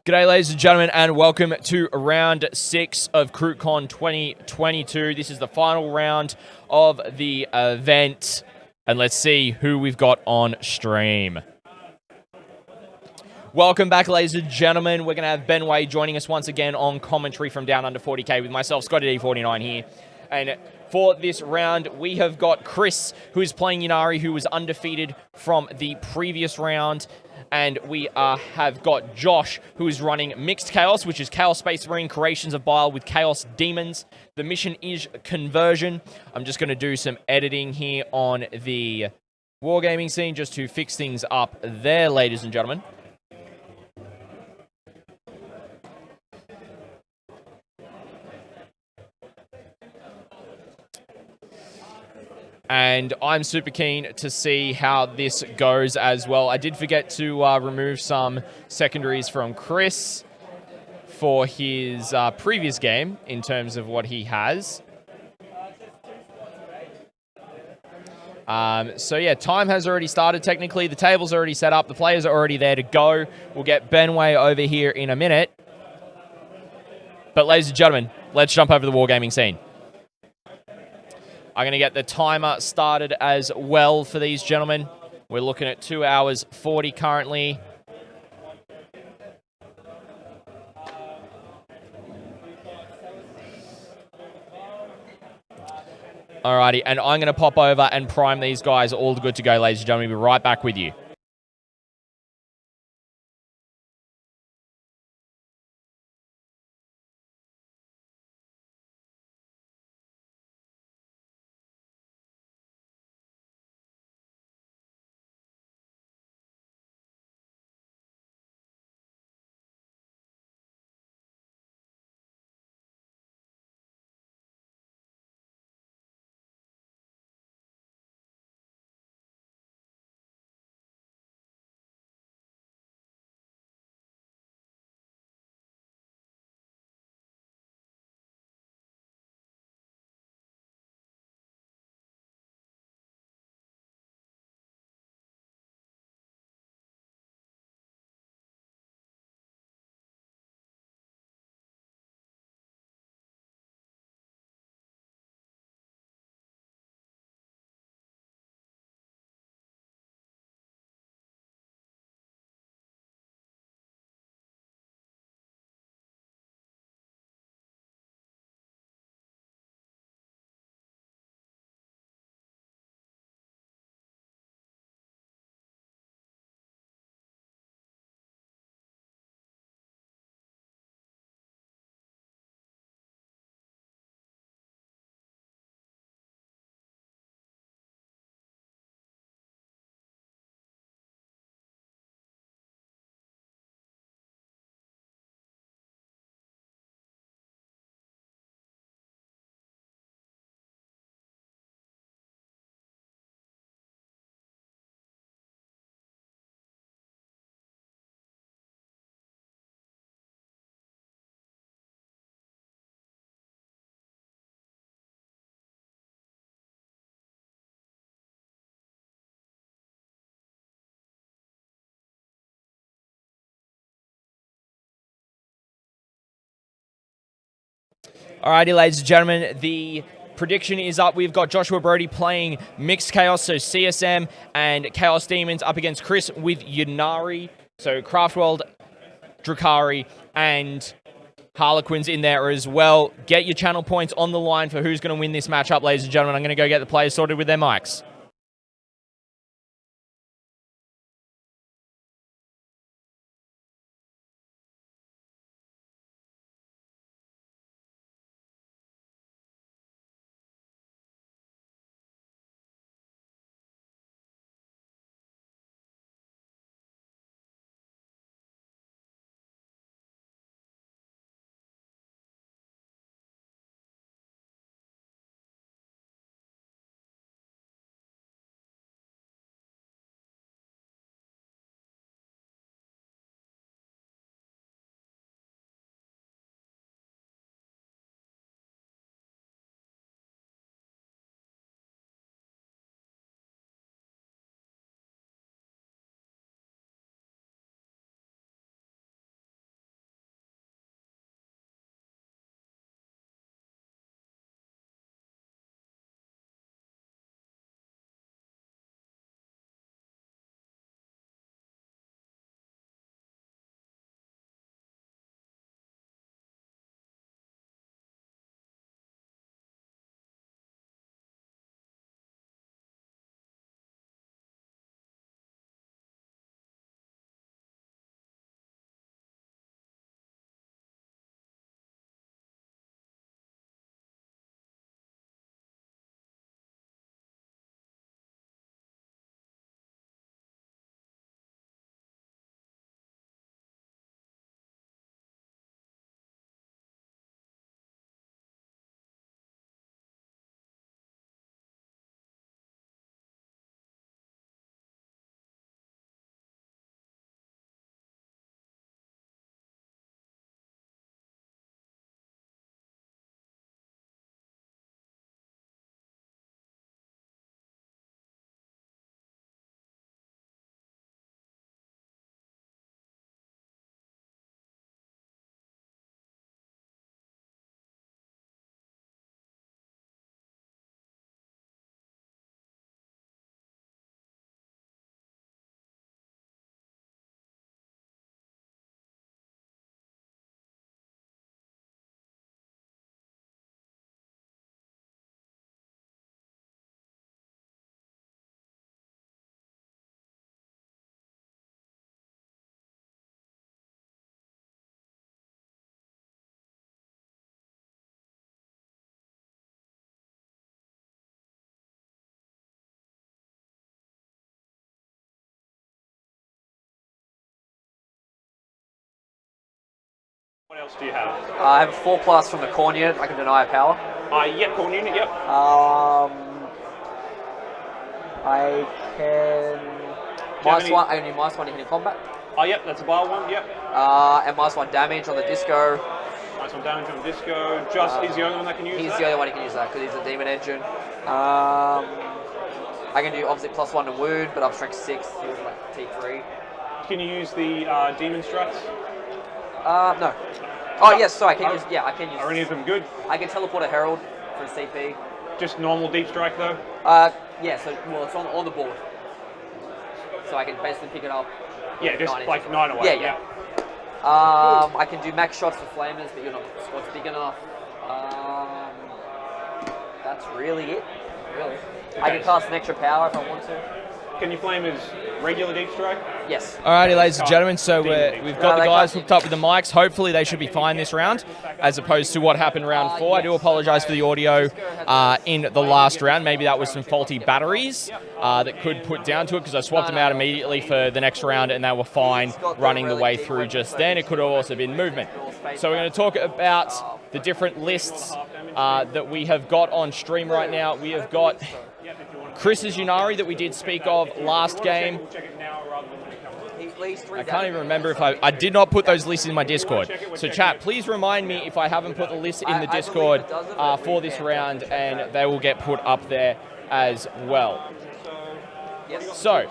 G'day ladies and gentlemen, and welcome to round 6 of Krootcon 2022. This is the final round of the event, and let's see who we've got on stream. Welcome back, ladies and gentlemen. We're going to have Ben Way joining us once again on commentary from Down Under 40k with myself, Scotty D49 here. And for this round, we have got Chris, who is playing Ynnari, who was undefeated from the previous round. And we have got Josh, who is running Mixed Chaos, which is Chaos Space Marine Creations of Bile with Chaos Demons. The mission is Conversion. I'm just going to do some editing here on the Wargaming scene just to fix things up there, ladies and gentlemen. And I'm super keen to see how this goes as well. I did forget to remove some secondaries from Chris for his previous game in terms of what he has. So yeah, time has already started technically. The table's already set up. The players are already there to go. We'll get Benway over here in a minute. But ladies and gentlemen, let's jump over the Wargaming scene. I'm going to get the timer started as well for these gentlemen. We're looking at 2 hours 40 currently. Alrighty, and I'm going to pop over and prime these guys all good to go, ladies and gentlemen. We'll be right back with you. Alrighty, ladies and gentlemen, the prediction is up. We've got Joshua Brody playing Mixed Chaos, so CSM and Chaos Demons up against Chris with Ynnari, so Craftworld, Drukhari, and Harlequins in there as well. Get your channel points on the line for who's going to win this matchup, ladies and gentlemen. I'm going to go get the players sorted with their mics. What else do you have? I have a 4+ from the Corn unit. I can deny a power. Yep, Corn unit, yep. I can -1. I can do -1 in combat. Yep, that's a bile one, yep. And -1 damage on the disco. -1 damage on the disco. Just he's the only one that can use He's that? the only one who can use that because he's a demon engine. I can do obviously +1 to wound, but I'm strength 6, so it's like T3. Can you use the demon struts? No. Oh yes, sorry. I can use. Yeah, I can use. Are any of them good? I can teleport a herald for a CP. Just normal deep strike though? Yeah. So it's on the board, so I can basically pick it up. Yeah, just like 9 away. Yeah. I can do max shots for flamers, but you're not squad's big enough. That's really it. Really. Okay. I can cast an extra power if I want to. Can you flame as regular deep strike? Yes. Alrighty, ladies and gentlemen, so we've got the guys hooked up with the mics. Hopefully they should be fine this round, as opposed to what happened round 4. I do apologise for the audio in the last round. Maybe that was some faulty batteries that could put down to it, because I swapped them out immediately for the next round and they were fine running the way through just then. It could have also been movement. So we're going to talk about the different lists that we have got on stream right now. We have got Chris's Ynnari that we did speak of last game. I can't even remember if I did not put those lists in my Discord. So chat, please remind me if I haven't put the list in the Discord for this round, and they will get put up there as well. So,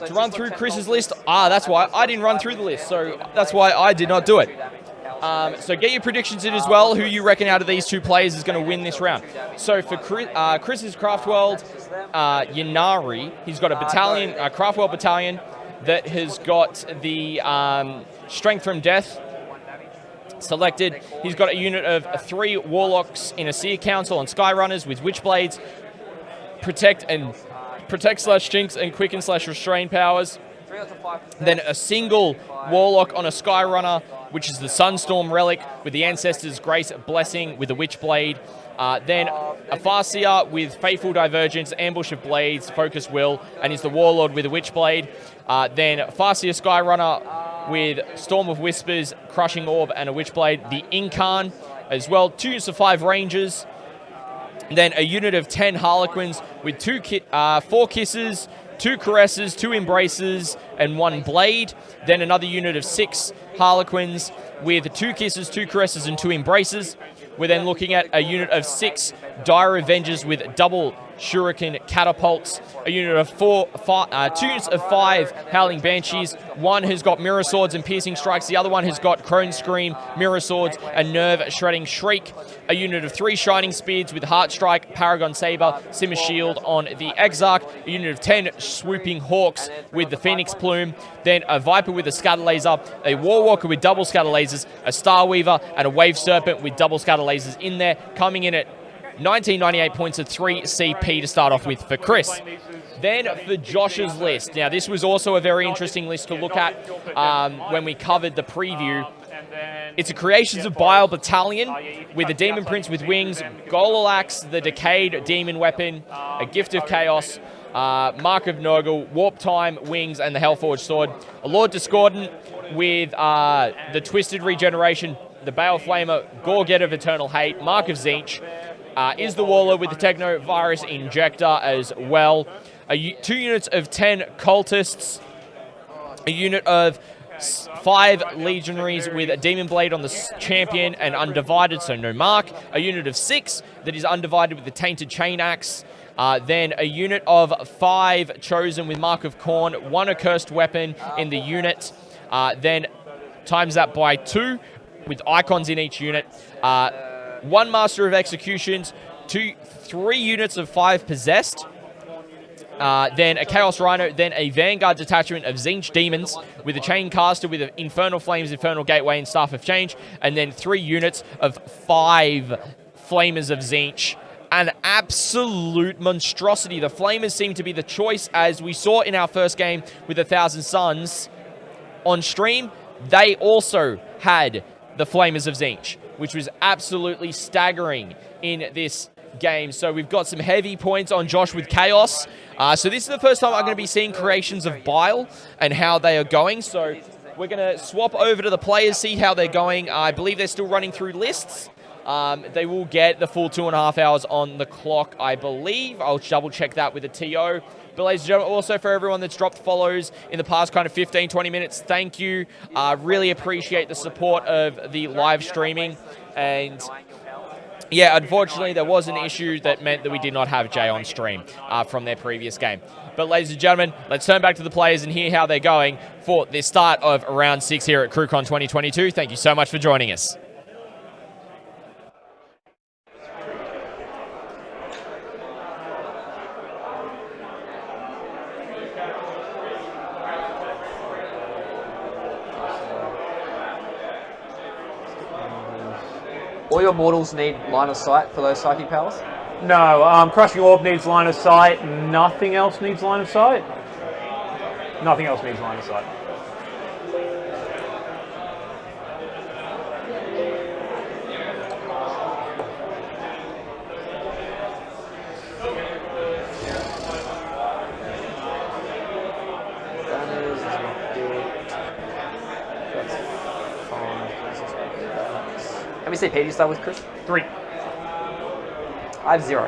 to run through Chris's list, that's why I didn't run through the list, so that's why I did not do it. So get your predictions in as well, who you reckon out of these two players is going to win this round. So for Chris's Craftworld Ynnari, he's got a battalion, a Craftworld battalion that has got the Strength from Death selected. He's got a unit of 3 Warlocks in a Seer Council on Skyrunners with Witchblades, Protect/Jinx and Quicken/Restrain powers. Then a single Warlock on a Skyrunner, which is the Sunstorm Relic with the Ancestors' Grace Blessing with the Witchblade. Then a Farseer with Faithful Divergence, Ambush of Blades, Focus Will, and is the Warlord with a Witchblade. Then Farseer Skyrunner with Storm of Whispers, Crushing Orb, and a Witchblade. The Incarn as well. 2 units of 5 Rangers. Then a unit of 10 Harlequins with 4 Kisses, 2 Caresses, 2 Embraces, and 1 Blade. Then another unit of 6 Harlequins with 2 Kisses, 2 Caresses, and 2 Embraces. We're then looking at a unit of 6 Dire Avengers with double Shuriken Catapults, a unit of 2 units of 5 Howling Banshees. One has got Mirror Swords and Piercing Strikes. The other one has got Crone Scream, Mirror Swords, and Nerve Shredding Shriek. A unit of 3 Shining Spears with Heart Strike, Paragon Saber, Simmer Shield on the Exarch. A unit of 10 Swooping Hawks with the Phoenix Plume. Then a Viper with a Scatter Laser, a Warwalker with double Scatter Lasers, a Starweaver, and a Wave Serpent with double Scatter Lasers in there, coming in at 1998 points of 3 CP to start off with for Chris. Then for Josh's list. Now, this was also a very interesting list to look at when we covered the preview. It's a Creations of Bile Battalion with a Demon Prince with Wings, Gololax, the Decayed Demon Weapon, a Gift of Chaos, Mark of Nurgle, Warp Time, Wings, and the Hellforged Sword. A Lord Discordant with the Twisted Regeneration, the Bale Flamer, Gorget of Eternal Hate, Mark of Tzeentch, is the Warlord with the Techno Virus Injector as well. 2 units of 10 Cultists, a unit of 5 Legionaries with a Demon Blade on the Champion and Undivided, so no mark. A unit of 6 that is Undivided with the Tainted Chain Axe. Then a unit of 5 Chosen with Mark of Khorne, 1 Accursed Weapon in the unit. Then times that by 2 with icons in each unit. 1 Master of Executions, 3 units of 5 Possessed. Then a Chaos Rhino, then a Vanguard detachment of Tzeentch Demons with a Chain Caster with Infernal Flames, Infernal Gateway, and Staff of Change. And then 3 units of 5 Flamers of Tzeentch. An absolute monstrosity. The Flamers seem to be the choice, as we saw in our first game with 1,000 Suns on stream. They also had the Flamers of Tzeentch, which was absolutely staggering in this game. So we've got some heavy points on Josh with Chaos. So this is the first time I'm going to be seeing Creations of Bile and how they are going. So we're going to swap over to the players, see how they're going. I believe they're still running through lists. They will get the full 2.5 hours on the clock, I believe. I'll double check that with the TO. But ladies and gentlemen, also for everyone that's dropped follows in the past kind of 15, 20 minutes, thank you. Really appreciate the support of the live streaming. And yeah, unfortunately, there was an issue that meant that we did not have Jay on stream from their previous game. But ladies and gentlemen, let's turn back to the players and hear how they're going for the start of round 6 here at Krootcon 2022. Thank you so much for joining us. All your mortals need line of sight for those psychic powers? No, Crushing Orb needs line of sight. Nothing else needs line of sight. Nothing else needs line of sight. How many CP do you start with, Chris? 3. I have 0.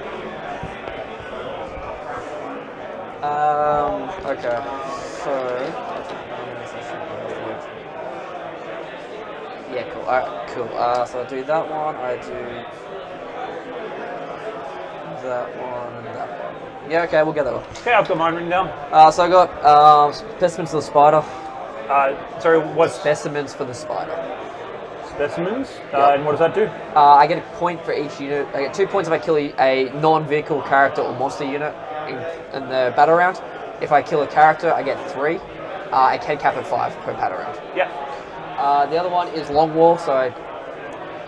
Okay. So. Yeah, cool. Alright, cool. So I do that one, I do that one, and that one. Yeah, okay, we'll get that one. Okay, I've got mine written down. So I got specimens for the spider. Sorry, what's Specimens for the spider. specimens? Yep. And what does that do? I get a point for each unit. I get 2 points if I kill a non-vehicle character or monster unit in the battle round. If I kill a character, I get 3. I can cap at 5 per battle round. Yeah. The other one is long war, so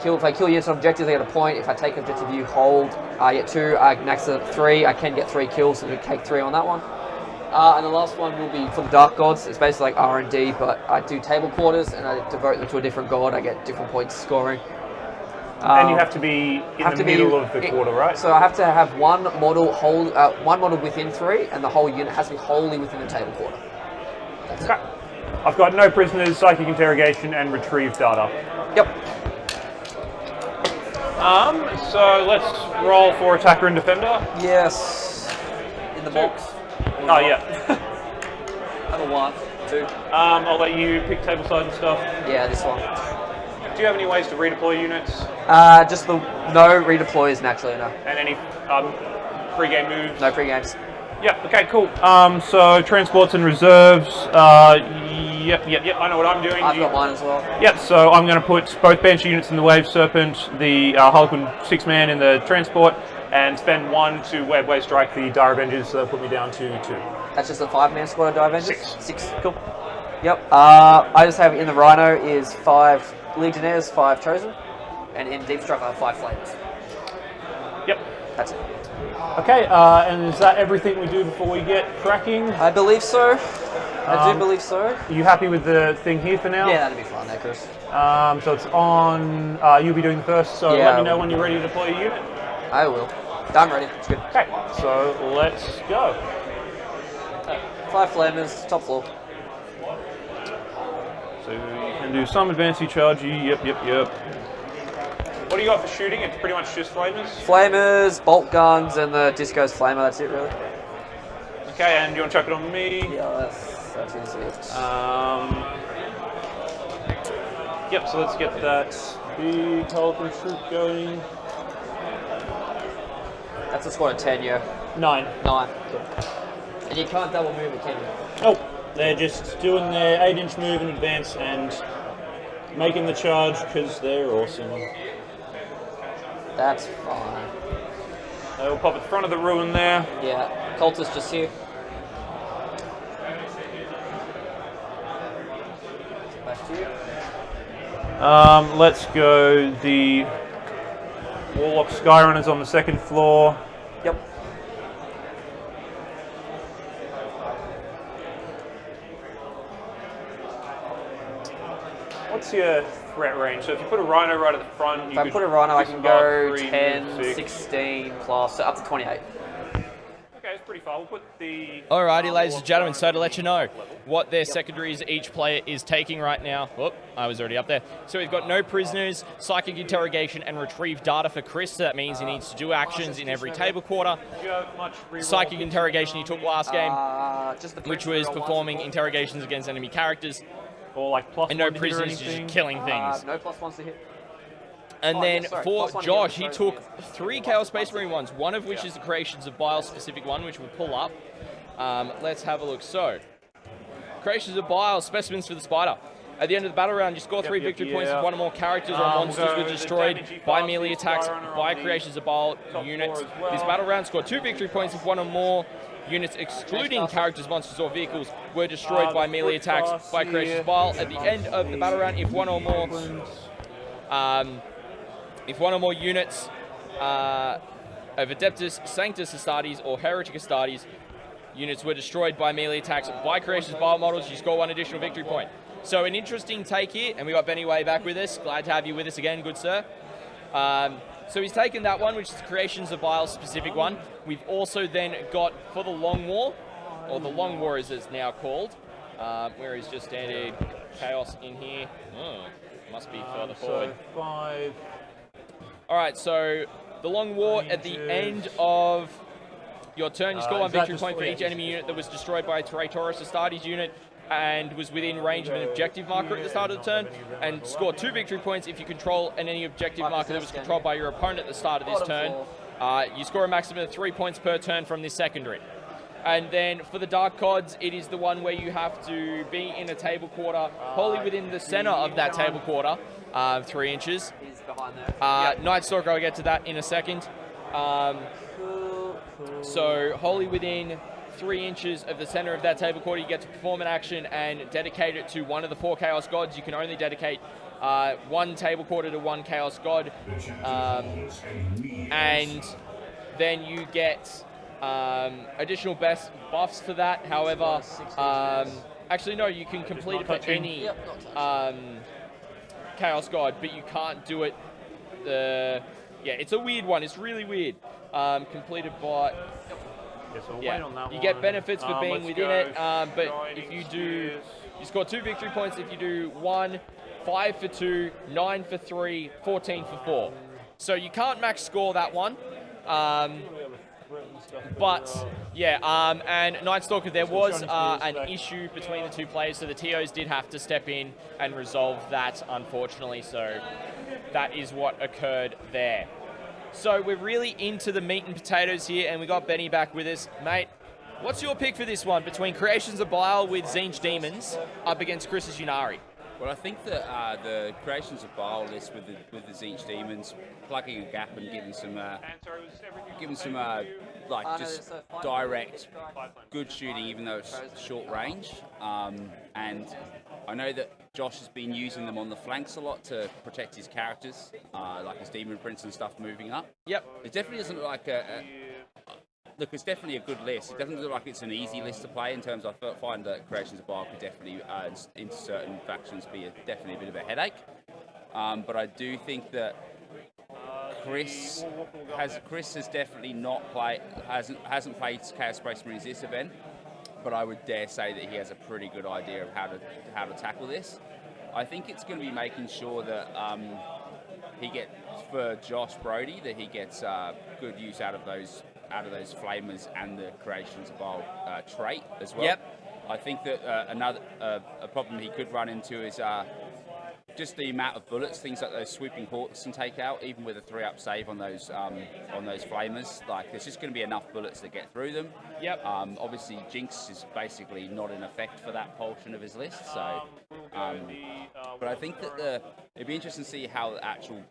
if I kill units on objectives, I get a point. If I take objective view, hold, I get 2. Next to 3, I can get 3 kills, so I take 3 on that one. And the last one will be for the Dark Gods. It's basically like R&D, but I do table quarters and I devote them to a different god. I get different points scoring. And you have to be in the middle of the quarter, right? So I have to have one model within 3, and the whole unit has to be wholly within the table quarter. That's okay. I've got no prisoners, psychic interrogation, and retrieve data. Yep. So let's roll for attacker and defender. Yes. In the box. Oh, yeah. I have a 1, 2. I'll let you pick table side and stuff. Yeah, this one. Do you have any ways to redeploy units? Just no redeploys naturally, no. And any pre-game moves? No pre-games. Yep, okay, cool. So transports and reserves. Yep, I know what I'm doing. I've got mine as well. Yep, so I'm going to put both bench units in the Wave Serpent, the Harlequin 6-man in the transport, and spend 1 to Wave Strike the Dire Avengers, so that'll put me down to 2. That's just a 5-man squad of Dire Avengers? 6. 6, cool. Yep. I just have in the Rhino is 5 Legionnaires, 5 Chosen, and in Deep Strike I have 5 Flames. Yep. That's it. Okay, and is that everything we do before we get cracking? I believe so. I do believe so. Are you happy with the thing here for now? Yeah, that'd be fine there, Chris. So it's on, you'll be doing the first, so Yeah, let me know when you're ready to deploy your unit. I will. I'm ready. It's good. Okay, so let's go. 5 Flamers, top floor. So you can do some advanced charge. Yep. What do you got for shooting? It's pretty much just flamers? Flamers, bolt guns, and the Disco's Flamer, that's it really. Okay, and you want to chuck it on me? Yeah, that's easy. Yep, so let's get that big Harlequin troop going. That's a squad of 10, yeah. 9. 9. Cool. And you can't double move it, can you? Oh, they're just doing their 8-inch move in advance and making the charge because they're awesome. That's fine. They'll pop at the front of the ruin there. Yeah, cultist just here. Back to you. Let's go the Warlock Skyrunners on the 2nd floor. Yep. What's your threat range? So if you put a Rhino right at the front, If I put a Rhino, I can go 10, 16 plus, so up to 28. Okay, it's pretty far. We'll put the... Alrighty, ladies and gentlemen, so to let you know what their secondaries each player is taking right now. Whoop, I was already up there. So we've got no prisoners, psychic interrogation, and retrieve data for Chris. So that means he needs to do actions in every table quarter. Psychic interrogation he took last game, which was performing interrogations against enemy characters. Or like plus and no prisoners, just killing things. No +1s to hit. And then for Josh, he took 3 Chaos Space Marine ones, one of which is the Creations of Bile specific one, which we'll pull up. Let's have a look. So, Creations of Bile, specimens for the spider. At the end of the battle round, you score 3 victory points if one or more characters or monsters were destroyed by melee attacks by Creations of Bile units. This battle round scored 2 victory points if one or more units excluding characters, monsters, or vehicles were destroyed by melee attacks by Creations of Bile. At the end of the battle round, if one or more units of Adeptus, Sanctus Astartes, or Heretic Astartes units were destroyed by melee attacks by Creations of Bile models, you score 1 additional victory point. So an interesting take here, and we got Benny Way back with us. Glad to have you with us again, good sir. So he's taken that one, which is the Creations of Bile specific one. We've also then got for the Long War, or the Long War as it's now called, where he's just added Chaos in here. Oh, must be further forward. So 5. All right, so the Long War, at the end of your turn, you score 1 victory point for each enemy unit that was destroyed by a Traitoris Astartes unit and was within range of an objective marker at the start of the turn, and score 2 victory points if you control any objective marker that was controlled by your opponent at the start of this turn. You score a maximum of 3 points per turn from this secondary. And then for the Dark Cods, it is the one where you have to be in a table quarter, wholly within the center of that table quarter, 3 inches. He's behind there. Night Stalker, I'll get to that in a second. So wholly within 3 inches of the center of that table quarter, you get to perform an action and dedicate it to one of the 4 Chaos Gods. You can only dedicate 1 table quarter to 1 Chaos God. And then you get additional buffs for that. However, actually no, you can complete it for any Chaos God, but you can't do it. Yeah, it's a weird one. It's really weird. Completed by. You get benefits for being within it, but if you do, you score 2 victory points if you do 1, 5 for 2, 9 for 3, 14 for 4. So you can't max score that one. But yeah, and Night Stalker, there was an issue between the 2 players, so the TOs did have to step in and resolve that, unfortunately. So that is what occurred there. So we're really into the meat and potatoes here, and we got Benny back with us. Mate, what's your pick for this one between Creations of Bile with Tzeentch Demons up against Chris's Ynnari? Well, I think that the Creations of Bile list with the Tzeentch Demons, plugging a gap and giving some like just direct good shooting, even though it's short range. And I know that Josh has been using them on the flanks a lot to protect his characters, like his Demon Prince and stuff moving up. Yep. It definitely doesn't look like look, it's definitely a good list. It doesn't look like it's an easy list to play in terms of, I find that Creations of Bile could definitely, into certain factions, be definitely a bit of a headache. But I do think that Chris has definitely hasn't played Chaos Space Marines this event, but I would dare say that he has a pretty good idea of how to tackle this. I think it's going to be making sure that he gets, for Josh Brody, that he gets good use out of those flamers and the Creations of Bile trait as well. Yep. I think that another problem he could run into is just the amount of bullets, things like those sweeping ports can take out, even with a 3-up save on those flamers. Like, there's just going to be enough bullets to get through them. Yep. Obviously, Jinx is basically not in effect for that portion of his list. So, but I think that it'd be interesting to see how the actual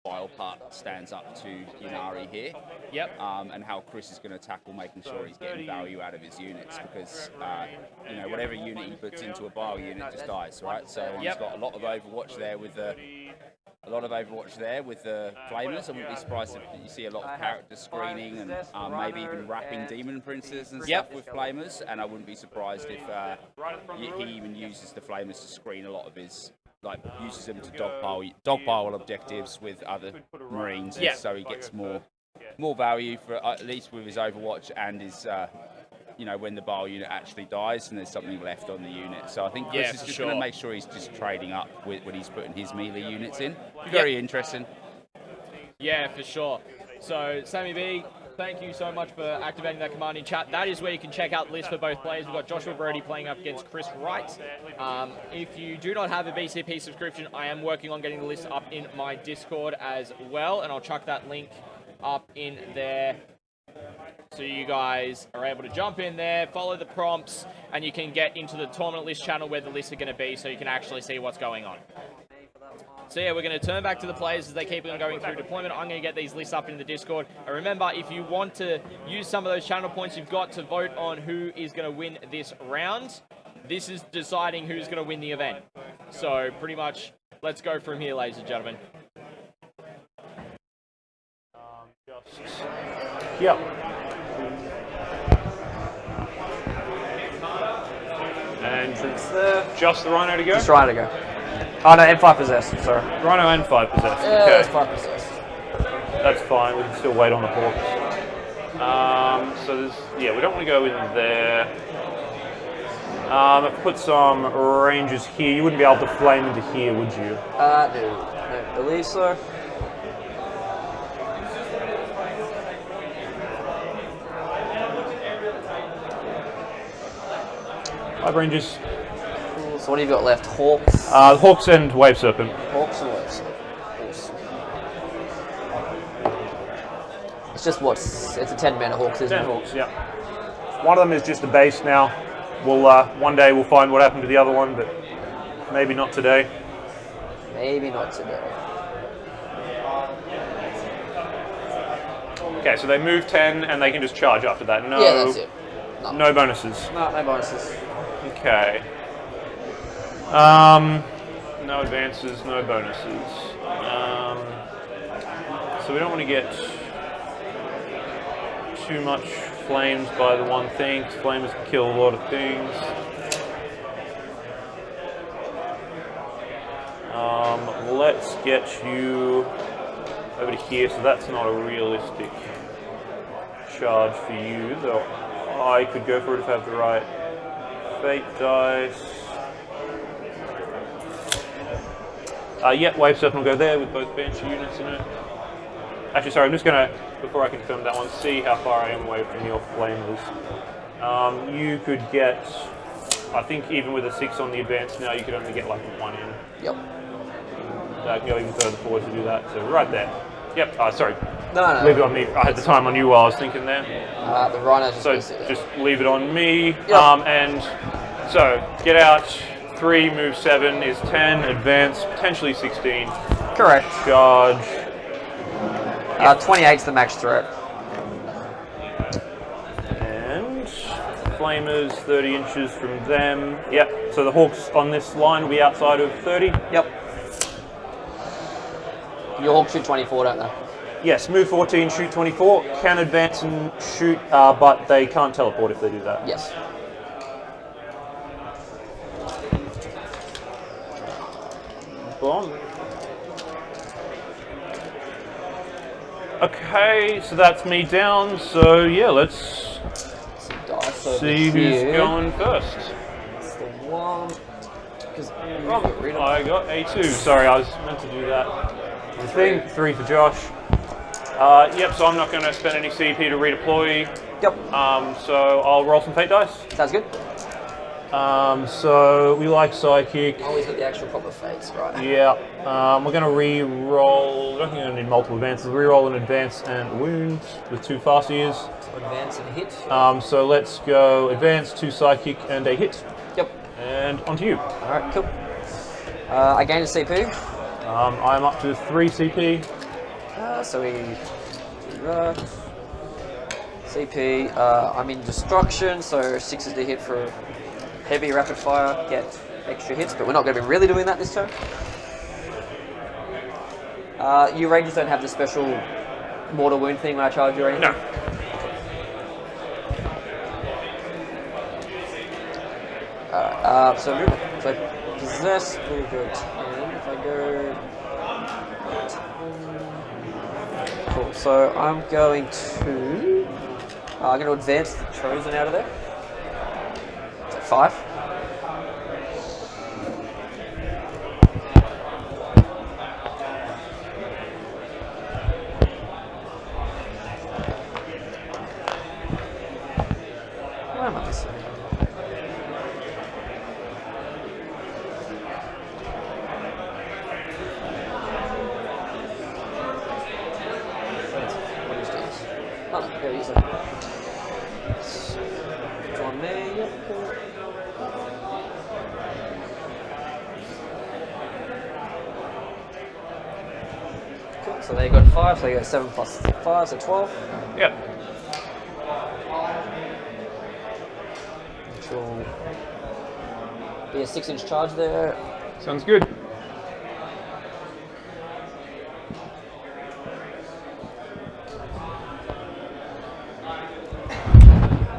Bile part stands up to Ynnari here. Yep. And how Chris is going to tackle making sure he's getting value out of his units, because whatever unit he puts into a Bile unit just dies, right? So he's got a lot of Overwatch there with the flamers. I wouldn't be surprised if you see a lot of character screening and maybe even wrapping Demon Princes and stuff with flamers. And I wouldn't be surprised if he even uses the flamers to screen a lot of his, like, uses them to dogpile objectives with other Marines, so he gets more more value for at least with his Overwatch and his, when the Bile unit actually dies and there's something left on the unit. So I think Chris is just going to make sure he's just trading up when he's putting his melee units in. Very interesting. Yeah, for sure. So, Sammy B, thank you so much for activating that command in chat. That is where you can check out the list for both players. We've got Joshua Brody playing up against Chris Wright. If you do not have a BCP subscription, I am working on getting the list up in my Discord as well, and I'll chuck that link up in there so you guys are able to jump in there, follow the prompts, and you can get into the tournament list channel where the lists are going to be so you can actually see what's going on. So yeah, we're going to turn back to the players as they keep on going through deployment. I'm going to get these lists up in the Discord. And remember, if you want to use some of those channel points, you've got to vote on who is going to win this round. This is deciding who's going to win the event. So pretty much, let's go from here, ladies and gentlemen. Yep. And just the Rhino to go? Just Rhino to go. Oh no, and 5 possessed, sorry. Rhino and 5 possessed. Yeah, okay. that's 5 possessed. That's fine, we can still wait on the Hawks. So there's, we don't want to go in there. I've put some ranges here. You wouldn't be able to flame into here, would you? No, don't believe so. Five ranges. So what have you got left? Hawks? Hawks and Wave Serpent. Hawks and Wave Serpent. Awesome. It's just it's a 10-mana Hawks, isn't it? 10 Hawks, yeah. One of them is just a base now. We'll one day we'll find what happened to the other one, but maybe not today. Maybe not today. Okay, so they move 10 and they can just charge after that. No, yeah, that's it. No bonuses. No bonuses. Okay. No advances, no bonuses. So we don't want to get too much flames by the one thing, because flames can kill a lot of things. Let's get you over to here, so that's not a realistic charge for you, though I could go for it if I have the right fate dice. Wave Serpent will go there with both Banshee units in it. Actually, sorry, I'm just going to, before I confirm that one, see how far I am away from your flamers. You could get, I think even with a 6 on the advance now, you could only get like 1 in. Yep. I can go even further forward to do that, so right there. Yep, sorry. No. Leave it on me. I had the time on you while I was thinking there. The Rhino's just leave it on me. Yep. And so, get out. 3, move 7 is 10, advance, potentially 16. Correct. Charge. 28's the max threat. And flamers 30 inches from them. Yep, so the Hawks on this line will be outside of 30. Yep. Your Hawks shoot 24, don't they? Yes, move 14, shoot 24. Can advance and shoot, but they can't teleport if they do that. Yes. Bomb. Okay, so that's me down. So yeah, let's see who's going first. That's the one. I got A2. Sorry, I was meant to do that. The thing 3 for Josh. Yep. So I'm not going to spend any CP to redeploy. Yep. So I'll roll some fate dice. Sounds good. So we like psychic. Always got the actual proper fates, right? Yeah. We're going to re-roll. I don't think we're going to need multiple advances. Re-roll an advance and wound with 2 fast ears. So advance and hit. So let's go advance, 2 psychic, and a hit. Yep. And onto you. All right, cool. I gained a CP. I'm up to 3 CP. So we do that. CP. I'm in destruction, so 6 is the hit for heavy rapid fire. Get extra hits, but we're not going to be really doing that this turn. You Rangers don't have the special mortal wound thing when I charge you or anything? No. So possess will go 10. If I go Cool. So I'm going to advance the Chosen out of there. Is that 5? Where am I missing? Oh, no, there he is. It's on there, yep. Cool, so they got 5, so you got 7 plus 5, so 12. Yep. Which will be a 6-inch charge there. Sounds good.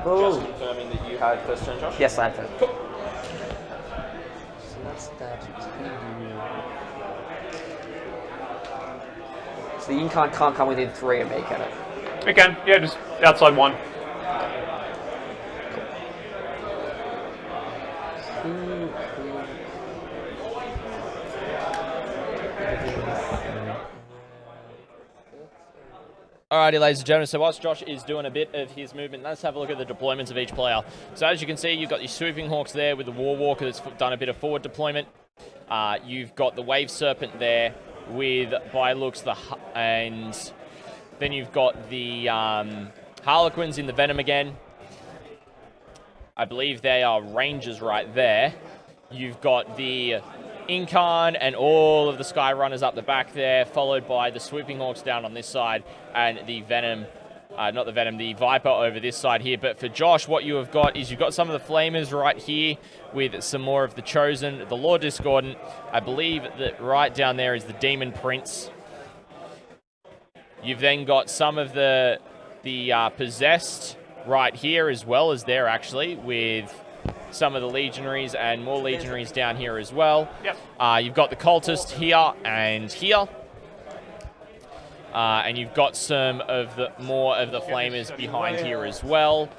Just confirming that you had first turn, Josh? Yes, I had that. Cool. So that's that. So the Incarn can't come within 3 of me, can it? It can. Yeah, just outside 1. Alrighty, ladies and gentlemen, so whilst Josh is doing a bit of his movement, let's have a look at the deployments of each player. So as you can see, you've got your Swooping Hawks there with the War Walker that's done a bit of forward deployment. You've got the Wave Serpent there with, by looks, and then you've got the Harlequins in the Venom again. I believe they are Rangers right there. You've got the Incarn and all of the Skyrunners up the back there, followed by the Swooping Hawks down on this side, and the Venom, the Viper over this side here. But for Josh, what you have got is you've got some of the Flamers right here with some more of the Chosen, the Lord Discordant. I believe that right down there is the Demon Prince. You've then got some of the Possessed right here as well as there, actually, with some of the Legionaries and more Legionaries down here as well. Yep. You've got the Cultist here and here. And you've got some of the more of the Flamers behind here as well.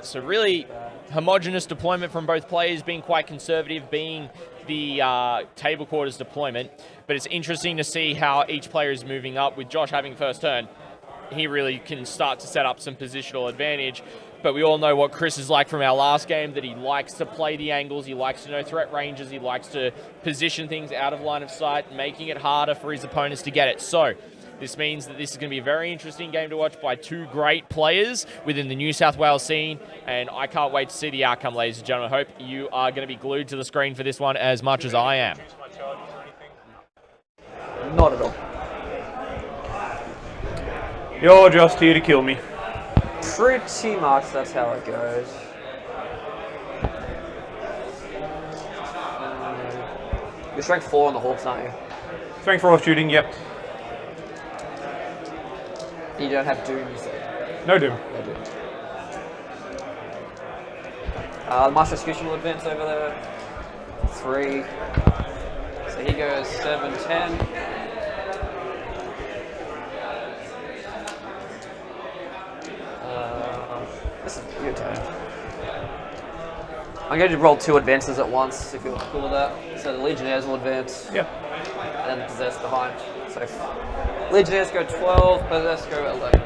So really homogenous deployment from both players, being quite conservative, being the table quarters deployment. But it's interesting to see how each player is moving up. With Josh having first turn, he really can start to set up some positional advantage. But we all know what Chris is like from our last game, that he likes to play the angles, he likes to know threat ranges, he likes to position things out of line of sight, making it harder for his opponents to get it. So this means that this is going to be a very interesting game to watch by two great players within the New South Wales scene, and I can't wait to see the outcome, ladies and gentlemen. I hope you are going to be glued to the screen for this one as much as I am. Not at all. You're just here to kill me. Pretty much, that's how it goes. You're strength 4 on the Hawks, aren't you? Strength 4 shooting, yep. You don't have Doom, you said? No Doom. No Doom. The Master Execution will advance over there. 3. So he goes 7, 10. This is your turn. I'm going to roll 2 advances at once, if you're cool with that. So the Legionnaires will advance. Yep. And then Possess behind. So Legionnaires go 12, Possess go 11.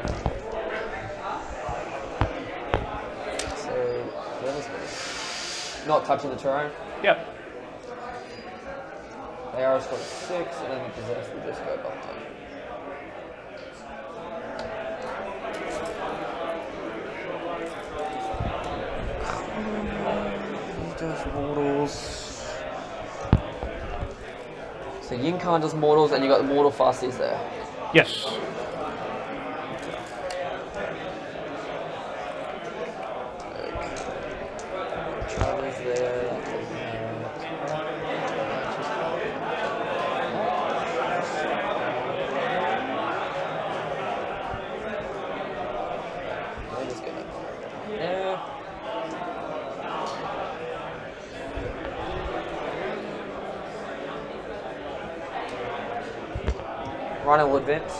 So where is this? Not touching the terrain. Yep. They are sort of 6, and then the Possess will just go behind. Does mortals. So Yinkan does mortals, and you got the mortal fasties there. Yes. Charlie's there. They're just gonna. Yeah. Rhino will advance.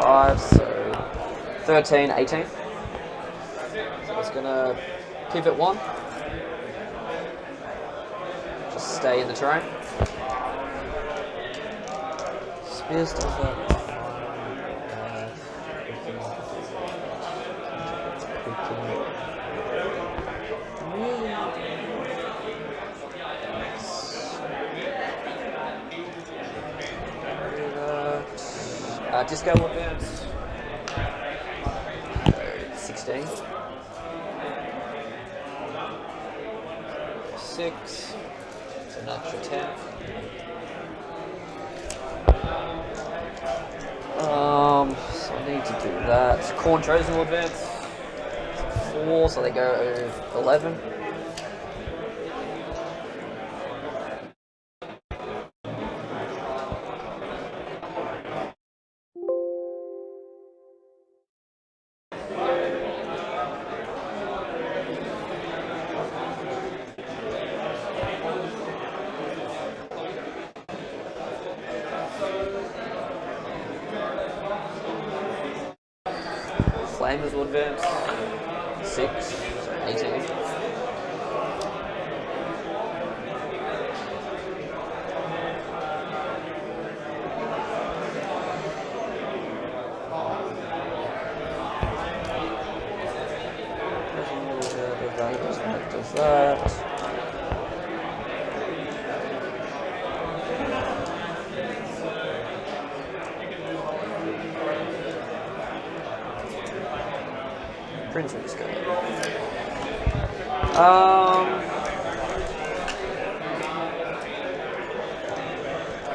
5, so 13, 18. So it's gonna pivot 1. Just stay in the terrain. Spears does that. Disco weapons. 16. 6. So an extra 10. So I need to do that. Corn Chosen will advance. 4, so they go 11. Flamers will advance. 6, so 18. Does that. Prince will just go.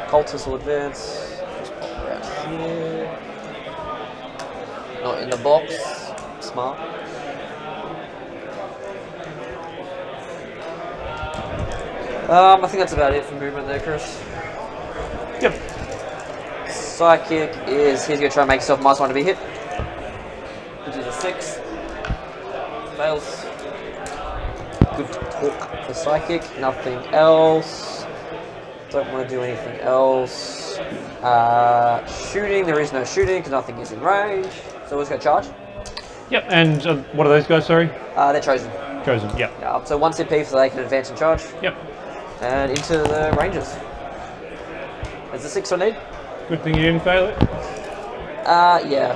Cultists will advance. Just pop around here. Not in the box. Smart. I think that's about it for movement there, Chris. Yep. Psychic is he's going to try and make himself -1 to be hit, which is a 6. Fails. Good talk for Psychic. Nothing else. Don't want to do anything else. Shooting, there is no shooting because nothing is in range. So we're just going to charge. Yep, and what are those guys, sorry? They're chosen. Chosen, yep. Yeah, up to 1 CP so they can advance and charge. Yep. And into the ranges. There's a 6 I need. Good thing you didn't fail it. Yeah.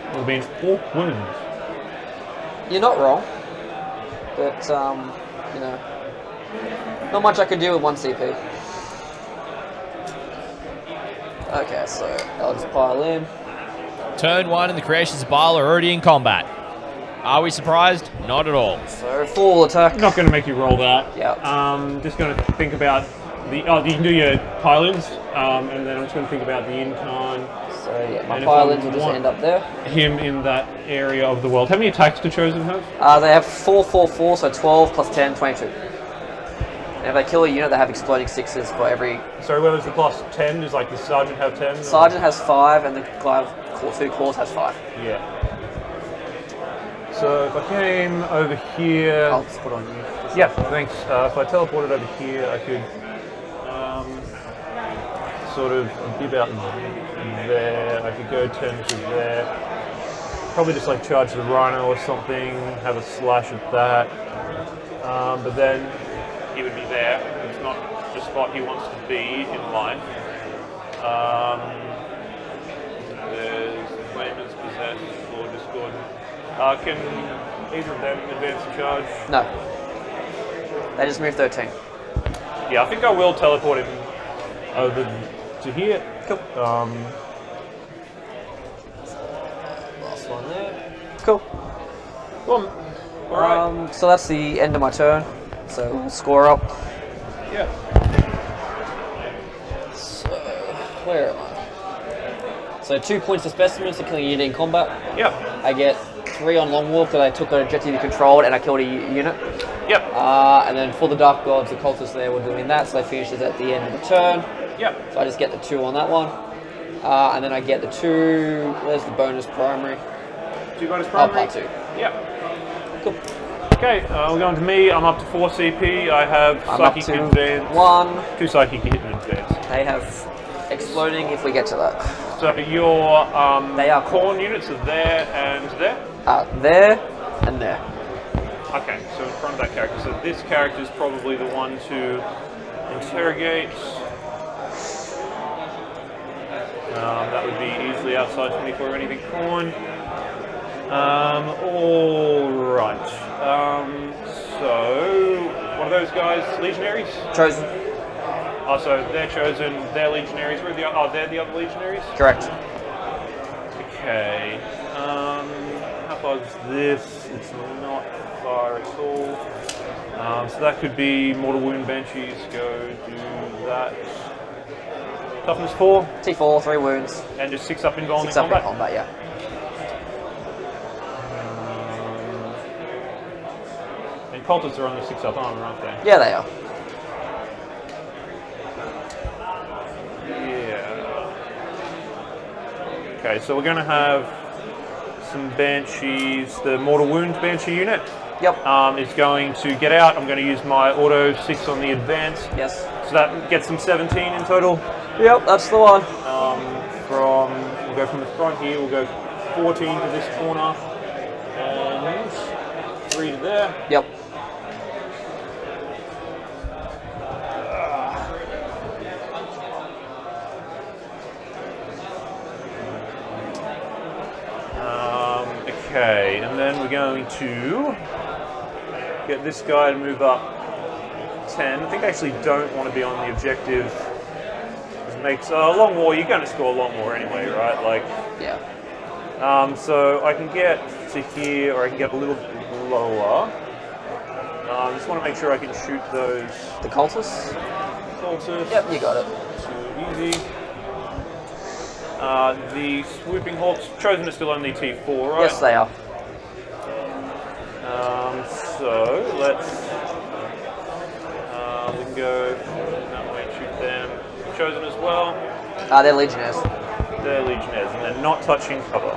Would have been 4 wounds. You're not wrong. But, you know, not much I can do with 1 CP. Okay, so I'll just pile in. Turn 1 and the Creations of Baal are already in combat. Are we surprised? Not at all. So full attack. Not going to make you roll that. Yeah. Just going to think about the. Oh, you can do your pylons, and then I'm just going to think about the Incarn. So yeah, my pylons will just end up there. Him in that area of the world. How many attacks do Chosen have? They have 4, 4, 4, so 12 plus 10, 22. And if they kill a unit, they have exploding 6s for every. Sorry, where was the plus 10? Does like the Sergeant have 10? Sergeant has 5, and the guy with 2 claws has 5. Yeah. So if I came over here... I'll just put on you. Yeah, thanks. If I teleported over here, I could sort of be about there. I could go 10 to there. Probably just like charge the Rhino or something, have a slash at that. But then he would be there. It's not the spot he wants to be in line. There's Flamers, Possessed, or Discordant. Can either of them advance the charge? No. They just move 13. Yeah, I think I will teleport him over to here. Cool. Last one there. Cool. Boom. Alright. So that's the end of my turn. So we'll score up. Yeah. So, where am I? So 2 points for specimens for killing a unit in combat. Yeah. I get 3 on long walk because I took an objective you controlled and I killed a unit. Yep. And then for the Dark Gods, the cultists there were doing that, so they finished it at the end of the turn. Yep. So I just get the 2 on that one. And then I get the 2, where's the bonus primary? 2 bonus primary? Part 2. Yep. Cool. Okay, we're going to me. I'm up to 4 CP. I have I'm up Psychic to Advance. 1. 2 Psychic hit in advance. They have Exploding if we get to that. So your They are corn units are there and there? There and there. Okay, so in front of that character. So this character is probably the one to interrogate. That would be easily outside 24 or anything corn. Alright. So, what are those guys? Legionaries? Chosen. Oh, so they're chosen, they're legionaries. Where are they're the other legionaries? Correct. Okay. How far is this? It's not far at all. So that could be Mortal Wound Banshees. Go do that. Toughness 4. T4, 3 wounds. And just 6 up in golden 6 up combat. in combat, yeah. And cultists are on the 6 up armor, aren't they? Yeah, they are. Yeah. Okay, so we're going to have some Banshees. The Mortal Wound Banshee unit Yep. is going to get out. I'm going to use my auto 6 on the advance. Yes. So that gets them 17 in total. Yep, that's the one. We'll go from the front here, we'll go 14 to this corner, and 3 to there. Yep. Okay, and then we're going to get this guy to move up 10. I think I actually don't want to be on the objective. It makes long war. You're going to score a long war anyway, right? Like, Yeah. so I can get to here, or I can get a little lower. I just want to make sure I can shoot those The cultists? cultists. Yep, you got it. Too easy. The swooping hawks, chosen is still only T4, right? Yes, they are. So let's we can go that way and shoot them. Chosen as well. They're legionnaires. They're legionnaires and they're not touching cover.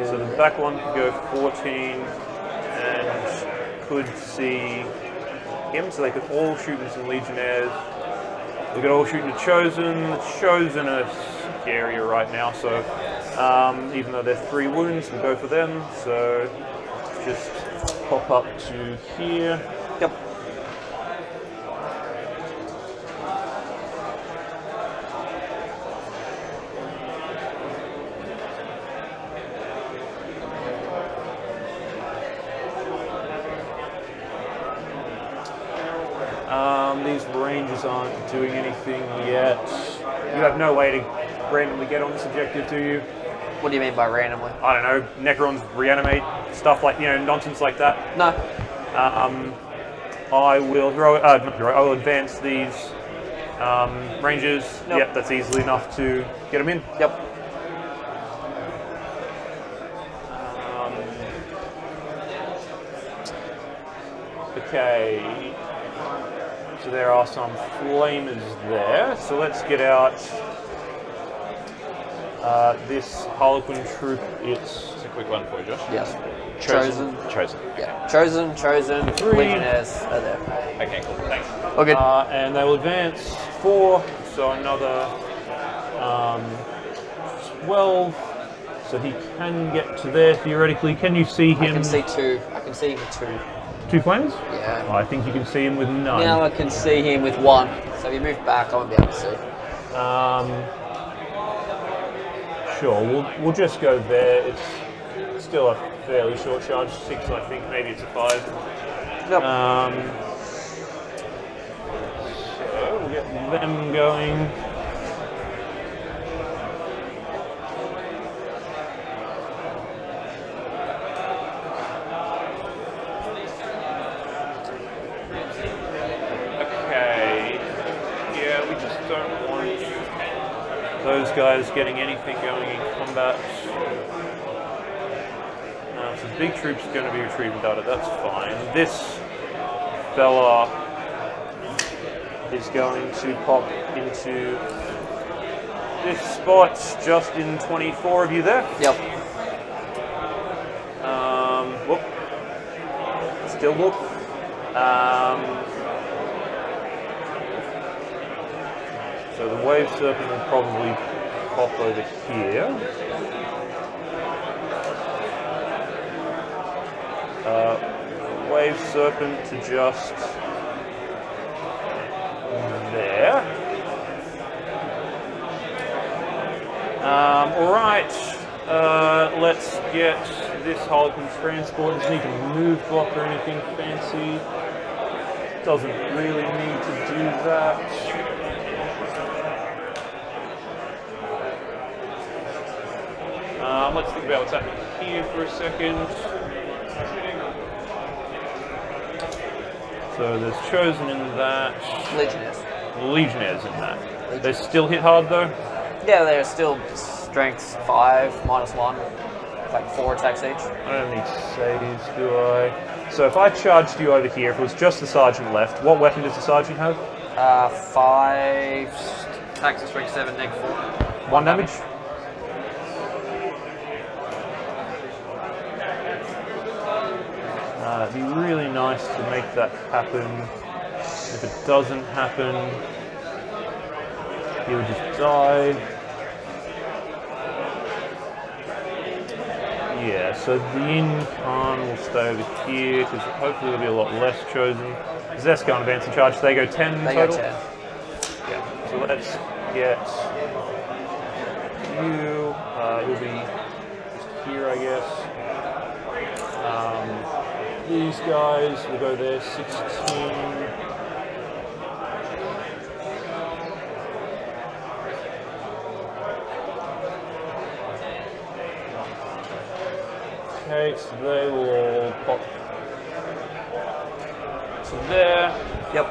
So the back one could go 14 and could see him, so they could all shoot into some legionnaires. We could all shoot into chosen. The chosen are scarier right now, so even though they're 3 wounds, we'll go for them. So just pop up to here. Yep. These ranges aren't doing anything yet. You have no way to randomly get on this objective, do you? What do you mean by randomly? I don't know, Necrons reanimate, stuff like, nonsense like that. No. I will throw, not throw, I will advance these rangers. Nope. Yep, that's easily enough to get them in. Yep. Okay. So there are some flamers there. So let's get out this Harlequin troop. It's a quick one for you, Josh. Yes. Chosen. Yeah. Chosen. 3. Legionnaires are there. Okay, cool. Thanks. Okay. And they will advance 4, so another 12. So he can get to there theoretically. Can you see him? I can see 2. I can see him with 2. 2 flames? Yeah. I think you can see him with none. Now I can see him with 1. So if you move back, I won't be able to see. Sure, we'll just go there. It's still a fairly short charge, 6 I think, maybe it's a 5. Yep. So we'll get them going. Okay, yeah, we just don't want those guys getting anything going in combat. So the big troop's going to be retrieving data, that's fine. This fella is going to pop into this spot, just in 24 of you there. Yep. Whoop. Still whoop. So the Wave Serpent will probably pop over here. Wave Serpent to just there. Alright, let's get this Harlequin transport. Doesn't need to move block or anything fancy. Doesn't really need to do that. Let's think about what's happening here for a second. So there's Chosen in that. Legionnaires in that. They still hit hard though? Yeah, they're still strength 5, -1, like 4 attacks each. I don't need saves, do I? So if I charged you over here, if it was just the Sergeant left, what weapon does the Sergeant have? 5 attacks and strength 7, -4. 1 damage? It'd be really nice to make that happen. If it doesn't happen, he would just die. Yeah, so the Incarn will stay over here because hopefully there'll be a lot less Chosen. Zeska on advance and charge, they go 10 They total? go 10. Yeah, so let's get you. You'll be just here, I guess. These guys will go there, 16. Okay, so they will pop to there. Yep.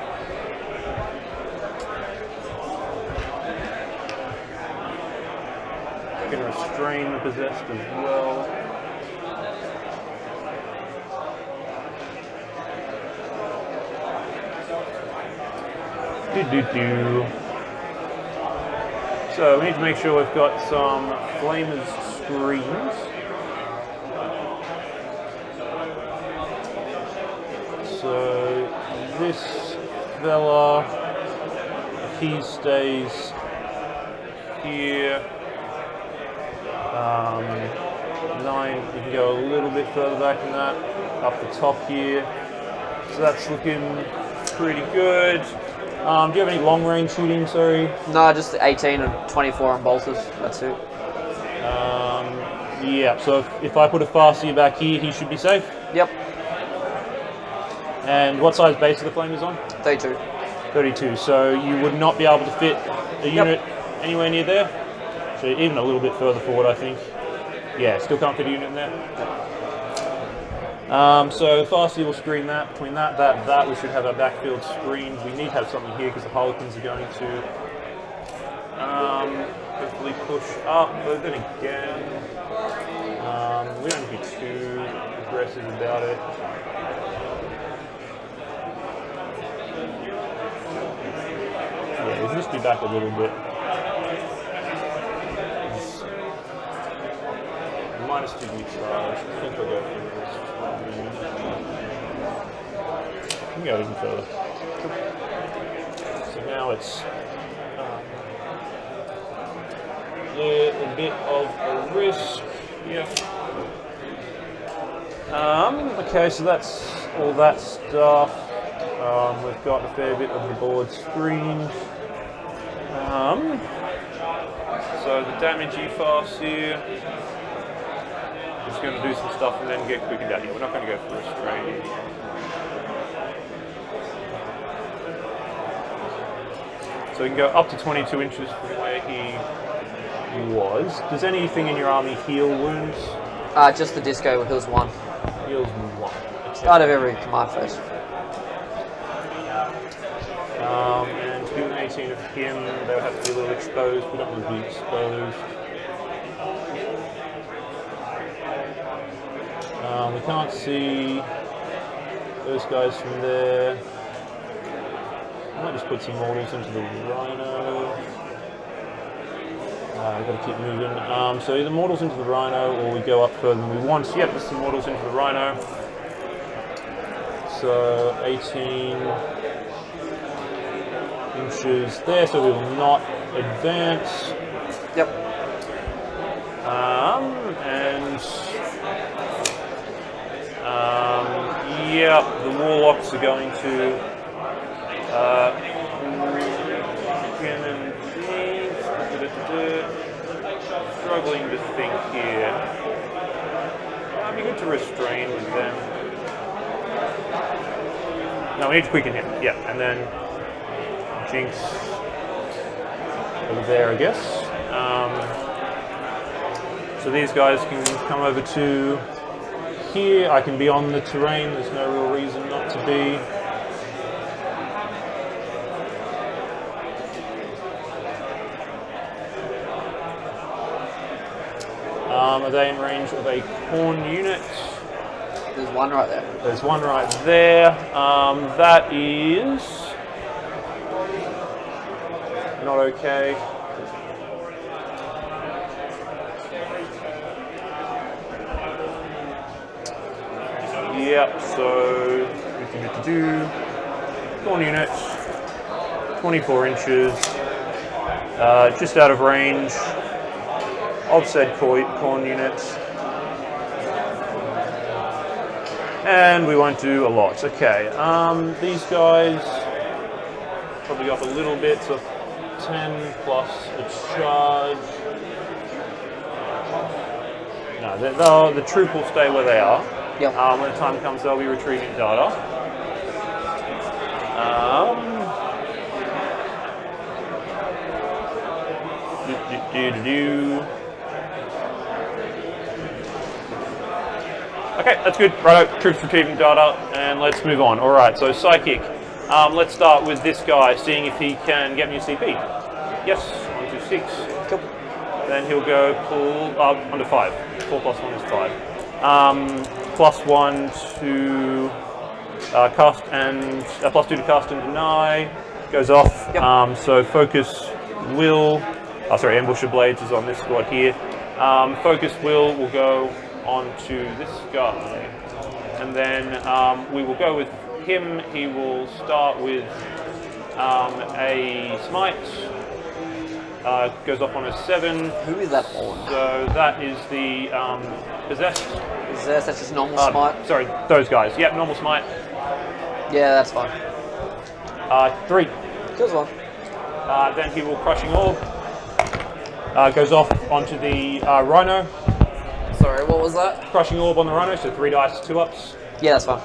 Can restrain the possessed as well. So we need to make sure we've got some Flamers screens. So this fella, if he stays here, 9, you can go a little bit further back than that, up the top here. So that's looking pretty good. Do you have any long range shooting, sorry? No, just 18 and 24 on bolters, that's it. Yeah, so if I put a Farseer back here, he should be safe. Yep. And what size base are the Flamers on? 32. 32, so you would not be able to fit a unit anywhere near there? So even a little bit further forward, I think. Yeah, still can't fit a unit in there? So Farseer will screen that. Between that, we should have our backfield screened. We need to have something here because the Harlequins are going to hopefully push up, but then again, we don't be too aggressive about it. Yeah, we'll just be back a little bit. -2 charge. I think I'll go for this. You can go even further. So now it's a bit of a risk. Yeah. Okay, so that's all that stuff. We've got a fair bit of the board screened. So the damage Farseer. Just going to do some stuff and then get Quicken down here. We're not going to go for Restrain. So we can go up to 22 inches from where he was. Does anything in your army heal wounds? Just the disco heals 1. Heals 1. Start of every command phase. And to do an 18 of him, they would have to be a little exposed. We don't want to be exposed. We can't see those guys from there. I might just put some mortals into the Rhino. I've got to keep moving. So either mortals into the Rhino or we go up further than we want. So, yep, there's some mortals into the Rhino. So 18 inches there, so we will not advance. Yep. Yeah, the Warlocks are going to struggling to think here. It'd be good to restrain with them. No, we need to quicken him. Yeah, and then Jinx over there, I guess. So these guys can come over to here. I can be on the terrain. There's no real reason not to be. Are they in range of a corn unit? There's one right there. There's one right there. That is not okay. Yep, so we can do corn unit, 24 inches, just out of range of said corn units. And we won't do a lot. Okay, these guys probably up a little bit, so 10 plus a charge. No, the troop will stay where they are. Yep. When the time comes, they'll be retrieving data. Okay, that's good. Righto, troops retrieving data, and let's move on. All right, so Psychic. Let's start with this guy, seeing if he can get me a CP. Yes, 1, 2, 6. Cool. Then he'll go pull up under 5. 4 plus 1 is 5. +1 to cast and +2 to cast and deny goes off. Yep. So focus will. Ambusher blades is on this squad here. Focus will go on to this guy, and then we will go with him. He will start with a smite. Goes off on a 7. Who is that on? So that is the possessed. Possessed, that's just normal smite? Sorry, those guys. Yep, normal smite. Yeah, that's fine. 3. Kills one. Then he will crushing orb. Goes off onto the rhino. Sorry, what was that? Crushing orb on the rhino, so 3 dice, 2 ups. Yeah, that's fine.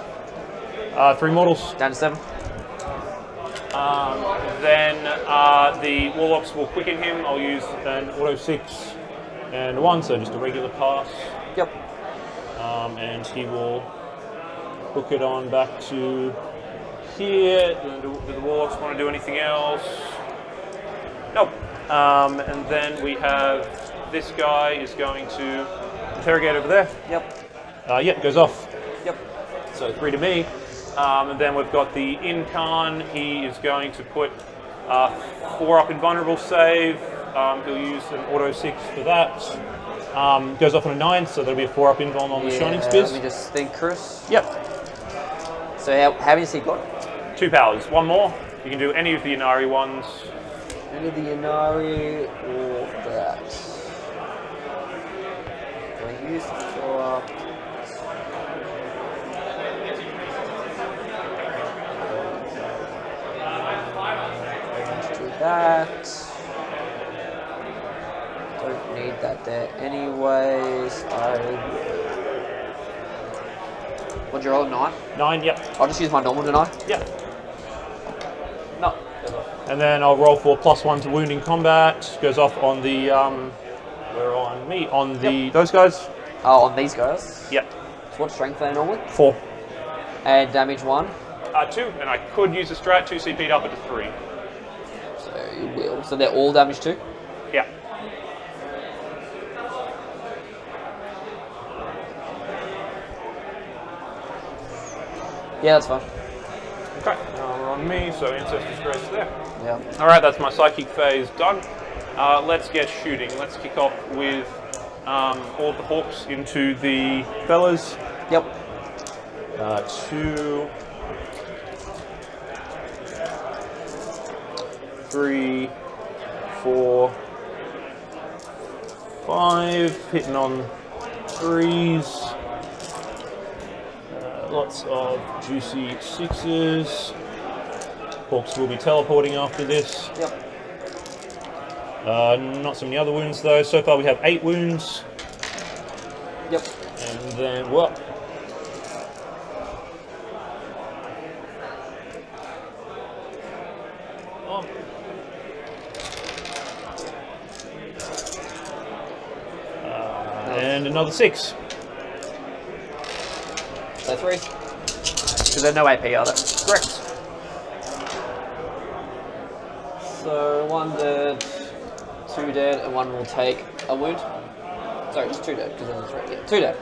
3 mortals. Down to 7. Then the Warlocks will quicken him. I'll use an auto 6 and 1, so just a regular pass. Yep. And he will hook it on back to here. Do the Warlocks want to do anything else? Nope. And then we have this guy is going to interrogate over there. Yep. Yeah, goes off. Yep. So 3 to me. And then we've got the Incarn. He is going to put 4 up invulnerable save. He'll use an auto 6 for that. Goes off on a 9, so there'll be a 4 up invuln on the Shining Spears. Let me just think, Chris. Yep. So how many has he got? 2 powers. 1 more. You can do any of the Ynnari ones. Any of the Ynnari or that? Do I use the 4 up? Let's do that. Don't need that there anyways. What'd you roll, a 9? 9, yep. I'll just use my normal deny. Yep. No. And then I'll roll for +1 to wound in combat. Goes off on the, where on me? On the, those guys? Oh, on these guys? Yep. So what strength are they normally? 4. And damage 1? 2, and I could use a strat, 2 CP'd up to 3. So you will. So they're all damage 2? Yeah. Yeah, that's fine. Okay, now we're on me, so Ancestor's Grace there. Yeah. Alright, that's my psychic phase done. Let's get shooting. Let's kick off with all of the hawks into the fellas. Yep. 2, 3, 4, 5. Hitting on 3s. Lots of juicy 6s. Hawks will be teleporting after this. Yep. Not so many other wounds though. So far we have 8 wounds. Yep. And then, well. And another 6. So 3. Because there's no AP, are there? Correct. So 1 dead, 2 dead, and 1 will take a wound. Sorry, it's 2 dead, because then there's 3. Yeah, 2 dead.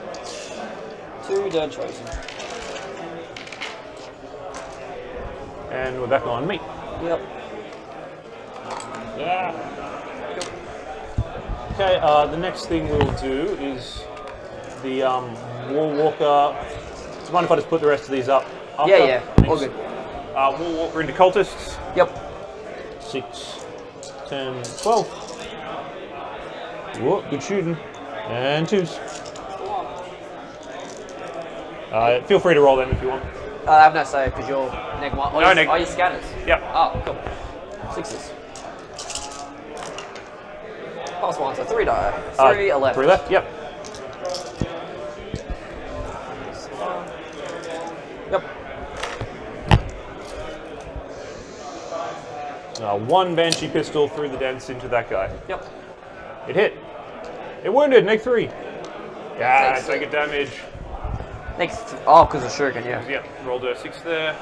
2 dead chosen. And we're back on me. Yep. Yeah. Okay, the next thing we'll do is the War Walker. Do you mind if I just put the rest of these up? After? Yeah, Thanks. all good. War Walker into cultists. Yep. 6, 10, 12. Whoa, good shooting. And 2s. Feel free to roll them if you want. I have no say because you're neg 1. No, neg. Oh, you scanners? Yep. Oh, cool. 6s. Plus 1, so 3 die. 3, 11. 3 left, yep. Yep. 1 Banshee pistol through the dents into that guy. Yep. It hit. It wounded, neg 3. Yeah, Takes take a damage. Next. Oh, because of Shuriken, yeah. Yep, rolled a 6 there.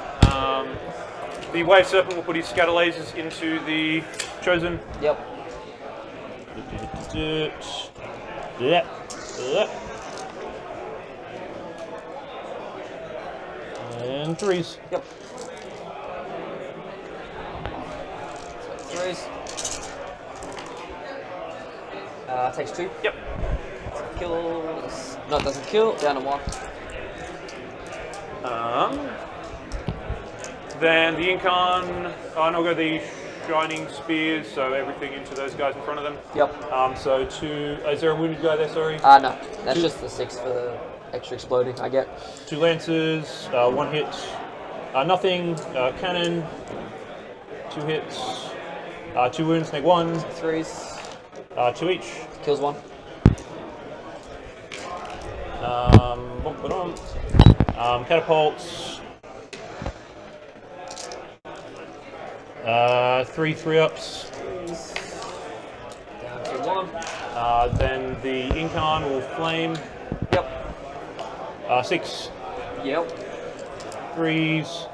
The Wave Serpent will put his scatter lasers into the Chosen. Yep. Yep. And 3s. Yep. 3s. Takes 2. Yep. Kills. No, it doesn't kill. Down to 1. Then the Incarn, and I'll go the Shining Spears, so everything into those guys in front of them. Yep. So 2, is there a wounded guy there, sorry? No. That's just the 6 for the extra exploding I get. 2 Lancers, 1 hit, nothing, Cannon, 2 hits, 2 wounds, neg 1. 3s. 2 each. Kills 1. Catapults. 3 3-ups. Down to 1. Then the Incarn will flame. Yep. 6. Yep. 3s.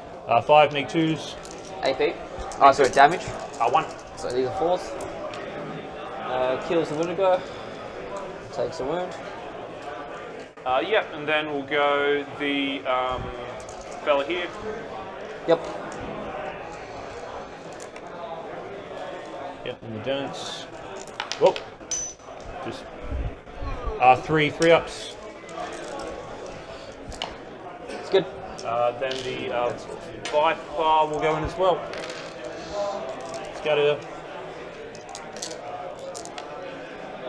5 neg 2s. AP. Oh, sorry, damage. 1. So these are 4s. Kills the wounded guy. Takes a wound. Yep, and then we'll go the fella here. Yep. Yep, and the dents. Whoop. Just 3 3-ups. It's good. Then the Viper will go in as well. Scatter.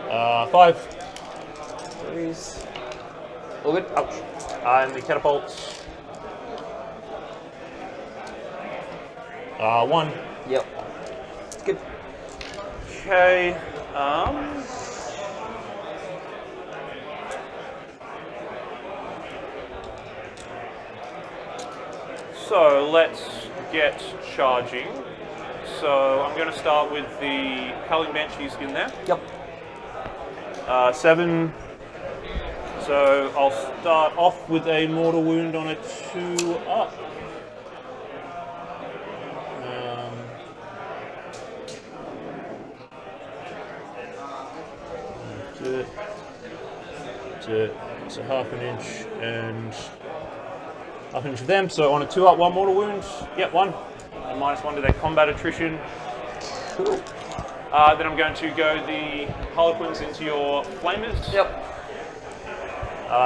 5. 3s. All good. Ouch. And the catapults. 1. Yep. It's good. Okay. So let's get charging. So I'm going to start with the Howling Banshees in there. Yep. 7. So I'll start off with a mortal wound on a 2 up. It's a half an inch and half an inch of them. So on a 2 up, 1 mortal wound. Yep, 1. And -1 to their combat attrition. Cool. Then I'm going to go the Harlequins into your Flamers. Yep.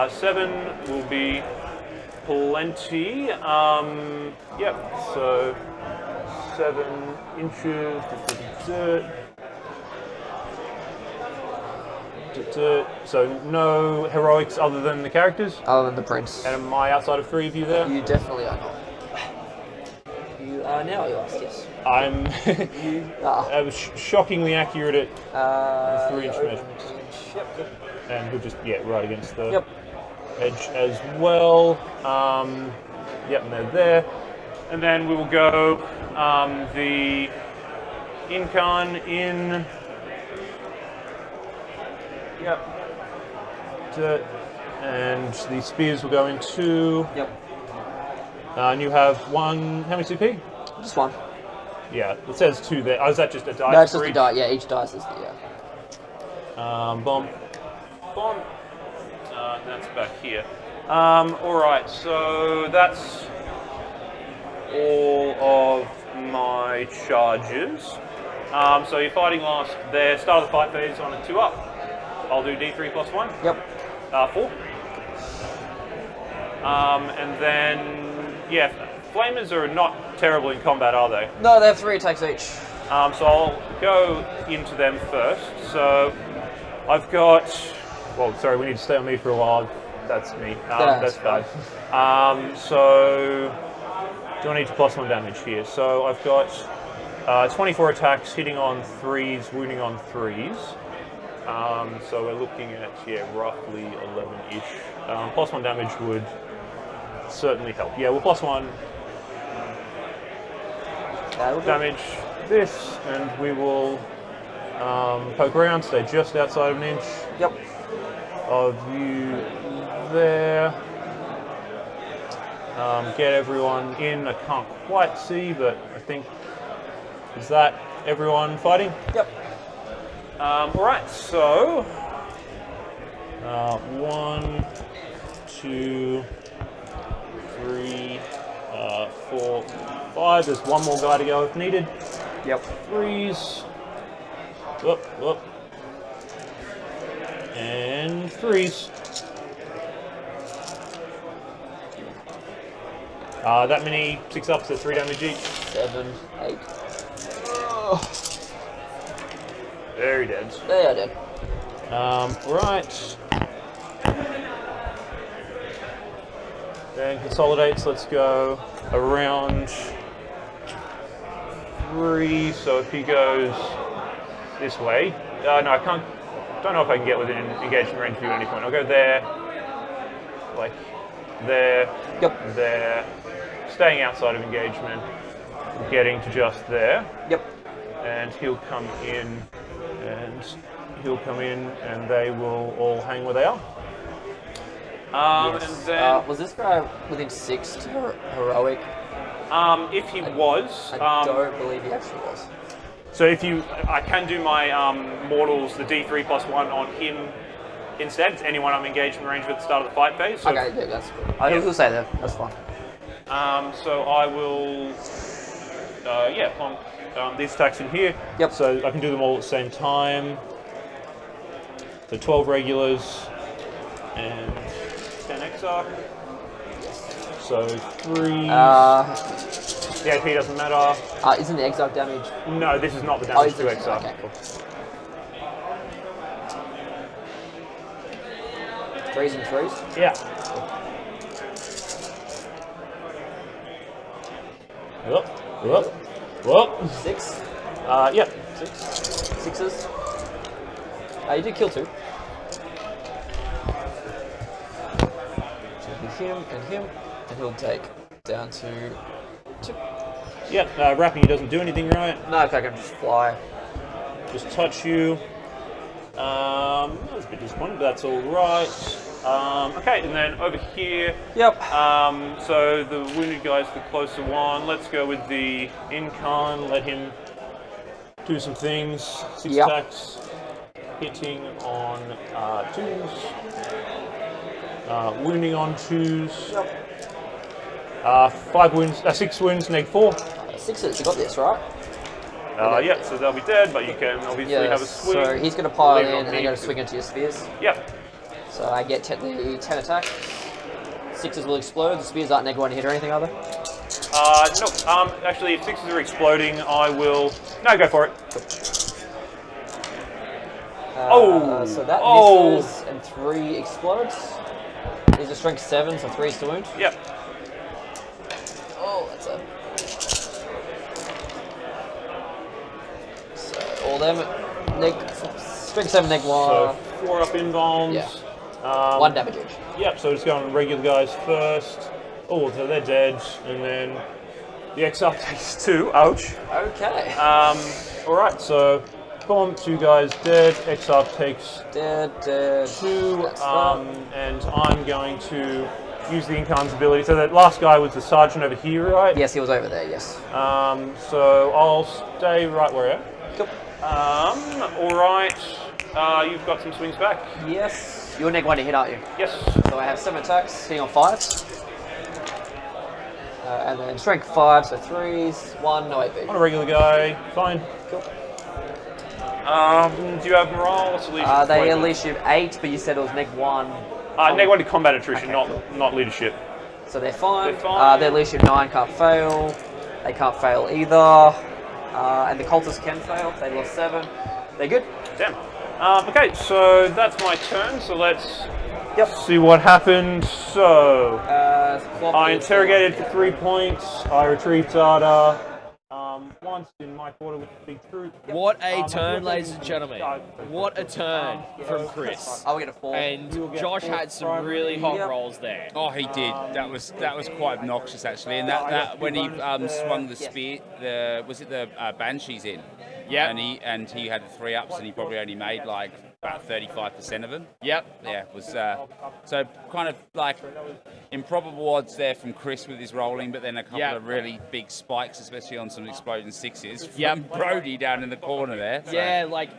7 will be plenty. Yep, so 7 inches. So no heroics other than the characters? Other than the prince. And am I outside of 3 of you there? You definitely are not. You are now, you asked, yes. I'm You are. shockingly accurate at 3-inch over measurements. an inch. Yep. And we'll just, right against the Yep. edge as well. Yep, and they're there. And then we will go the Incarn in. Yep. And the spears will go in 2. Yep. And you have 1. How many CP? Just one. Yeah, it says 2 there. Oh, is that just a dice? No, it's just for a each? die. Yeah, each dice is the Bomb. That's back here. Alright, so that's all of my charges. So you're fighting last there. Start of the fight phase on a 2 up. I'll do D3 plus 1. Yep. 4. And then, flamers are not terrible in combat, are they? No, they have 3 attacks each. So I'll go into them first. So I've got. Well, sorry, we need to stay on me for a while. That's me. That's bad. So do I need to plus 1 damage here? So I've got 24 attacks, hitting on 3s, wounding on 3s. So we're looking at roughly 11-ish. Plus 1 damage would certainly help. Yeah, we'll plus 1 damage this, and we will poke around, stay just outside of an inch. Yep. Of you there. Get everyone in. I can't quite see, but I think, is that everyone fighting? Yep. Alright, so 1, 2, 3, 4, 5. There's one more guy to go if needed. Yep. 3s. Whoop. And 3s. That many 6 ups at 3 damage each. 7, 8. Very dead. They are dead. Right. Then consolidates. Let's go around 3. So if he goes this way, no, I can't. Don't know if I can get within engagement range of you at any point. I'll go there, like there, Yep. there, staying outside of engagement, getting to just there. Yep. And he'll come in, and they will all hang where they are. Yes. And then, Was this guy within 6 to heroic? if he was, I don't believe he actually was. so I can do my mortals, the D3 plus 1 on him instead. It's anyone I'm engaged in range with at the start of the fight phase. So, Okay, yeah, that's good. I will say that. That's fine. so I will, plonk these attacks in here. Yep. So I can do them all at the same time. So 12 regulars and 10 exarch. So 3. The AP doesn't matter. Isn't the exarch damage? No, this is not the damage to exarch. Okay, cool. 3s and 3s? Yeah. Whoop. 6? Yep. 6? 6s? You did kill 2. So him, and he'll take down to 2. Yep, wrapping you doesn't do anything, right? No, okay, I can just fly. Just touch you. That was a bit disappointing, but that's all right. Okay, and then over here. Yep. So the wounded guy's the closer one. Let's go with the Incarn. Let him do some things. 6 Yep. attacks, hitting on 2s, wounding on 2s. Yep. 5 wounds, 6 wounds, neg 4. 6s, you got this, right? Yeah, so they'll be dead, but you can obviously have a swing. So he's going to pile Leave it in on and me. then going to swing into your spears. Yep. So I get the 10 attack. 6s will explode. The spears aren't neg 1 hit or anything, are they? Nope. Actually, if 6s are exploding, I will... No, go for it. So that misses and 3 explodes. These are strength 7, so 3 is to wound. Yep. Oh, that's a... So all them, strength 7, neg 1. So 4 up inbounds. Yeah. 1 damage each. Yep, so just going regular guys first. Oh, so they're dead. And then the XR takes 2. Ouch. Okay. Alright, so bomb, 2 guys dead. XR takes Dead. 2. And I'm going to use the Incarn's ability. So that last guy was the sergeant over here, right? Yes, he was over there, yes. So I'll stay right where I am. Cool. Alright. You've got some swings back. Yes. You're neg 1 to hit, aren't you? Yes. So I have 7 attacks, hitting on 5s. And then strength 5, so 3s, 1, no AP. On a regular guy, fine. Cool. Do you have morale? What's the leadership? They unleash you 8, but you said it was neg 1. Neg 1 to combat attrition, Okay, not leadership. So they're fine. They're fine. Their leadership 9 can't fail. They can't fail either. And the cultists can fail. They lost 7. They're good. Damn. Okay, so that's my turn. So let's Yep. see what happened. So I It's interrogated for 3 points. I retrieved data. Once in my quarter with a big troop. What a turn, ladies and gentlemen. What a turn from Chris. I will get a 4. And Josh had some really hot Yep. rolls there. Oh, he did. That was quite obnoxious actually. And that when he swung the spear, was it the banshees in? Yeah. And he had 3 ups, and he probably only made like about 35% of them. Yep. Yeah, it was so kind of like improbable odds there from Chris with his rolling, but then a couple of really big spikes, especially on some exploding 6s. From Brody down in the corner there. So. Yeah, like,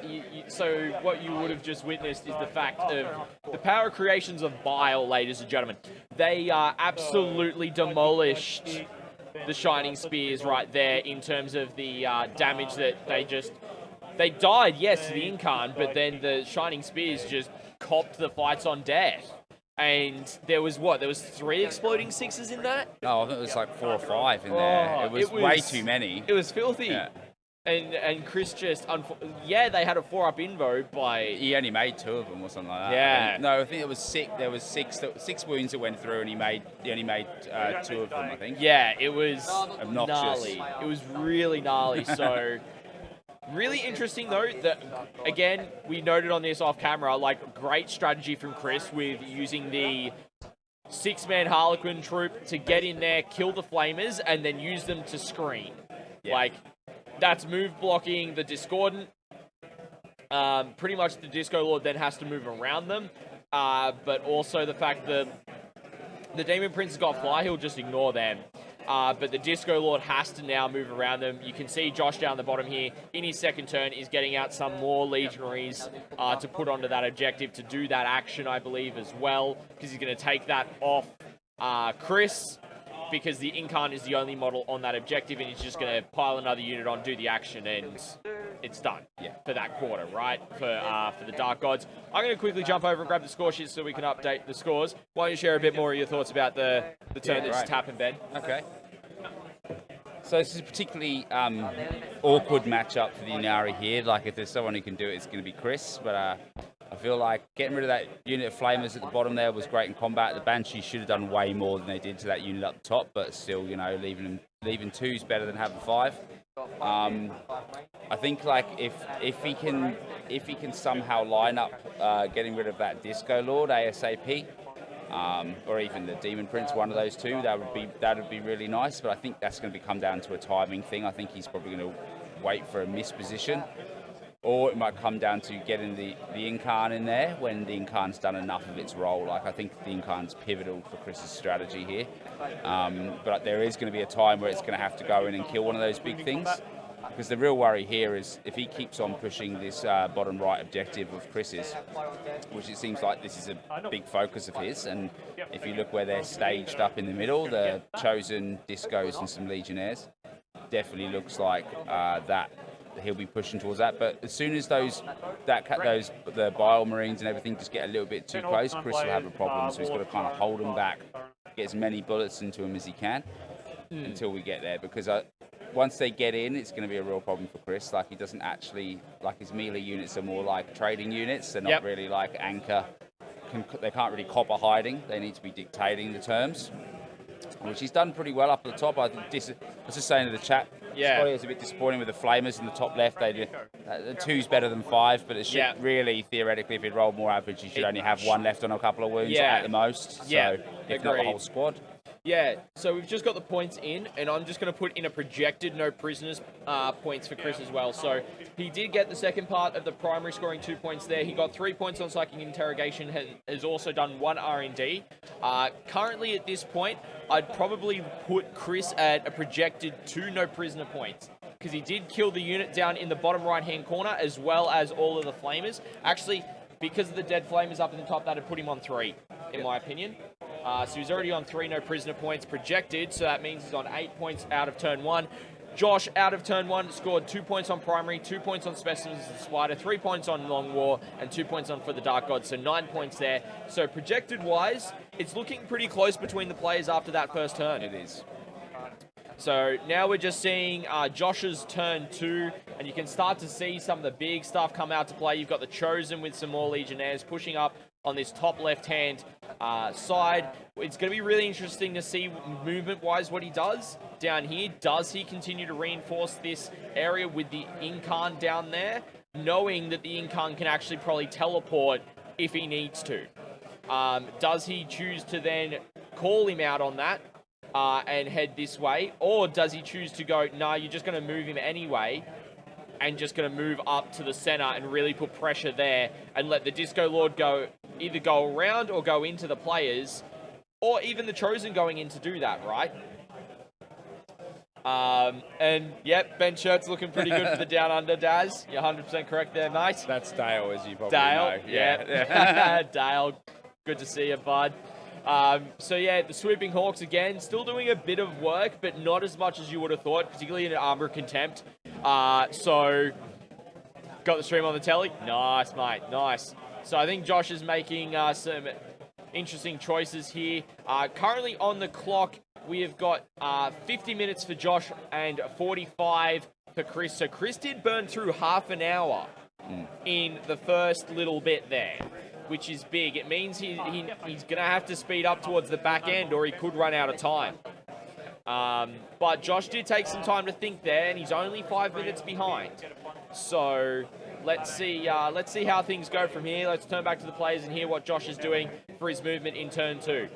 so what you would have just witnessed is the fact of the power creations of Bile, ladies and gentlemen. They absolutely demolished the Shining Spears right there in terms of the damage that they died, yes, to the Incarn, but then the Shining Spears just copped the fights on death. And there was 3 exploding 6s in that? Oh, I think it was like 4 or 5 in there. It was way too many. It was filthy. Yeah. And Chris just, they had a 4-up invo by... He only made 2 of them or something like that. Yeah. No, I think it was 6. There was 6 wounds that went through, and he only made 2 of them, I think. Yeah, it was Obnoxious. gnarly. It was really gnarly. So, really interesting though that, again, we noted on this off camera, like, great strategy from Chris with using the 6-man Harlequin troop to get in there, kill the Flamers, and then use them to screen. Yeah. Like, that's move blocking the Discordant. Pretty much the Disco Lord then has to move around them. But also the fact that the Demon Prince has got fly, he'll just ignore them. But the Disco Lord has to now move around them. You can see Josh down the bottom here, in his second turn, is getting out some more Legionaries to put onto that objective to do that action, I believe, as well. Because he's going to take that off Chris, because the Incarn is the only model on that objective, and he's just going to pile another unit on, do the action, and it's done for that quarter, right? For the Dark Gods. I'm going to quickly jump over and grab the score sheet so we can update the scores. Why don't you share a bit more of your thoughts about the turn that just happened, Ben? Okay. So this is a particularly awkward matchup for the Ynnari here. Like, if there's someone who can do it, it's going to be Chris. But I feel like getting rid of that unit of Flamers at the bottom there was great in combat. The Banshees should have done way more than they did to that unit up the top, but still, leaving 2 is better than having 5. I think like if he can somehow line up getting rid of that Disco Lord ASAP, or even the Demon Prince, one of those 2, that would be really nice. But I think that's going to come down to a timing thing. I think he's probably going to wait for a misposition. Or it might come down to getting the Incarn in there when the Incarn's done enough of its role. Like, I think the Incarn's pivotal for Chris's strategy here. But there is going to be a time where it's going to have to go in and kill one of those big things. Because the real worry here is if he keeps on pushing this bottom right objective of Chris's, which it seems like this is a big focus of his, and if you look where they're staged up in the middle, the Chosen, Discos and some Legionnaires, definitely looks like that he'll be pushing towards that. But as soon as the Bile Marines and everything just get a little bit too close, Chris will have a problem. So he's got to kind of hold them back, get as many bullets into him as he can. until we get there, because once they get in, it's going to be a real problem for Chris. Like, he doesn't actually, like, his melee units are more like trading units. They're not really like anchor. They can't really copper hiding. They need to be dictating the terms, which he's done pretty well up at the top. I was just saying to the chat, Scotty was a bit disappointing with the flamers in the top left. The 2's better than 5, but it should really, theoretically, if he'd rolled more average, you should only have 1 left on a couple of wounds at the most. So, if not the whole squad. Yeah, so we've just got the points in, and I'm just going to put in a projected no prisoners points for Chris as well. So he did get the second part of the primary, scoring 2 points there. He got 3 points on psychic interrogation, has also done 1 R&D. Currently at this point, I'd probably put Chris at a projected 2 no prisoner points, because he did kill the unit down in the bottom right-hand corner, as well as all of the flamers. Actually, because of the dead flamers up in the top, that'd put him on 3, in my opinion. So he's already on 3 no prisoner points projected, so that means he's on 8 points out of turn 1. Josh, out of turn 1, scored 2 points on primary, 2 points on specimens of the spider, 3 points on long war, and 2 points on for the dark god, so 9 points there. So projected wise, it's looking pretty close between the players after that first turn. It is. So now we're just seeing Josh's turn 2, and you can start to see some of the big stuff come out to play. You've got the Chosen with some more Legionnaires pushing up on this top left-hand side. It's going to be really interesting to see movement-wise what he does down here. Does he continue to reinforce this area with the Incarn down there, knowing that the Incarn can actually probably teleport if he needs to? Does he choose to then call him out on that and head this way? Or does he choose to go, nah, you're just going to move him anyway, and just going to move up to the center and really put pressure there and let the Disco Lord either go around or go into the players, or even the Chosen going in to do that, right? And yep, Ben Shirt's looking pretty good for the Down Under, Daz. You're 100% correct there, mate. That's Dale, as you probably know. Yeah. Dale, good to see you, bud. So yeah, the Swooping Hawks again, still doing a bit of work, but not as much as you would have thought, particularly in Armor Contempt. So, got the stream on the telly? Nice, mate, nice. So I think Josh is making some interesting choices here. Currently on the clock, we have got 50 minutes for Josh and 45 for Chris. So Chris did burn through half an hour in the first little bit there, which is big. It means he's going to have to speed up towards the back end, or he could run out of time. But Josh did take some time to think there, and he's only 5 minutes behind. So let's see how things go from here. Let's turn back to the players and hear what Josh is doing for his movement in turn 2.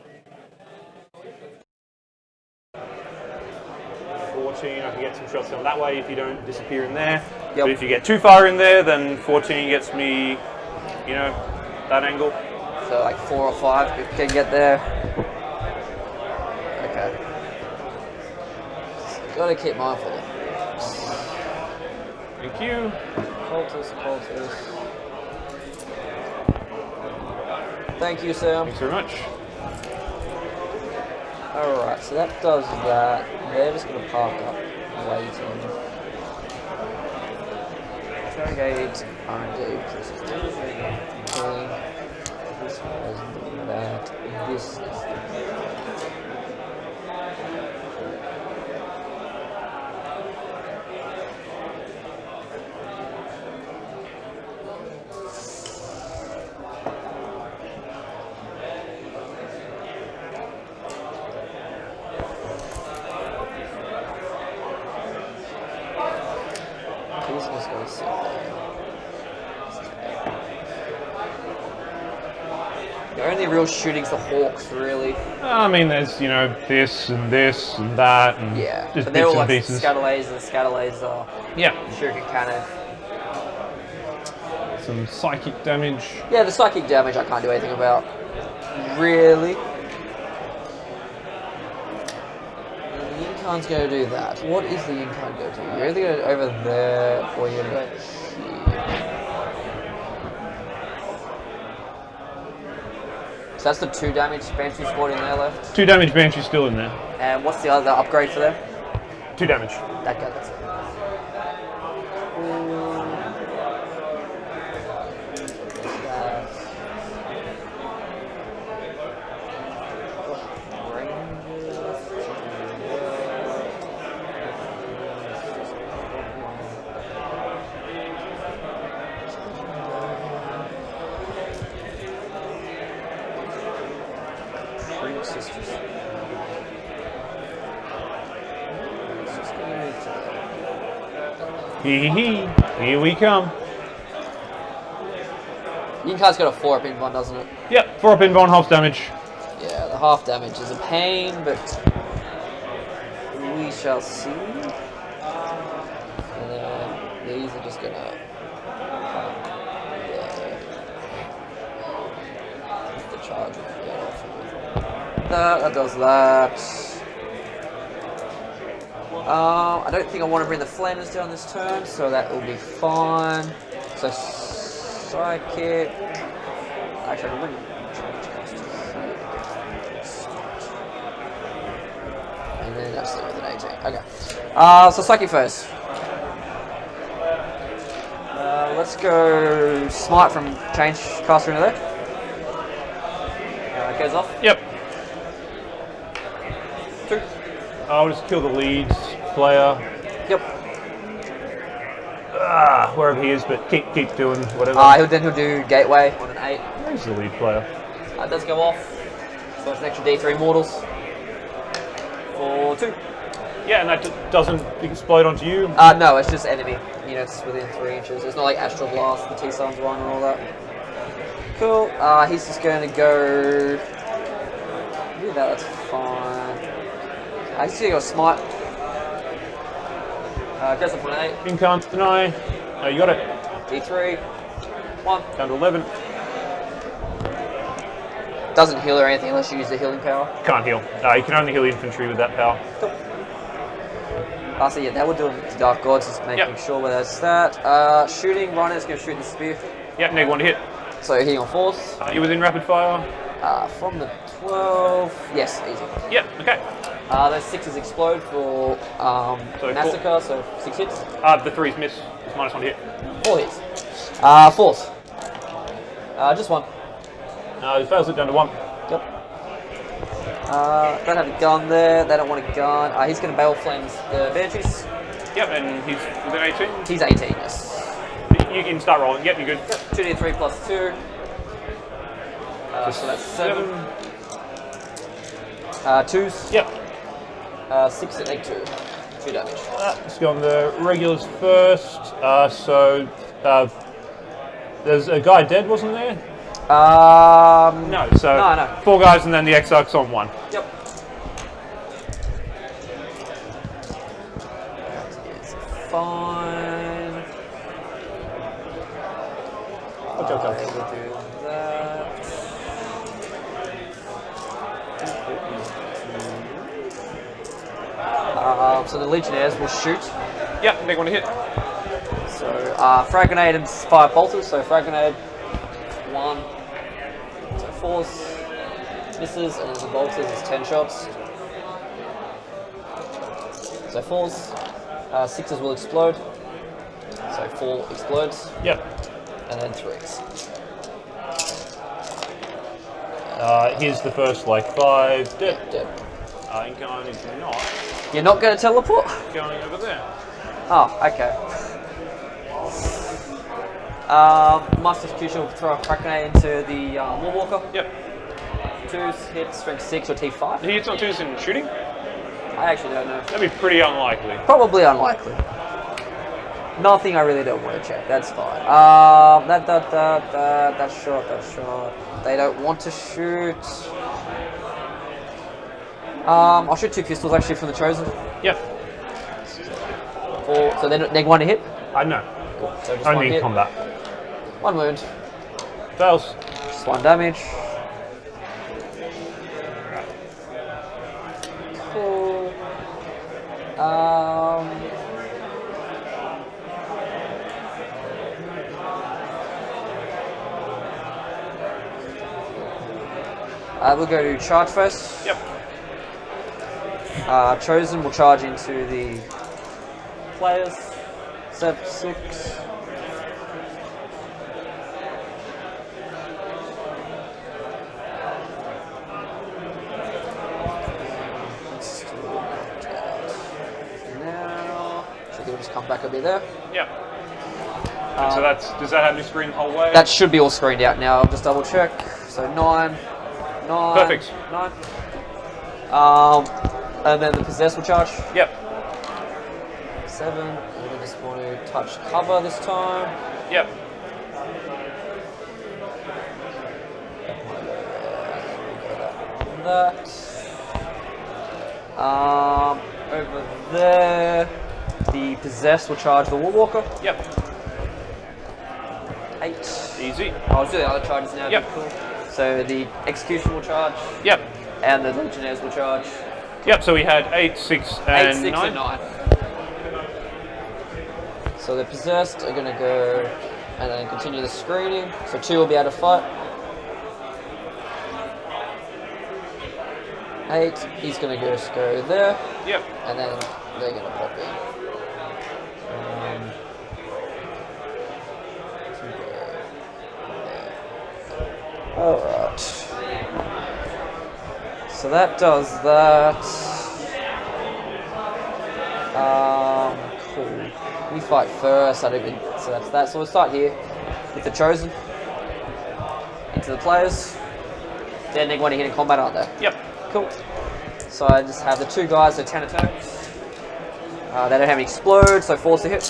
14, I can get some shots on that way if you don't disappear in there. Yep. But if you get too far in there, then 14 gets me, that angle. So like 4 or 5 if you can get there. Okay. So gotta keep mindful. Thank you. Cultist. Thank you, Sam. Thanks very much. Alright, so that does that. They're just gonna park up, waiting. Interrogate, R&D, this is this is that, this is the only real shooting's the Hawks, really. I mean, there's, this and that, and Yeah, just but they're bits all and like pieces. Scatterlays are shuriken cannon. Some psychic damage. Yeah, the psychic damage I can't do anything about. Really. The Incarn's going to do that. What is the Incarn going to do? You're either going to go over there, or you're going to go here. So that's the 2 damage Banshee squad in there left. 2 damage Banshee still in there. And what's the other upgrade for them? 2 damage. That guy, that's it. Hee hee. Here we come. Yinkar's got a 4-up invuln, doesn't it? Yep, 4-up invuln, half damage. Yeah, the half damage is a pain, but we shall see. And then these are just gonna. The charge will get off with that does that. I don't think I want to bring the Flanders down this turn, so that will be fine. So Psychic. Actually, I wouldn't change cost. And then that's it with an 18. Okay. So Psychic first. Let's go Smite from change caster into there. Goes off. Yep. 2. I'll just kill the leads player. Yep. Wherever he is, but keep doing whatever. He'll do Gateway on an 8. Where's the lead player? It does go off. So it's an extra D3 mortals. For 2. Yeah, and that doesn't explode onto you? No, it's just enemy units within 3 inches. It's not like Astral Blast, the T-Suns one and all that. Cool. He's just going to go... Do that, that's fine. He's going to go Smite. Goes up on an 8. Incarn, deny. Oh, you got it. D3. 1. Down to 11. Doesn't heal or anything unless you use the healing power. Can't heal. You can only heal infantry with that power. Cool. So yeah, that would do it to Dark Gods, just making sure where that's that. Shooting, Rhino's going to shoot the spear. Yep, neg 1 to hit. So hitting on 4s. You within rapid fire? From the 12. Yes, easy. Yep, okay. Those 6s explode for Massacre, so 6 hits. The 3s miss. It's -1 to hit. 4 hits. 4s. Just 1. He fails it down to 1. Yep. Don't have a gun there. They don't want a gun. He's going to Bale Flames the Banshees. Yep, and he's within 18? He's 18, yes. You can start rolling. Yep, you're good. Yep. 2d3 plus 2. So that's 7. 2s. Yep. 6 and 8, 2. 2 damage. Let's go on the regulars first. There's a guy dead, wasn't there? No, so no. 4 guys and then the Exarch's on 1. Yep. It's fine. Okay. We'll do that. So the Legionnaires will shoot. Yep, neg 1 to hit. So Frag Grenade and 5 bolters. So Frag Grenade 1. So 4s misses, and the bolters is 10 shots. So 4s, 6s will explode. So 4 explodes. Yep. And then 3s. Here's the first, 5. Dead. Dead. Incarn is not You're not going to teleport? going over there. Oh, okay. Master Execution will throw a Frag Grenade into the Warwalker. Yep. 2s hit strength 6 or T5. He hits on 2s in shooting? I actually don't know. That'd be pretty unlikely. Probably unlikely. Nothing I really don't want to check. That's fine. That's short. They don't want to shoot. I'll shoot 2 pistols actually from the Chosen. Yep. 4. So then neg 1 to hit. No. Cool. So just Only 1 hit. combat. 1 wound. Fails. Just 1 damage. Cool. We'll go to charge first. Yep. Chosen will charge into the players. 7, 6. Now, so they'll just come back a bit there. Yep. And so does that have new screen the whole way? That should be all screened out now. I'll just double check. So 9. Perfect. 9. And then the possess will charge. Yep. 7. And then just just want to touch cover this time. Yep. That. Over there, the Possessed will charge the Warwalker. Yep. 8. Easy. I'll do the other charges now. Yep. Cool. So the Execution will charge. Yep. And the Legionnaires will charge. Yep, so we had 8, 6, and 8, 6, 9. and 9. So the Possessed are going to go and then continue the screening. So 2 will be able to fight. 8, he's going to just go there. Yep. And then they're going to pop in. Alright. So that does that. Cool. We fight first. I don't even. So that's that. So we'll start here with the Chosen. Into the players. Then they're going to hit in combat, aren't they? Yep. Cool. So I just have the 2 guys, so 10 attacks. They don't have any explode, so force to hit.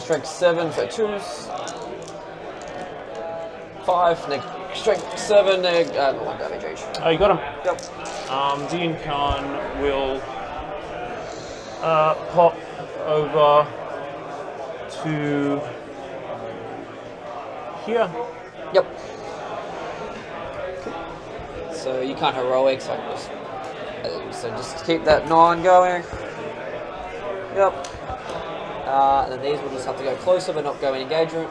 Strength 7 for 2s. 5, strength 7, 1 damage each. Oh, you got him. Yep. The Incarn will pop over to here. Yep. So you can't heroic, so I can just so just keep that 9 going. Yep. And then these will just have to go closer, but not go in engagement.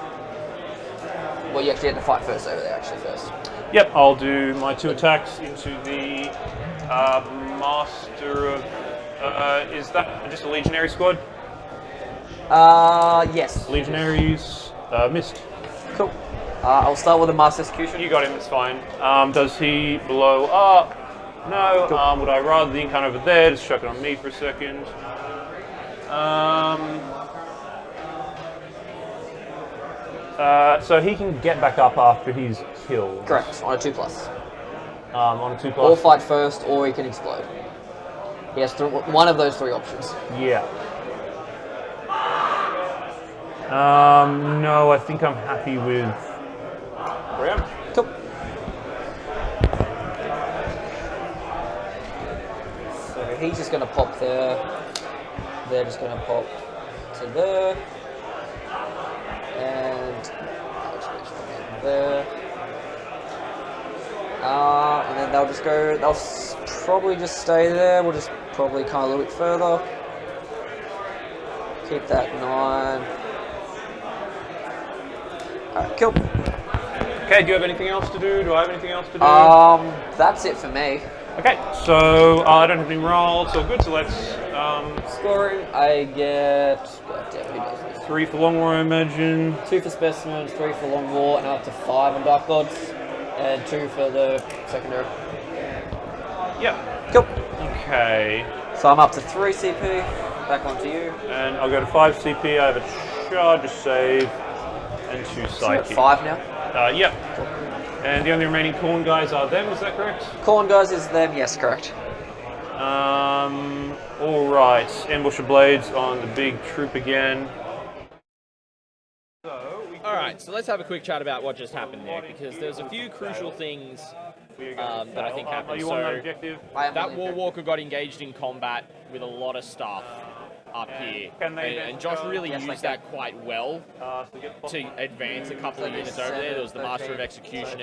Well, you actually have to fight first over there, first. Yep, I'll do my 2 attacks into the Master of... is that just a Legionary squad? Yes. Legionaries missed. Cool. I'll start with the Master Execution. You got him, it's fine. Does he blow up? No. Cool. Would I rather the Incarn over there? Just chuck it on me for a second. So he can get back up after he's killed. Correct, on a 2+. On a 2+. Or fight first, or he can explode. He has one of those 3 options. Yeah. No, I think I'm happy with... Graham? Cool. So he's just going to pop there. They're just going to pop to there. And there. And then they'll just go, they'll probably just stay there. We'll just probably come a little bit further. Keep that 9. Alright, cool. Okay, do you have anything else to do? Do I have anything else to do? That's it for me. Okay, so I don't have any rolls, so good, so let's... Scoring, I get... God damn, who does this? 3 for long war, I imagine. 2 for specimens, 3 for long war, and up to 5 on Dark Gods, and 2 for the secondary. Yep. Cool. Okay. So I'm up to 3 CP, back onto you. And I'll go to 5 CP, I have a charge, a save, and 2 So I'm at psychic. 5 now. Yep. Cool. And the only remaining corn guys are them, is that correct? Corn guys is them, yes, correct. Alright, ambusher blades on the big troop again. Alright, so let's have a quick chat about what just happened there, because there's a few crucial things that I think happened. Are you on that objective? That Warwalker got engaged in combat with a lot of stuff up here, and Josh really used that quite well to advance a couple of units over there. There was the Master of Executions,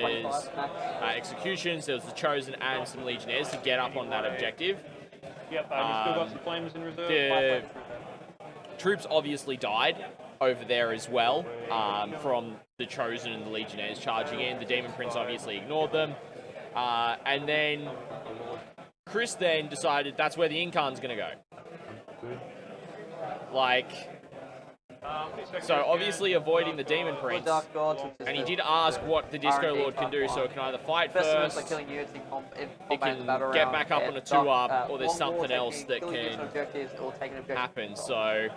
there was the Chosen and some Legionnaires to get up on that objective. Yep, I've still got some flames in reserve. The troops obviously died over there as well, from the Chosen and the Legionnaires charging in. The Demon Prince obviously ignored them. And then Chris then decided that's where the Incarn's going to go. Like, so obviously avoiding the Demon Prince, and he did ask what the Disco Lord can do, so it can either fight first, it can get back up on a 2-up, or there's something else that can happen, so...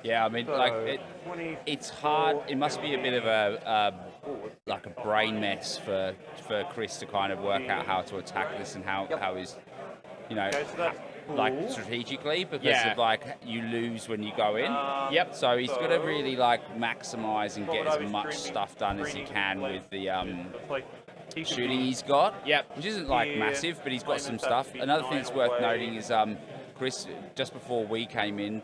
Yeah, I mean, like, it's hard. It must be a bit of a brain mess for Chris to kind of work out how to attack this and how his you know, Okay, so that's like cool. strategically because Yeah. of like you lose when you go in. Yep. So he's got to really like maximise and What get would I as be much screening- stuff done as he screening, can like, with the it's like he could shooting be- he's got. Yep. Which isn't like Here, massive, but he's got claiming some that stuff. to be Another thing that's 9 worth away. noting is Chris, just before we came in,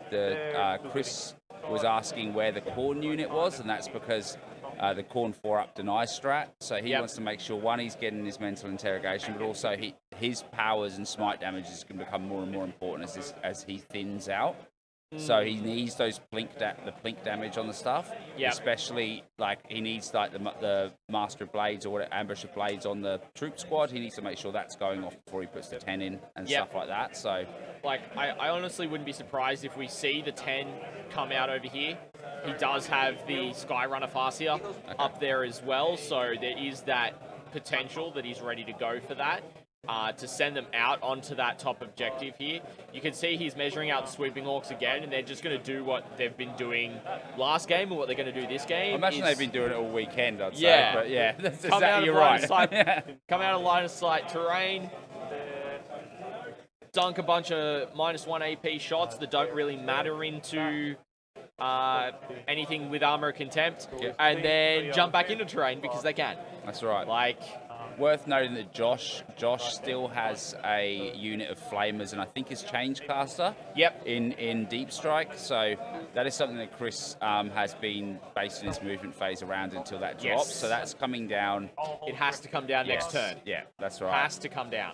Chris was asking where the corn unit was, and that's because the corn 4-up deny strat. So he wants to make sure, one, he's getting his mental interrogation, but also his powers and smite damage is going to become more and more important as he thins out. So he needs those the plink damage on the stuff, especially like he needs like the Master of Blades or Ambush of Blades on the troop squad. He needs to make sure that's going off before he puts the 10 in and stuff like that. So, like, I honestly wouldn't be surprised if we see the 10 come out over here. He does have the Skyrunner Farseer up there as well, so there is that potential that he's ready to go for that. To send them out onto that top objective here. You can see he's measuring out the Sweeping Orcs again, and they're just going to do what they've been doing last game and what they're going to do this game. I imagine they've been doing it all weekend, I'd say. Yeah. But yeah, that's Come out exactly of right. come out of line of sight terrain, dunk a bunch of -1 AP shots that don't really matter into anything with armor contempt, and then jump back into terrain because they can. That's right. Like, worth noting that Josh still has a unit of flamers, and I think is change caster. Yep. In Deep Strike, so that is something that Chris has been basing his movement phase around until that drops. Yes. So that's coming down. it has to come down next turn. Yeah, that's right. Has to come down.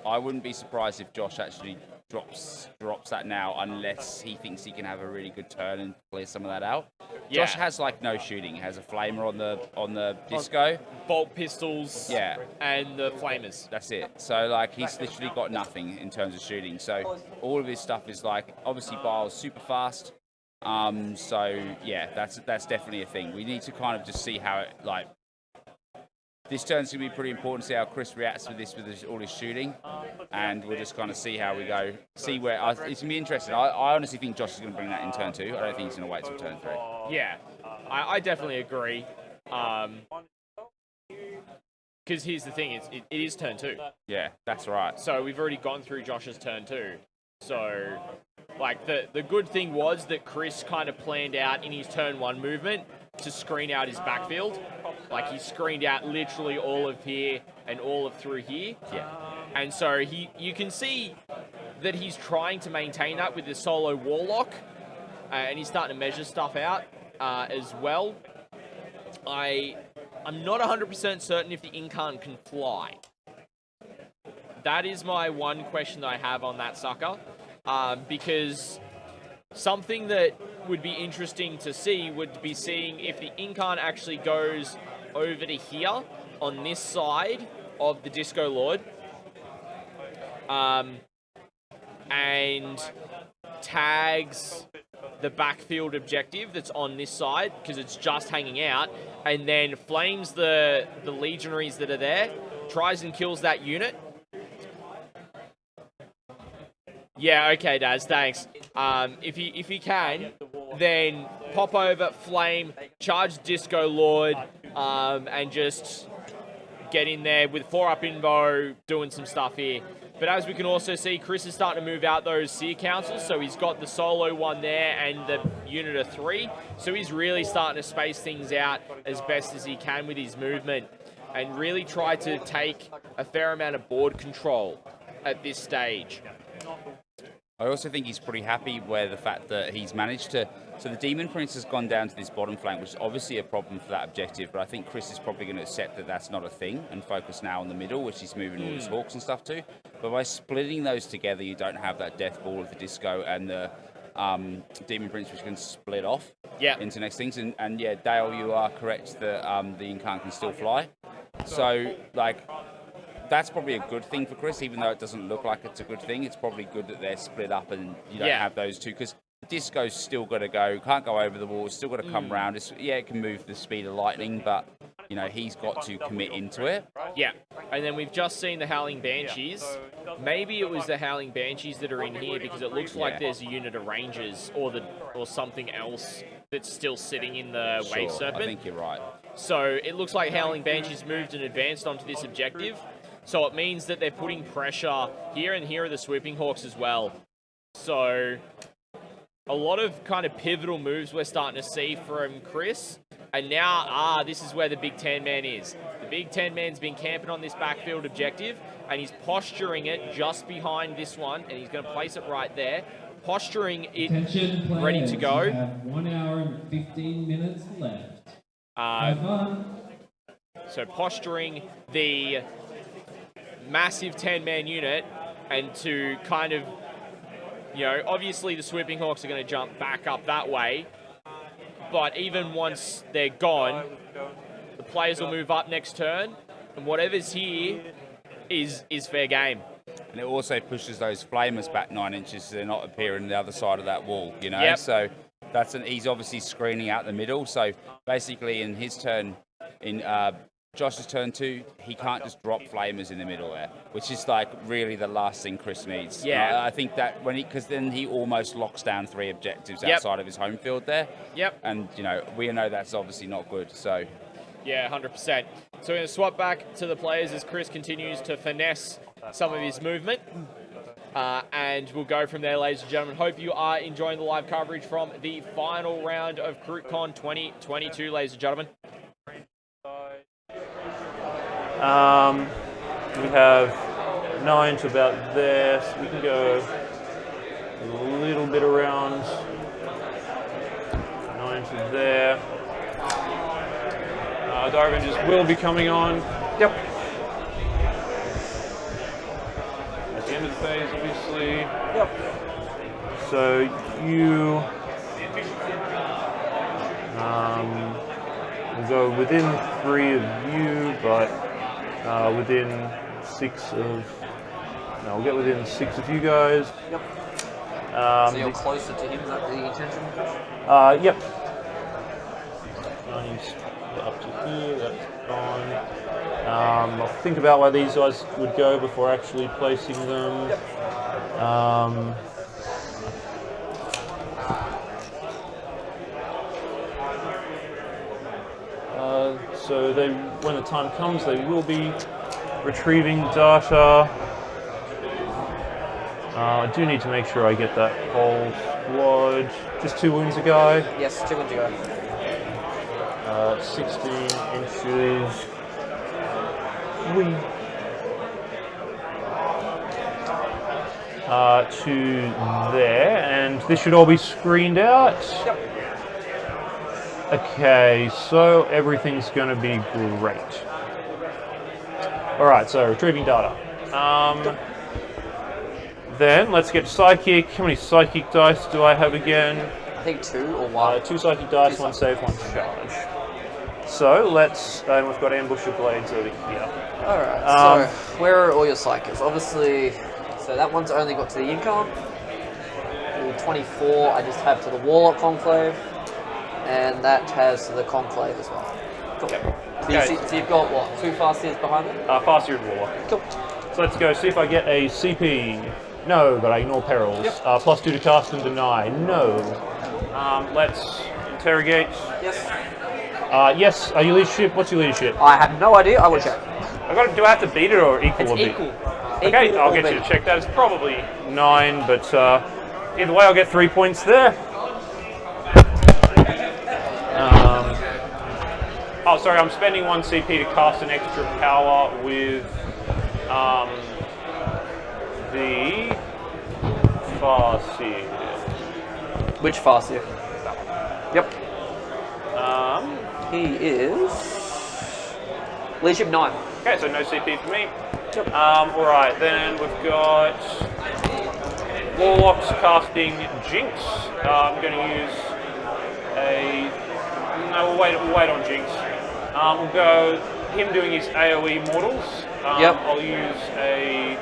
I wouldn't be surprised if Josh actually drops that now, unless he thinks he can have a really good turn and clear some of that out. Yeah. Josh has like no shooting. He has a flamer on the disco. Bolt pistols. Yeah. And the flamers. That's it. So like he's literally got nothing in terms of shooting. So all of his stuff is like obviously Bile's super fast. So yeah, that's definitely a thing. We need to kind of just see how it like. This turn's going to be pretty important to see how Chris reacts with all his shooting, and we'll just kind of see how we go. See where it's going to be interesting. I honestly think Josh is going to bring that in turn 2. I don't think he's going to wait till turn 3. Yeah, I definitely agree. Because here's the thing, it is turn 2. Yeah, that's right. So we've already gone through Josh's turn 2. So, like, the good thing was that Chris kind of planned out in his turn 1 movement to screen out his backfield. Like, he screened out literally all of here and all of through here. Yeah. And so you can see that he's trying to maintain that with the solo Warlock, and he's starting to measure stuff out as well. I'm not 100% certain if the Incarn can fly. That is my one question that I have on that sucker, because something that would be interesting to see would be seeing if the Incarn actually goes over to here on this side of the Disco Lord, and tags the backfield objective that's on this side because it's just hanging out, and then flames the legionaries that are there, tries and kills that unit. Yeah, okay, Daz, thanks. If he can, then pop over, flame, charge Disco Lord, and just get in there with 4-up invo, doing some stuff here. But as we can also see, Chris is starting to move out those Seer councils, so he's got the solo one there and the unit of 3. So he's really starting to space things out as best as he can with his movement and really try to take a fair amount of board control at this stage. I also think he's pretty happy where the fact that he's managed to... So the Demon Prince has gone down to this bottom flank, which is obviously a problem for that objective, but I think Chris is probably going to accept that that's not a thing and focus now on the middle, which he's moving all his Hawks and stuff to. But by splitting those together, you don't have that death ball of the Disco and the Demon Prince, which can split off into next things. And yeah, Dale, you are correct that the Incarn can still fly. So, like... That's probably a good thing for Chris, even though it doesn't look like it's a good thing. It's probably good that they're split up and you don't have those two, because the Disco's still got to go, can't go over the wall, it's still got to come round. It can move the speed of lightning, but you know he's got to commit into it. Yeah, and then we've just seen the Howling Banshees. Maybe it was the Howling Banshees that are in here because it looks like there's a unit of Rangers or something else that's still sitting in the Wave Serpent. I think you're right. So it looks like Howling Banshees moved and advanced onto this objective. So it means that they're putting pressure here, and here are the Swooping Hawks as well. So a lot of kind of pivotal moves we're starting to see from Chris. And now, this is where the big 10-man is. The big 10-man's been camping on this backfield objective, and he's posturing it just behind this one, and he's going to place it right there. Posturing it ready to go. You have 1 hour and 15 minutes left. Have fun. So posturing the massive 10-man unit, and to kind of, obviously the Swooping Hawks are going to jump back up that way, but even once they're gone, the players will move up next turn, and whatever's here is fair game. And it also pushes those flamers back 9 inches so they're not appearing on the other side of that wall, Yep. So he's obviously screening out the middle. So basically in his turn, in Josh's turn 2, he can't just drop flamers in the middle there, which is like really the last thing Chris needs. Yeah. I think that because then he almost locks down 3 objectives outside of his home field there. Yep. And, we know that's obviously not good, so... Yeah, 100%. So we're going to swap back to the players as Chris continues to finesse some of his movement. And we'll go from there, ladies and gentlemen. Hope you are enjoying the live coverage from the final round of Krootcon 2022, ladies and gentlemen. We have 9 to about there, so we can go a little bit around. 9 to there. Dire Avengers will be coming on. Yep. At the end of the phase, obviously. Yep. So you will go within 3 of you, but within 6 of. No, we'll get within 6 of you guys. Yep. So you're closer to him, is that the intention? Yep. He's up to here, that's gone. I'll think about where these guys would go before actually placing them. Yep. So when the time comes, they will be retrieving data. I do need to make sure I get that whole squad. Just 2 wounds a guy. Yes, 2 wounds a go. 16 inches. To there, and this should all be screened out. Yep. Okay, so everything's going to be great. All right, so retrieving data. Then let's get psychic. How many psychic dice do I have again? I think 2 or 1. 2 psychic dice, 1 save, 1 charge. So let's, and we've got ambusher blades over here. Alright, so where are all your psychics? Obviously, so that one's only got to the income. The 24 I just have to the Warlock Conclave, and that has to the Conclave as well. Cool. Yep. So you've got what, 2 Fastiers behind them? Fastier and Warlock. Cool. So let's go see if I get a CP. No, but I ignore perils. Yep. +2 to cast and deny. No. Let's interrogate. Yes. Yes. Are you leadership? What's your leadership? I have no idea, I will check. Do I have to beat it or equal It's a bit? equal. Okay, Equal I'll or get you beat. to check that. It's probably 9, but either way, I'll get 3 points there. Oh, sorry, I'm spending 1 CP to cast an extra power with the Farseer. Which Farseer? Yep. He is leadership 9. Okay, so no CP for me. Yep. Alright, then we've got Warlocks casting Jinx. I'm going to use a... No, we'll wait on Jinx. We'll go him doing his AoE mortals. Yep. I'll use a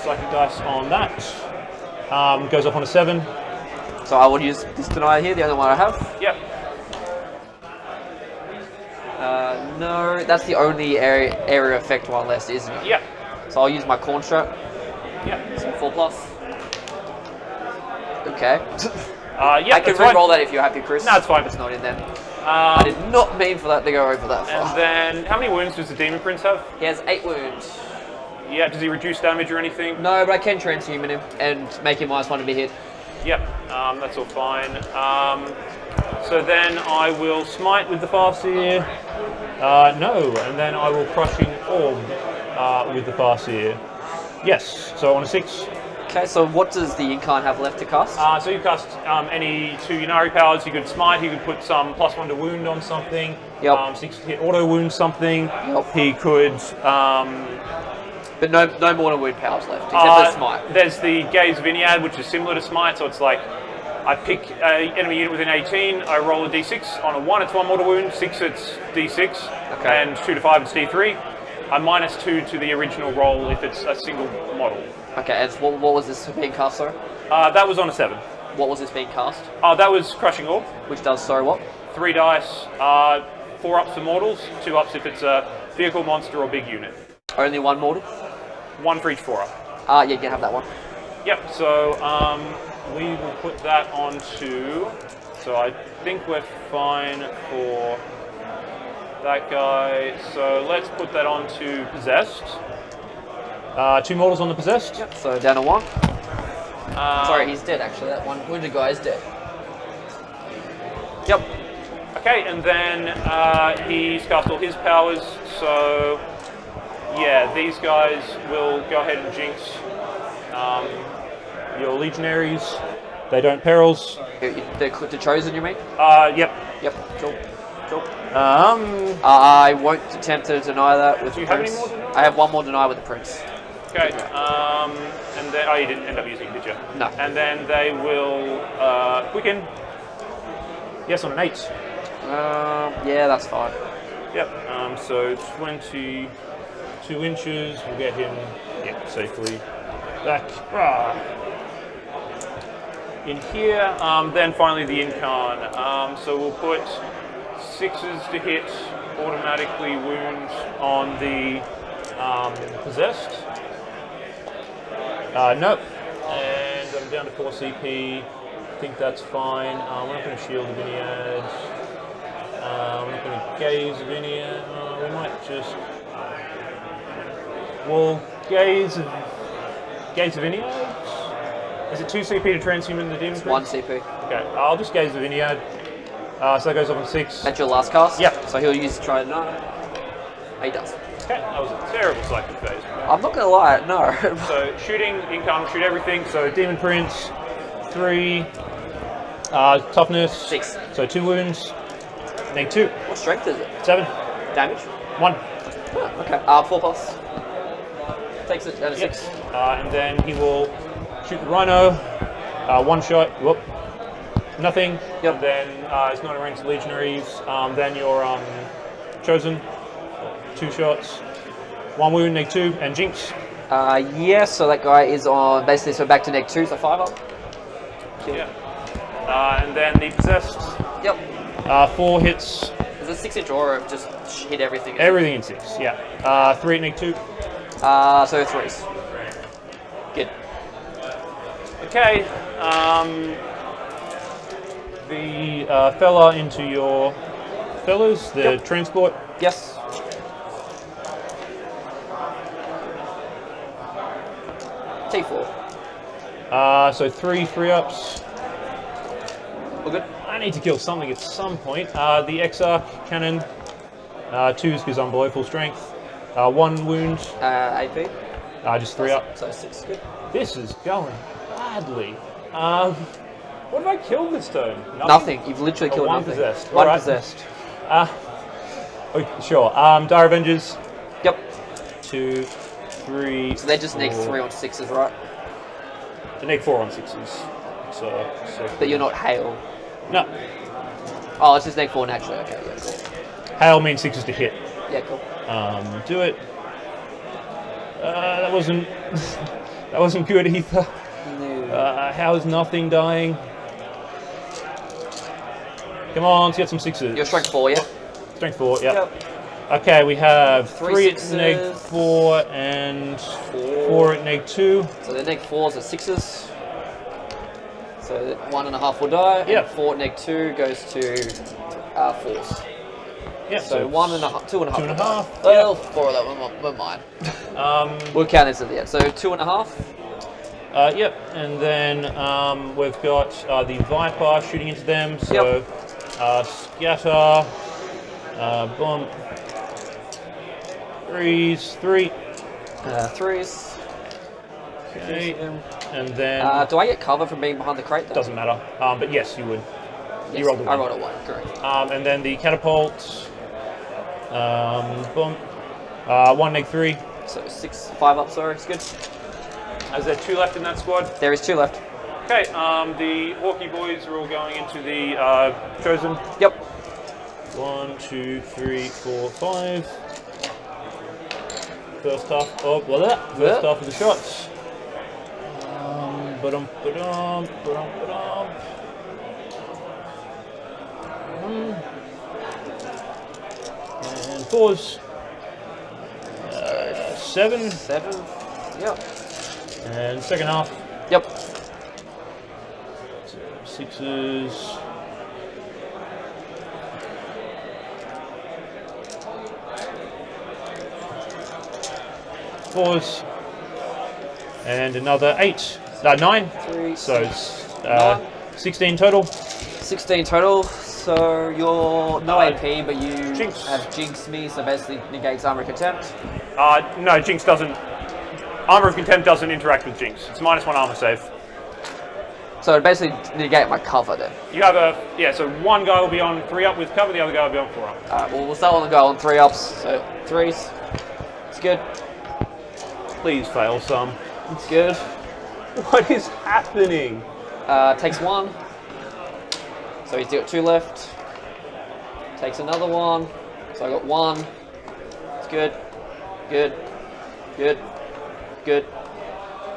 psychic dice on that. Goes off on a 7. So I will use this denier here, the only one I have. Yep. No, that's the only area effect one less, isn't it? Yep. So I'll use my corn strap. Yep. So 4+. Okay. Yeah, I can re-roll that if you're happy, Chris. No, it's fine. It's not in there. I did not mean for that to go over that far. And then, how many wounds does the Demon Prince have? He has 8 wounds. Yeah, does he reduce damage or anything? No, but I can transhuman him and make him -1 to be hit. Yep, that's all fine. So then I will smite with the Farseer. No, and then I will Crushing Orb with the Farseer. Yes, so on a 6. Okay, so what does the Incarn have left to cast? So you cast any 2 Ynnari powers. You could smite, he could put some +1 to wound on something. Yep. 6 to hit auto wound something. Yep. He could... But no mortal wound powers left, except for smite. There's the Gaze of Iniad, which is similar to smite, so it's like I pick an enemy unit within 18, I roll a d6. On a 1 it's 1 mortal wound, 6 it's d6, Okay. and 2 to 5 it's d3. I'm -2 to the original roll if it's a single model. Okay, and what was this being cast, sorry? That was on a 7. What was this being cast? That was Crushing Orb. Which does, sorry, what? 3 dice, 4 ups for mortals, 2 ups if it's a vehicle, monster, or big unit. Only 1 mortal? 1 for each 4 up. Yeah, you can have that one. Yep, so we will put that onto... So I think we're fine for that guy. So let's put that onto Possessed. 2 mortals on the Possessed. Yep, so down to 1. Sorry, he's dead actually. That one wounded guy is dead. Yep. Okay, and then he's cast all his powers, so yeah, these guys will go ahead and Jinx your Legionaries. They don't perils. The Chosen, you mean? Yep. Yep, cool. Cool. I won't attempt to deny that with Do you the have any Prince. more deny? I have 1 more deny with the Prince. Okay, and then, you didn't end up using it, did you? No. And then they will Quicken. Yes, on an 8. Yeah, that's fine. Yep, so 22 inches, we'll get him safely back in here. Then finally the Incarn. So we'll put 6s to hit, automatically wound on the Possessed. Nope. And I'm down to 4 CP. I think that's fine. We're not going to Shield of Iniad. We're not going to Gaze of Iniad. We might just... Well, Gaze of Iniad? Is it 2 CP to transhuman the Demon? 1 CP. Okay, I'll just Gaze of Iniad. So that goes up on 6. That's your last cast? Yep. So he'll use try no. He does. Okay, that was a terrible psychic phase. I'm not gonna lie, no. So shooting, Incarn, shoot everything. So Demon Prince, 3. Toughness. 6. So 2 wounds. Neg 2. What strength is it? 7. Damage? 1. Oh, okay. 4 plus. Takes it down to 6. And then he will shoot the Rhino. 1 shot. Whoop. Nothing. Yep. And then it's not arranged Legionaries. Then your Chosen. 2 shots. 1 wound, neg 2, and Jinx. Yes, so that guy is on basically so back to neg 2, so 5 up. Yeah. And then the Possessed. Yep. 4 hits. Is it 6-inch aura just hit everything? Everything in 6, yeah. 3 at neg 2. So 3s. Good. Okay. The fella into your fellas, the transport. Yes. T4. So 3 3-ups. All good. I need to kill something at some point. The Exarch cannon. 2s because I'm below full strength. 1 wound. AP. Just 3 up. So 6. Good. This is going badly. What have I killed this turn? Nothing. You've literally killed 1 nothing. possessed. 1 Alright. possessed. Okay, sure. Dire Avengers. Yep. 2, 3. So they're just neg 3 on 6s, right? The neg 4 on 6s. So But you're not hail. No. Oh, it's just neg 4 naturally. Okay, yeah, cool. Hail means 6s to hit. Yeah, cool. Do it. That wasn't that wasn't good either. No. How's nothing dying? Come on, let's get some 6s. You're strength 4, yeah? Strength 4, yeah. Yep. Okay, we have 3 3 at sixes. neg 4 and 4 at neg 2. So the neg 4s are 6s. So 1.5 will die, Yep. and 4 at neg 2 goes to 4s. Yeah, So 1.5, 2.5. 2.5. Well, 4 of that were mine. We'll count this at the end. So 2.5. Yep, and then we've got the Viper shooting into them. So scatter, bomb, threes, 3. Threes. Okay, and then Do I get cover from being behind the crate? Though? doesn't matter. But yes, you would. Yes, You rolled a 1. I rolled a 1, correct. And then the catapult, boom, 1 -3. So 5 up, sorry, it's good. Is there 2 left in that squad? There is 2 left. Okay, the Hawkeye boys are all going into the Chosen. Yep. 1, 2, 3, 4, 5. First half of first half of the shots. Ba-dum, ba-dum, ba-dum, ba-dum. And 4s. 7. 7. Yep. And second half. Yep. 6s. Fours. And another 8. 9. 3, So 9. 16 total. 16 total. So you're no AP, but you Jinx. have Jinx me, so basically negates armor contempt. No, Jinx doesn't. Armor of Contempt doesn't interact with Jinx. It's -1 armor save. So it basically negate my cover then. You have so one guy will be on 3 up with cover, the other guy will be on 4 up. Alright, well we'll start on the go on 3 ups. So 3s. It's good. Please fail some. It's good. What is happening? Takes 1. So he's got 2 left. Takes another 1. So I got 1. It's good. Good. Good. Good.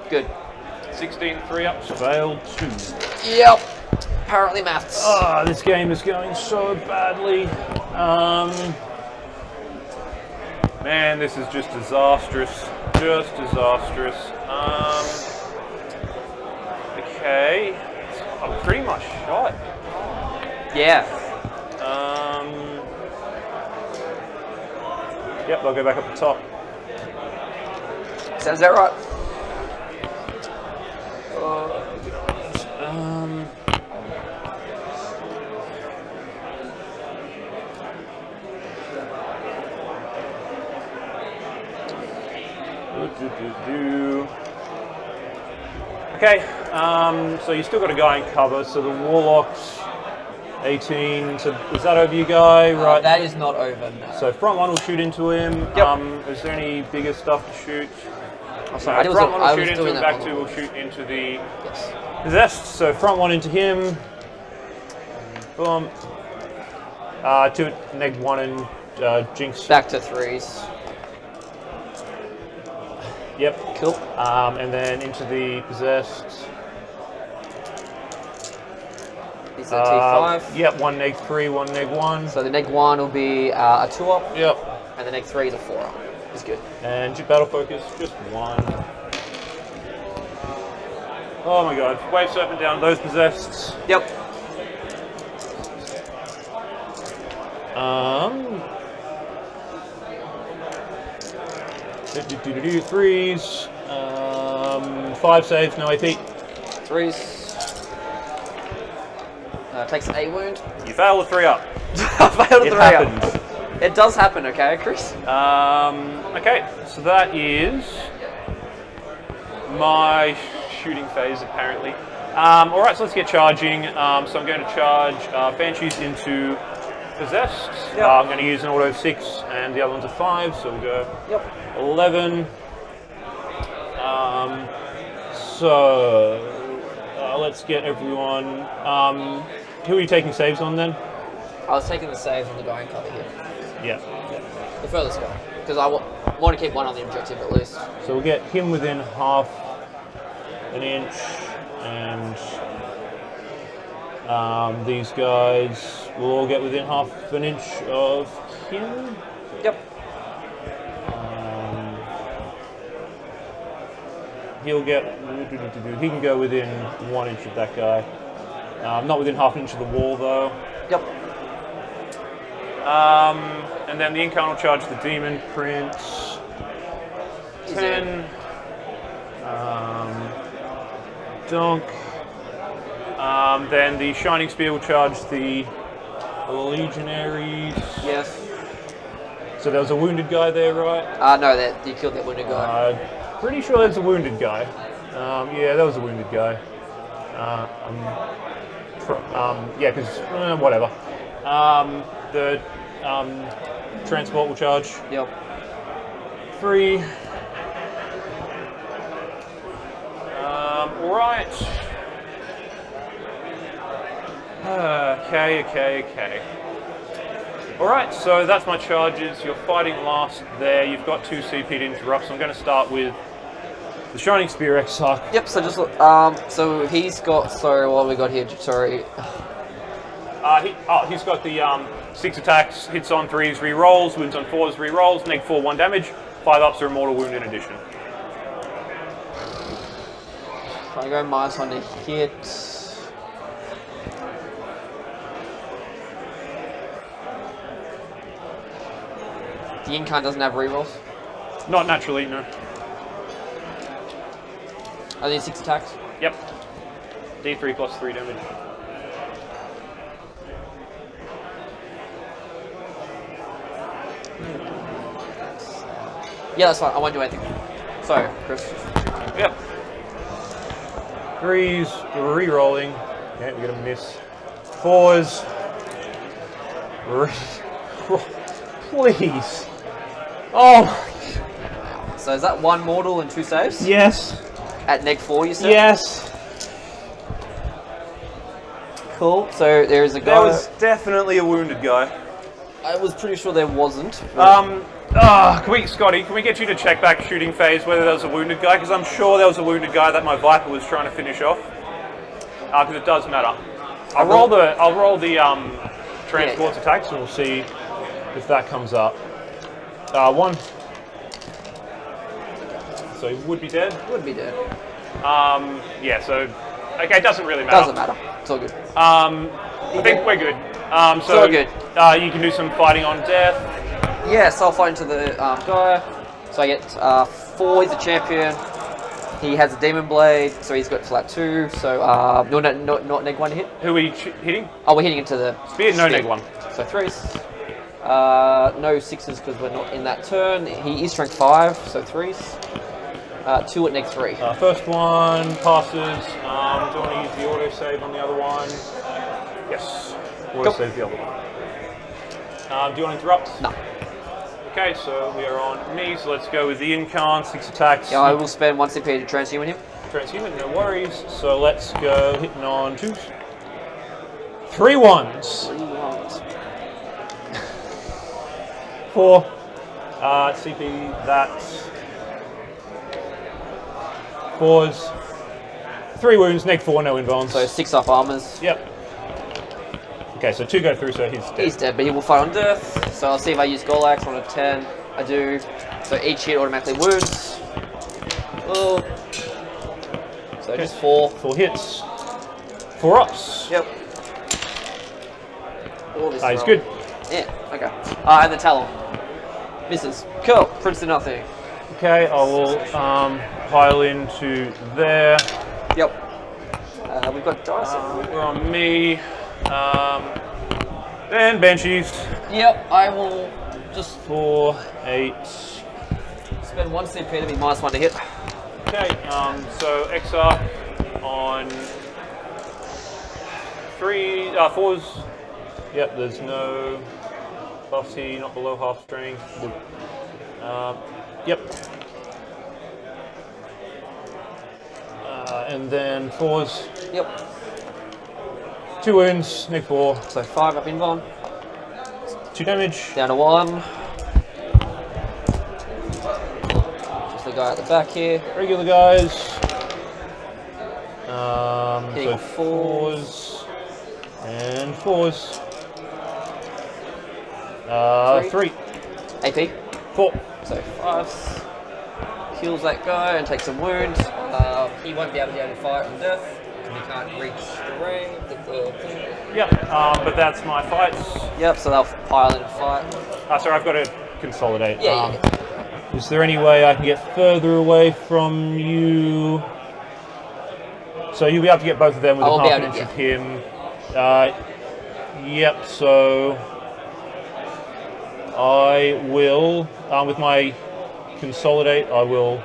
Good. 16 3-ups. Failed 2. Yep. Apparently maths. Ah, this game is going so badly. Man, this is just disastrous. Just disastrous. Okay. I'm pretty much shot. Yeah. Yep, I'll go back up the top. Sounds that right? Okay, so you still got a guy in cover, so the Warlock's 18, so is that over you guy? Right. That is not over, no. So front one will shoot into him. Yep. Is there any bigger stuff to shoot? Oh, sorry, No, front one will shoot into him, back 2 will shoot into the Yes. possessed, so front one into him. Boom. 2 -1 and Jinx. Back to 3s. Yep. Cool. And then into the possessed. He's a T5. Yep, 1 -3, 1 -1. So the -1 will be a 2 up, Yep. and the -3 is a 4 up. It's good. And battle focus, just 1. Oh my god. Wave serpent down those possessed. Yep. Threes. 5 saves, no AP. 3s. Takes a wound. You fail with 3 up. I failed It 3 happens. up. It does happen, okay, Chris? Okay, so that is my shooting phase apparently. Alright, so let's get charging. So I'm going to charge Banshees into Possessed. Yep. I'm going to use an auto 6 and the other one's a 5, so we'll go 11. Let's get everyone. Who are you taking saves on then? I was taking the saves on the going cover here. Yeah. The furthest guy. Because I want to keep 1 on the objective at least. So we'll get him within half an inch, and these guys will all get within half an inch of him. Yep. He'll get. He can go within 1 inch of that guy. Not within half an inch of the wall though. Yep. And then the Incarn will charge the Demon Prince. 10. Donk. Then the Shining Spear will charge the Legionaries. Yes. So there was a wounded guy there, right? No, you killed that wounded guy. Pretty sure there's a wounded guy. Yeah, that was a wounded guy. Yeah, because whatever. The transport will charge. Yep. 3. Right. Okay. Alright, so that's my charges. You're fighting last there. You've got 2 CP to interrupt, so I'm going to start with the Shining Spear Exarch. Yep, so just so he's got, sorry, what have we got here? Sorry. He's got the 6 attacks, hits on 3s, re-rolls, wounds on 4s, re-rolls, neg 4, 1 damage, 5 ups or a mortal wound in addition. I go -1 to hit. The Incarn doesn't have rerolls. Not naturally, no. I need 6 attacks. Yep. D3 plus 3 damage. Yeah, that's fine. I won't do anything. Sorry, Chris. Yep. 3s, re-rolling. Yeah, we're gonna miss. 4s. Please. Oh. So is that 1 mortal and 2 saves? Yes. At neg 4, you said? Yes. Cool. So there is a guy. There was definitely a wounded guy. I was pretty sure there wasn't. Scotty, can we get you to check back shooting phase whether there was a wounded guy? Because I'm sure there was a wounded guy that my Viper was trying to finish off. Because it does matter. I'll roll the transports attacks and we'll see if that comes up. 1. So he would be dead. Would be dead. Yeah. So okay, it doesn't really matter. Doesn't matter. It's all good. I think we're good. So all good. You can do some fighting on death. Yes, I'll fight into the guy. So I get 4. He's a champion. He has a demon blade, so he's got flat 2. So not neg 1 to hit. Who are you hitting? Oh, we're hitting into the Spear. No neg 1. So 3s. No 6s because we're not in that turn. He is strength 5, so 3s. 2 at neg 3. First one passes. Do you want to use the auto save on the other one? Yes. Auto save the other one. Do you want to interrupt? No. Okay, so we are on me, so let's go with the Incarn, 6 attacks. Yeah, I will spend 1 CP to transhuman him. Transhuman, no worries. So let's go hitting on 2s. 3 1s. 3 1s. 4. CP, that's 4s. 3 wounds, neg 4, no invulns. So 6 up armors. Yep. Okay, so 2 go through, so he's dead. He's dead, but he will fight on death. So I'll see if I use Golax on a 10. I do. So each hit automatically wounds. Oh. So just 4. 4 hits. 4 ups. Yep. All this He's roll. good. Yeah, okay. And the Talon. Misses. Cool. Prints to nothing. Okay, I will pile into there. Yep. We've got dice. We're on me. Then Banshees. Yep, I will just 4, 8. spend 1 CP to be -1 to hit. Okay, so Exarch on 3, 4s. Yep, there's no buffs here, not below half strength. Yep. And then 4s. Yep. 2 wounds, neg 4. So 5 up invuln. 2 damage. Down to 1. Just the guy at the back here. Regular guys. Hitting So 4s. And 4s. 3. AP. 4. So 5s. Kills that guy and takes some wounds. He won't be able to fight on death. He can't reach the ring. Yep, but that's my fights. Yep, so they'll pile in and fight. Sorry, I've got to consolidate. Yeah, Is there any way I can get further away from you? So you'll be able to get both of them within half an inch of him. Yep, so I will, with my consolidate, I will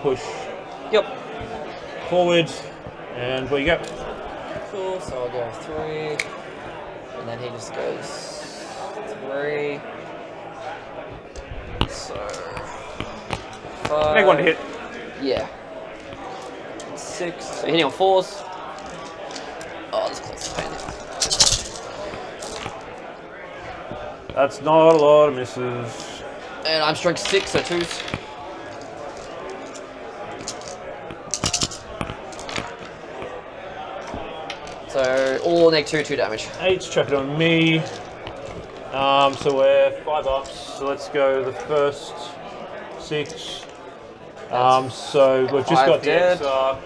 push forward, and where you go. Cool, so I'll go 3, and then he just goes 3. So 5. Make one to hit. Yeah. 6. So hitting on 4s. Oh, this close to pain. That's not a lot of misses. And I'm strength 6, so 2s. So all -2, 2 damage. 8's chuck it on me. So we're 5 ups. So let's go the first 6. So we've just got the XR.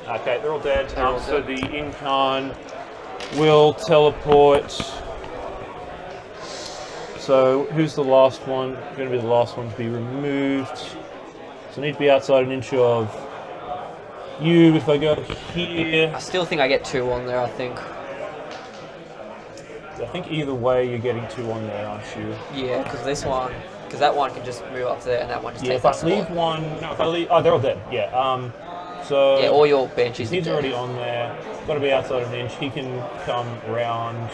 Okay, they're all dead. So the Incarn will teleport. So who's the last one? Going to be the last one to be removed. So I need to be outside an inch of you. If I go here, I still think I get 2 on there, I think. I think either way you're getting 2 on there, aren't you? Yeah, because that one can just move up there, and that one just takes if I that leave spot. one, no, if I leave, they're all dead. Yeah. So yeah, all your banshees. he's already on there. Got to be outside an inch. He can come round.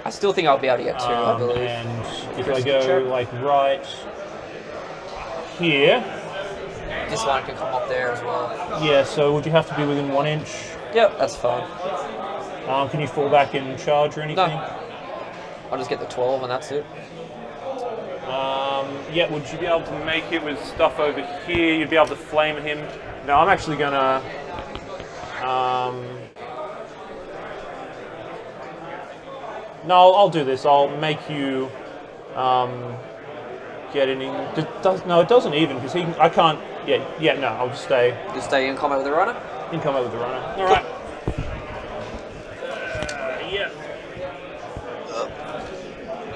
I still think I'll be able to get 2, I believe. And if I go like right here, this one can come up there as well. yeah. So would you have to be within 1 inch? Yep, that's fine. Can you fall back and charge or anything? No. I'll just get the 12 and that's it. Yeah, would you be able to make it with stuff over here? You'd be able to flame him. No, I'm actually gonna. No, I'll do this. I'll make you get in. No, it doesn't even because I can't. Yeah. No, I'll just stay. Just stay in combat with the runner. In combat with the runner. All right. Yeah.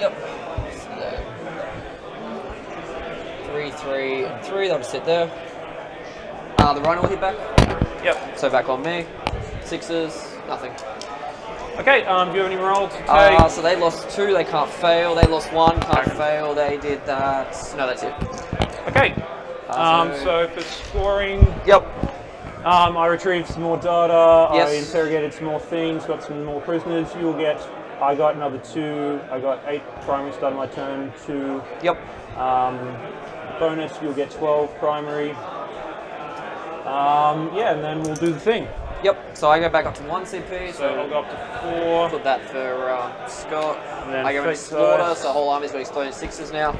Yep. So, 3, 3, and 3. They'll just sit there. The runner will hit back. Yep. So back on me. 6s. Nothing. Okay. Do you have any roll to take? So they lost 2. They can't fail. They lost 1. Can't fail. They did that. No, that's it. Okay. So for scoring. Yep. I retrieved some more data. Yes. I interrogated some more things. Got some more prisoners. You'll get. I got another 2. I got 8 primary start of my turn. 2. Yep. Bonus. You'll get 12 primary. Yeah, and then we'll do the thing. Yep. So I go back up to 1 CP. So I'll go up to 4. Put that for Scott. And then I go into slaughter, so the whole army's got exploding 6s now.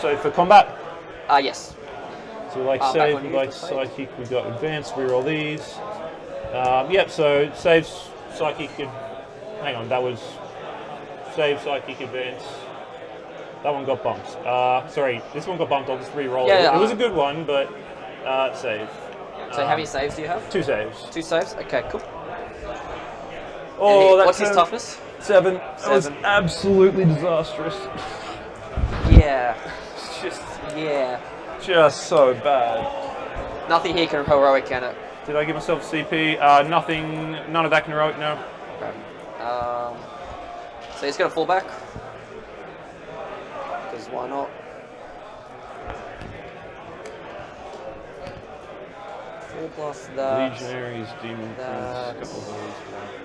So for combat. Yes. So like save, like psychic, we got advanced. Reroll these. Yep. So save psychic. Hang on, that was save psychic advance. That one got bumped. Sorry, this one got bumped. I'll just re-roll it. It was a good one, but save. So how many saves do you have? 2 saves. 2 saves? Okay, cool. Oh, what's his toughness? 7. That was absolutely disastrous. Yeah. Just so bad. Nothing here can heroic, can it? Did I give myself a CP? Nothing. None of that can heroic, no. Okay. So he's going to fall back. Because why not? 4 plus that. Legionaries, demon that. prince, couple of those.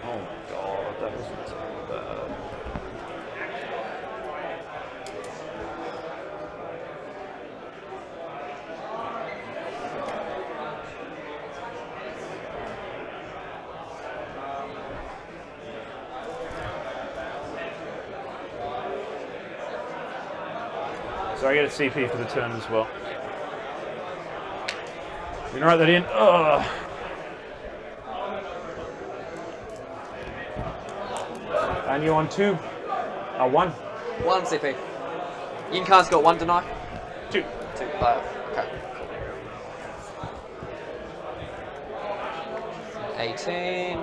Oh god, that was so bad. So I get a CP for the turn as well. You can write that in. Ugh. And you're on 2. 1. 1 CP. Incarn's got 1 deny. 2. 2. Okay. 18.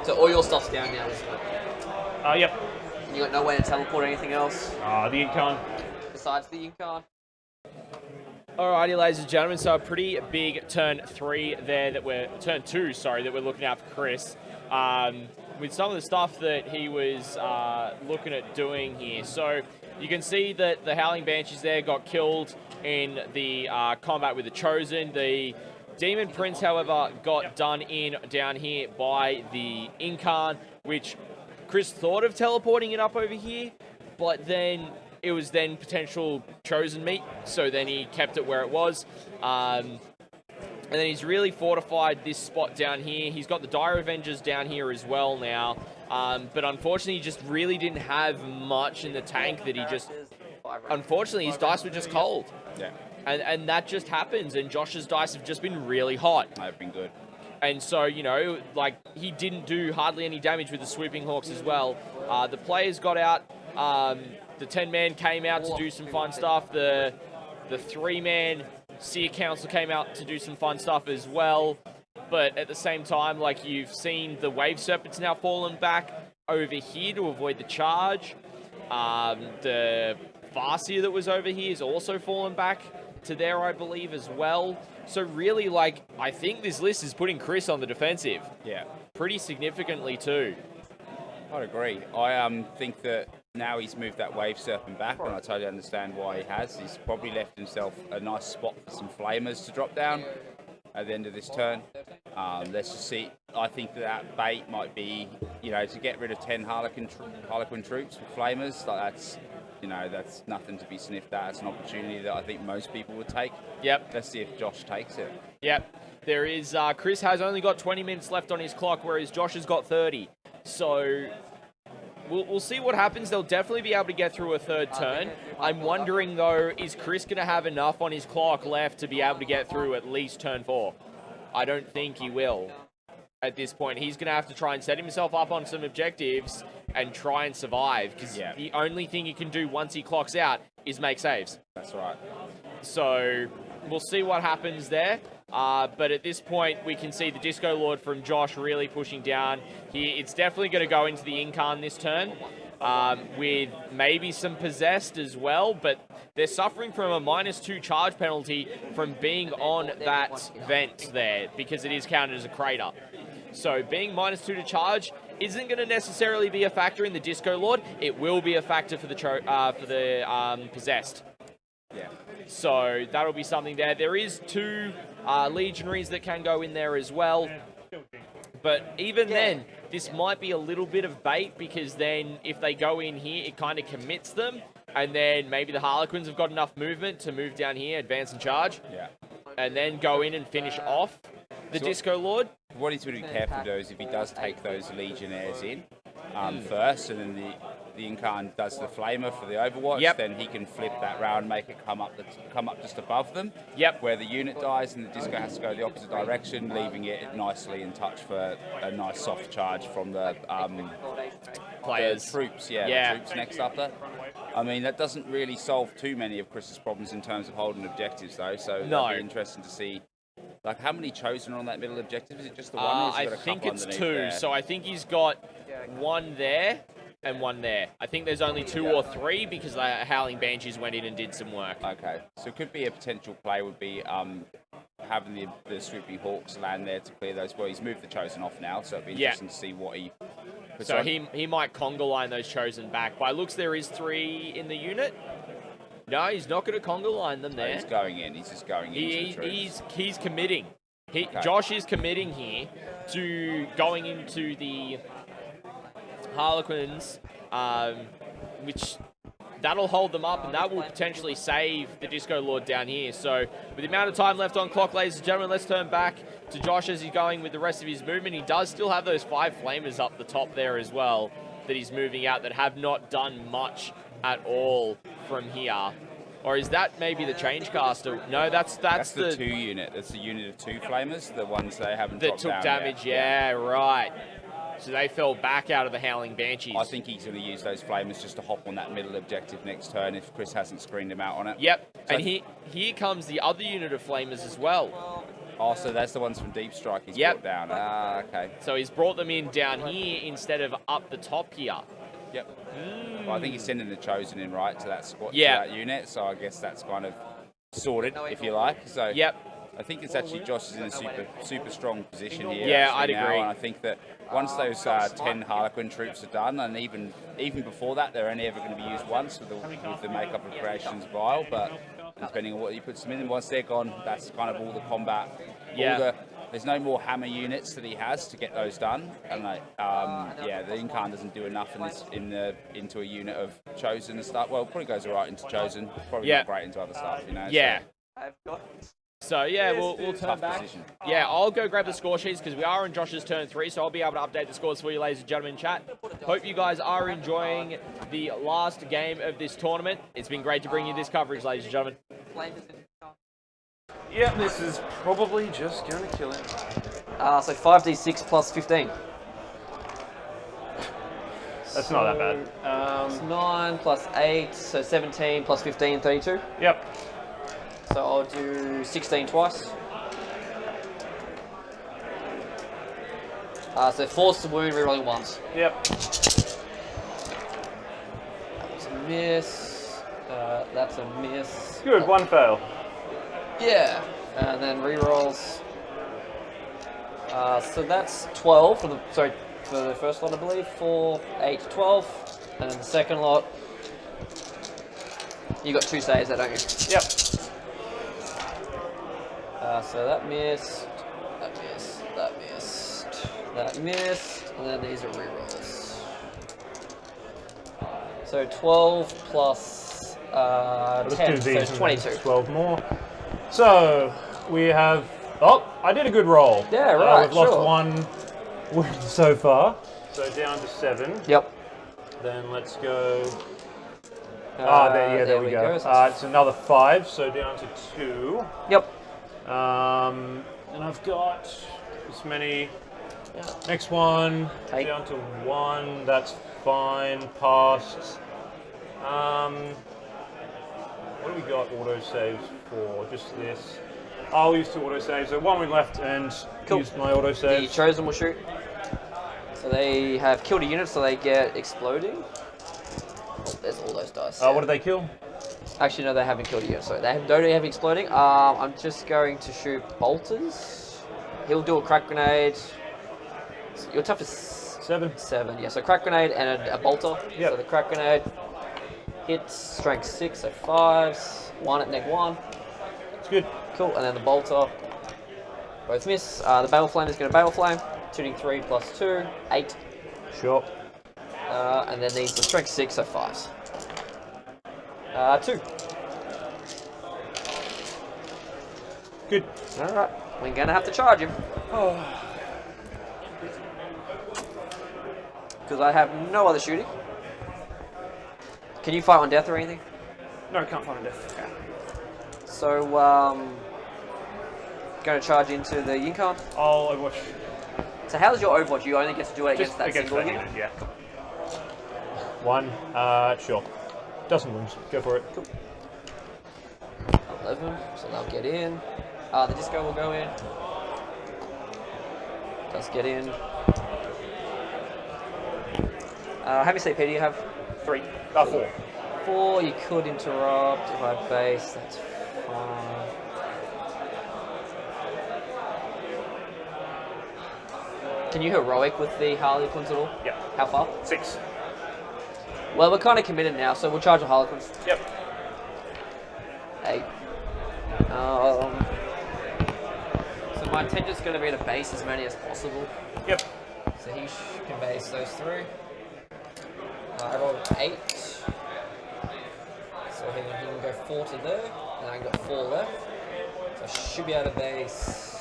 So all your stuff's down now, isn't it? Yep. You got no way to teleport or anything else The Icon. besides the Yunkan? Alrighty, ladies and gentlemen, so a pretty big turn 3 there turn 2, sorry, that we're looking at for Chris. With some of the stuff that he was looking at doing here. So you can see that the Howling Banshees there got killed in the combat with the Chosen. The Demon Prince, however, got done in down here by the Incarn, which Chris thought of teleporting it up over here, but then it was then potential Chosen meat, so then he kept it where it was. And then he's really fortified this spot down here. He's got the Dire Avengers down here as well now. But unfortunately, he just really didn't have much in the tank that he just... Unfortunately, his dice were just cold. Yeah. And that just happens, and Josh's dice have just been really hot. They've been good. And so, you know, like, he didn't do hardly any damage with the Swooping Hawks as well. The players got out. The 10-man came out to do some fun stuff. The 3-man Seer Council came out to do some fun stuff as well. But at the same time, like, you've seen the Wave Serpent's now fallen back over here to avoid the charge. The Farseer that was over here has also fallen back to there, I believe, as well. So really, like, I think this list is putting Chris on the defensive. Yeah. Pretty significantly too. I'd agree. I think that now he's moved that Wave Serpent back, and I totally understand why he has. He's probably left himself a nice spot for some Flamers to drop down at the end of this turn. Let's just see. I think that bait might be, you know, to get rid of 10 Harlequin troops with Flamers. Like, that's, you know, that's nothing to be sniffed at. It's an opportunity that I think most people would take. Yep. Let's see if Josh takes it. Yep. There is, Chris has only got 20 minutes left on his clock, whereas Josh has got 30. So we'll see what happens. They'll definitely be able to get through a third turn. I'm wondering, though, is Chris going to have enough on his clock left to be able to get through at least turn 4? I don't think he will at this point. He's going to have to try and set himself up on some objectives and try and survive, because the only thing he can do once he clocks out is make saves. That's right. So we'll see what happens there. But at this point, we can see the Disco Lord from Josh really pushing down here. It's definitely going to go into the Incarn this turn, with maybe some Possessed as well, but they're suffering from a -2 charge penalty from being on that vent there, because it is counted as a crater. So being -2 to charge isn't going to necessarily be a factor in the Disco Lord. It will be a factor for the Possessed. Yeah. So that'll be something there. There is 2 Legionaries that can go in there as well. But even then, this might be a little bit of bait, because then if they go in here, it kind of commits them. And then maybe the Harlequins have got enough movement to move down here, advance and charge. Yeah. And then go in and finish off the Disco Lord. What he's going to be careful to do is if he does take those Legionnaires in first, and then the Incarn does the Flamer for the Overwatch, then he can flip that round, make it come up just above them. Yep. Where the unit dies and the Disco has to go the opposite direction, leaving it nicely in touch for a nice soft charge from the Players. The troops. The troops next after. I mean, that doesn't really solve too many of Chris's problems in terms of holding objectives, though. So that'll be interesting to see. Like, how many Chosen are on that middle objective? Is it just the one? Or I think it's 2. There? So I think he's got 1 there and 1 there. I think there's only 2 or 3, because the Howling Banshees went in and did some work. Okay, so it could be a potential play would be having the Swooping Hawks land there to clear those. Well, he's moved the Chosen off now, so it'd be interesting to see what he puts so on. he might conga line those Chosen back. By looks, there is 3 in the unit. No, he's not going to conga line them there. No, he's going in. He's just going into the troops. He's committing. Josh is committing here to going into the Harlequins, which that'll hold them up, and that will potentially save the Disco Lord down here. So with the amount of time left on clock, ladies and gentlemen, let's turn back to Josh as he's going with the rest of his movement. He does still have those 5 Flamers up the top there as well that he's moving out that have not done much at all from here. Or is that maybe the Changecaster? No, that's the 2 unit. That's the unit of 2 Flamers, the ones they haven't that dropped took down damage. yet. Yeah, right. So they fell back out of the Howling Banshees. I think he's going to use those flamers just to hop on that middle objective next turn if Chris hasn't screened him out on it. Yep, So and here comes the other unit of flamers as well. Oh, so that's the ones from Deep Strike he's Yep. brought down. Ah, okay. So he's brought them in down here instead of up the top here. Yep. Well, I think he's sending the Chosen in, right, to that squad, Yeah. to that unit, so I guess that's kind of sorted, if you like. So Yep. I think it's actually Josh is in a super strong position here. Yeah, actually, I'd now, agree. And I think that once those 10 Harlequin troops are done, and even before that, they're only ever going to be used once with the makeup of Creation's Vial, but depending on what you put them in, once they're gone, that's kind of all the combat. Yeah. There's no more hammer units that he has to get those done, and yeah, the Incarn doesn't do enough into a unit of Chosen and stuff. Well, probably goes alright into Chosen, probably not great into other stuff, you know. Yeah. So. So yeah, we'll turn Tough back. position. Yeah, I'll go grab the score sheets because we are in Josh's turn 3, so I'll be able to update the scores for you, ladies and gentlemen, in chat. Hope you guys are enjoying the last game of this tournament. It's been great to bring you this coverage, ladies and gentlemen. Yep, this is probably just going to kill him. So 5d6 plus 15. That's not that bad. It's 9 plus 8, so 17 plus 15, 32. Yep. So I'll do 16 twice. So force to wound, rerolling once. Yep. That's a miss. That's a miss. Good, one fail. Yeah. And then rerolls. So that's 12 for the first lot, I believe. 4, 8, 12. And then the second lot, you got 2 saves there, don't you? Yep. So that missed, that missed, that missed, that missed, and then these are rerolls. So 12 plus 10, so 22. 12 more. So we have. Oh, I did a good roll. Yeah, right. We've lost 1 wound so far. So down to 7. Yep. Then let's go. There we go. So It's another 5, so down to 2. yep. And I've got this many. Next one, Take. down to 1. That's fine. Passed. What do we got auto saves for? Just this. I'll use 2 auto saves. So 1 we left and Cool. used my auto The save. Chosen will shoot. So they have killed a unit, so they get exploding. Oh, there's all those dice. What did they kill? Actually, no, they haven't killed a unit. Sorry, they don't have exploding. I'm just going to shoot bolters. He'll do a crack grenade. So you're tough as 7. 7. Yeah, so crack grenade and a bolter. Yep. So the crack grenade hits strength 6, so 5s. 1 at neg 1. It's good. Cool, and then the bolter. Both miss. The battle flame is going to battle flame. Shooting 3 plus 2, 8. Sure. And then these are strength 6, so 5s. 2. Good. Alright, we're going to have to charge him. Because I have no other shooting. Can you fight on death or anything? No, I can't find a death. Okay. So, going to charge into the Yinkan. I'll Overwatch. So how's your Overwatch? You only get to do it against Just that against single that unit? unit, yeah. 1. Sure. Dozen wounds. Go for it. Cool. 11, so they'll get in. The disco will go in. Does get in. How many CP do you have? 3. 4. 4, you could interrupt if I base, that's fine. Can you heroic with the Harlequins at all? Yep. How far? 6. Well, we're kind of committed now, so we'll charge the Harlequins. Yep. 8. So my intention's going to be to base as many as possible. Yep. So he can base those 3. I rolled 8. So he can go 4 to there, and I've got 4 left. So I should be able to base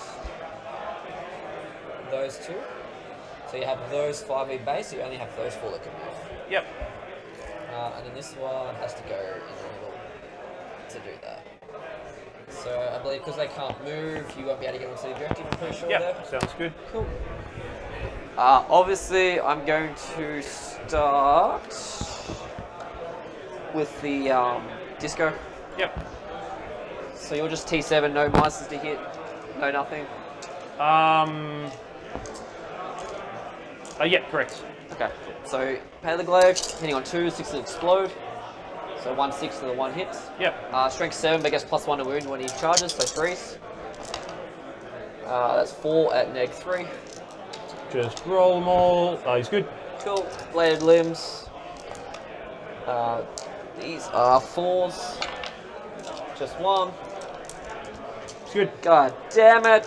those 2. So you have those 5 base, so you only have those 4 that can move. Yep. And then this one has to go in the middle to do that. So I believe because they can't move, you won't be able to get onto the objective, I'm pretty sure there. Yep. Sounds good. Cool. Obviously, I'm going to start with the disco. Yep. So you're just T7, no mices to hit, no nothing. Yeah, correct. Okay. So pay the glaive, hitting on 2, 6 to explode. So 1/6 to the 1 hit. Yep. Strength 7, but gets +1 to wound when he charges, so 3s. That's 4 at -3. Just roll them all. He's good. Cool. Bladed limbs. These are 4s. Just 1. It's good. God damn it.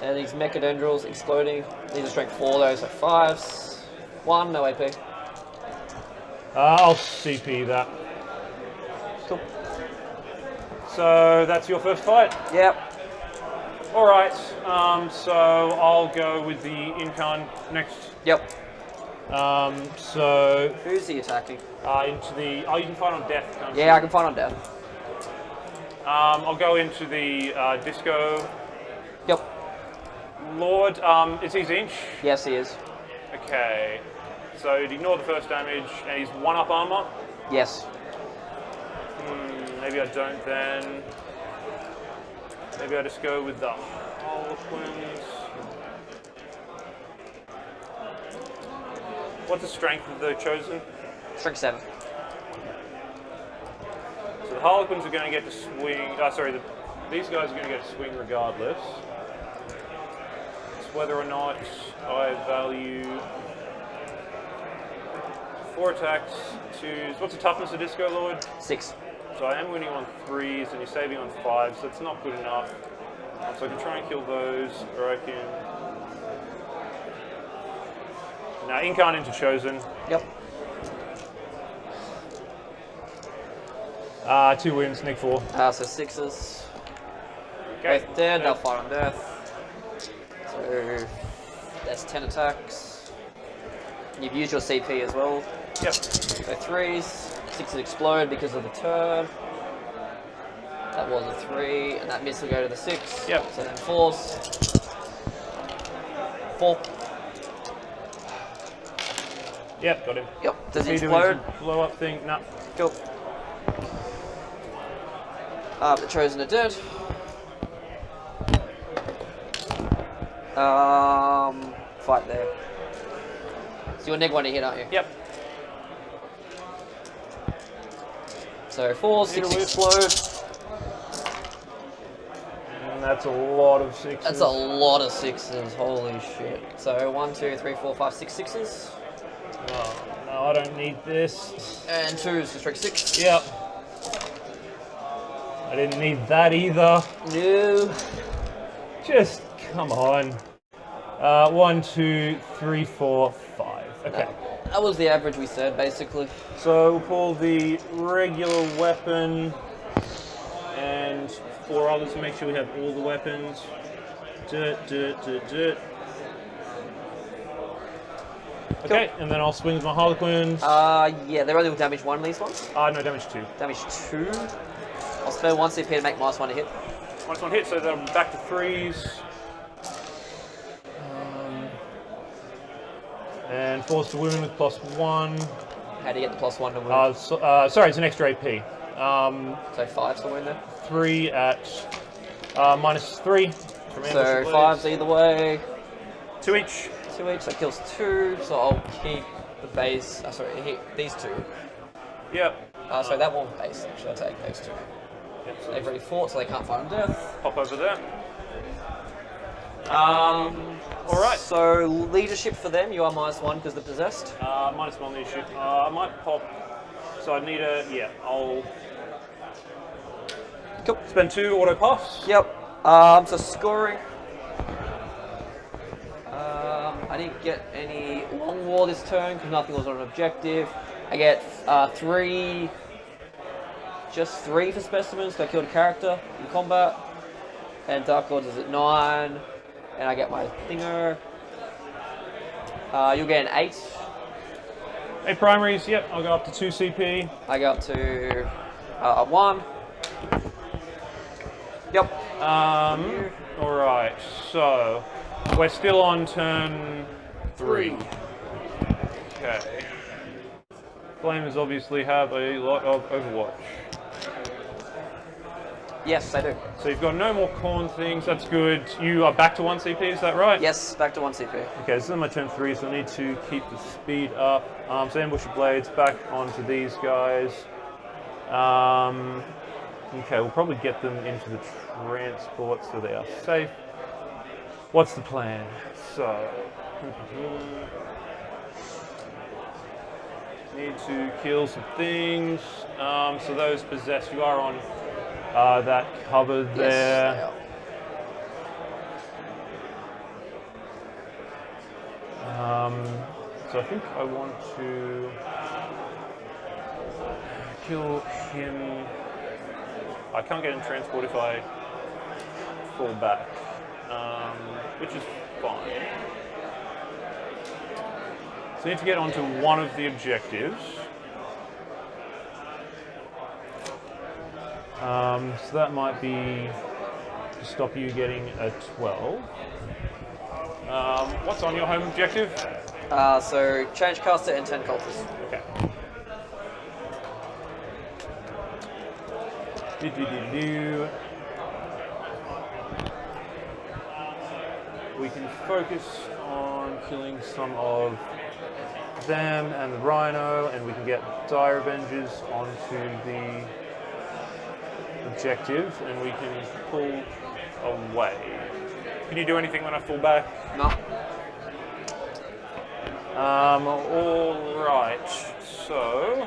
And these mechadendrils exploding. These are strength 4 though, so 5s. 1, no AP. I'll CP that. Cool. So that's your first fight. Yep. All right. So I'll go with the Incarn next. Yep. So Who's he attacking? into the. Oh, you can fight on death. Can't Yeah, I can fight on death. I'll go into the disco. Yep. Lord, is he tzeentch? Yes, he is. Okay. So he'd ignore the first damage, and he's 1-up armor. Yes. Maybe I don't then. Maybe I just go with the Harlequins. What's the strength of the chosen? Strength 7. So the Harlequins are going to get to swing. These guys are going to get to swing regardless. It's whether or not I value 4 attacks, 2s. What's the toughness of Disco Lord? 6. So I am winning on 3s and you're saving on 5s, so it's not good enough. So I can try and kill those, or I can. Now Incarn into Chosen. Yep. 2 wins, Nick 4. So 6s. Okay. Both dead, they'll fight on death. So that's 10 attacks. You've used your CP as well. Yep. So 3s. 6s explode because of the turn. That was a 3, and that miss will go to the 6. Yep. So then 4s. 4. Yep, got him. Yep. Does he He do explode? his blow up thing? No. Cool. The chosen are dead. Fight there. So you're -1 to hit, aren't you? Yep. So 4, 6 Hit a explode. And that's a lot of 6s. That's a lot of 6s. Holy shit. So 1, 2, 3, 4, 5, 6 6s. Oh, no, I don't need this. And 2s to strike 6. Yep. I didn't need that either. No. Just come on. 1, 2, 3, 4, 5. Okay. That was the average we said, basically. So we'll pull the regular weapon and 4 others to make sure we have all the weapons. Okay, and then I'll swing with my Harlequins. Yeah, they're only will damage 1 these ones. No, damage 2. Damage 2. I'll spend 1 CP to make -1 to hit. Once one hit, so then I'm back to 3s. And force to wound with +1. How do you get the +1 to wound? Sorry, it's an extra AP. So 5's the wound there. 3 at -3. So 5's either way. 2 each. 2 each, that kills 2. So I'll keep the base. Sorry, hit these 2. Yep. So that one base. Actually, I'll take those 2. Yep, so They've already fought, so they can't fight on death. pop over there. All right. So leadership for them, you are -1 because they're possessed. -1 leadership. I might pop. So I need a. Yeah, I'll. Cool. Spend 2 auto puffs. Yep. So scoring. I didn't get any long war this turn because nothing was on an objective. I get 3. Just 3 for specimens. So I killed a character in combat. And Dark Lords is at 9. And I get my thinger. You'll get an 8. 8 primaries, yep, I'll go up to 2 CP. I go up to 1. Yep. Alright, so We're still on turn 3. Okay. Flamers obviously have a lot of Overwatch. Yes, I do. So you've got no more corn things, that's good. You are back to 1 CP, is that right? Yes, back to 1 CP. Okay, this is my turn 3, so I need to keep the speed up. So ambush your blades back onto these guys. Okay, we'll probably get them into the transport so they are safe. What's the plan? So, need to kill some things. So those possessed, you are on that cover there. Yes, So I think I want to kill him. I can't get in transport if I fall back, which is fine. So I need to get onto one of the objectives. So that might be to stop you getting a 12. What's on your home objective? So change caster and 10 cultists. Okay. We can focus on killing some of them and the Rhino, and we can get Dire Avengers onto the objective, and we can pull away. Can you do anything when I fall back? No. Alright, so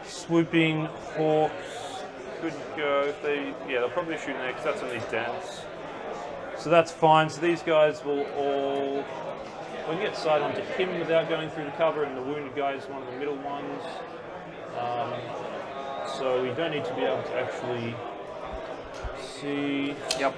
swooping hawks could go if they, yeah, they'll probably shoot next, that's only dense. So that's fine, so these guys will all, we can get sight onto him without going through the cover, and the wounded guy is one of the middle ones. So we don't need to be able to actually see. Yep.